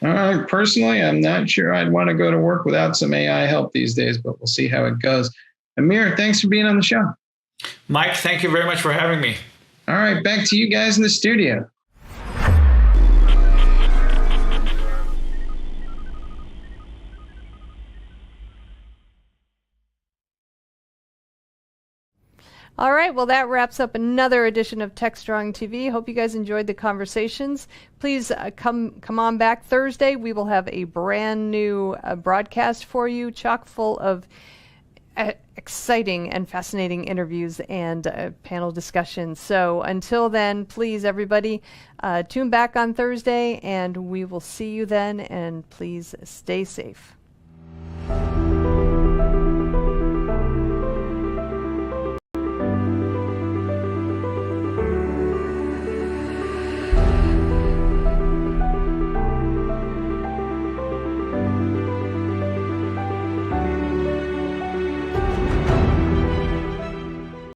Personally, I'm not sure I'd want to go to work without some AI help these days, but we'll see how it goes. Amir, thanks for being on the show. Mike, thank you very much for having me. All right, back to you guys in the studio. All right, well, that wraps up another edition of TechStrong TV. Hope you guys enjoyed the conversations. Please come on back Thursday. We will have a brand new broadcast for you, chock full of exciting and fascinating interviews and panel discussions. So until then, please, everybody, tune back on Thursday, and we will see you then, and please stay safe.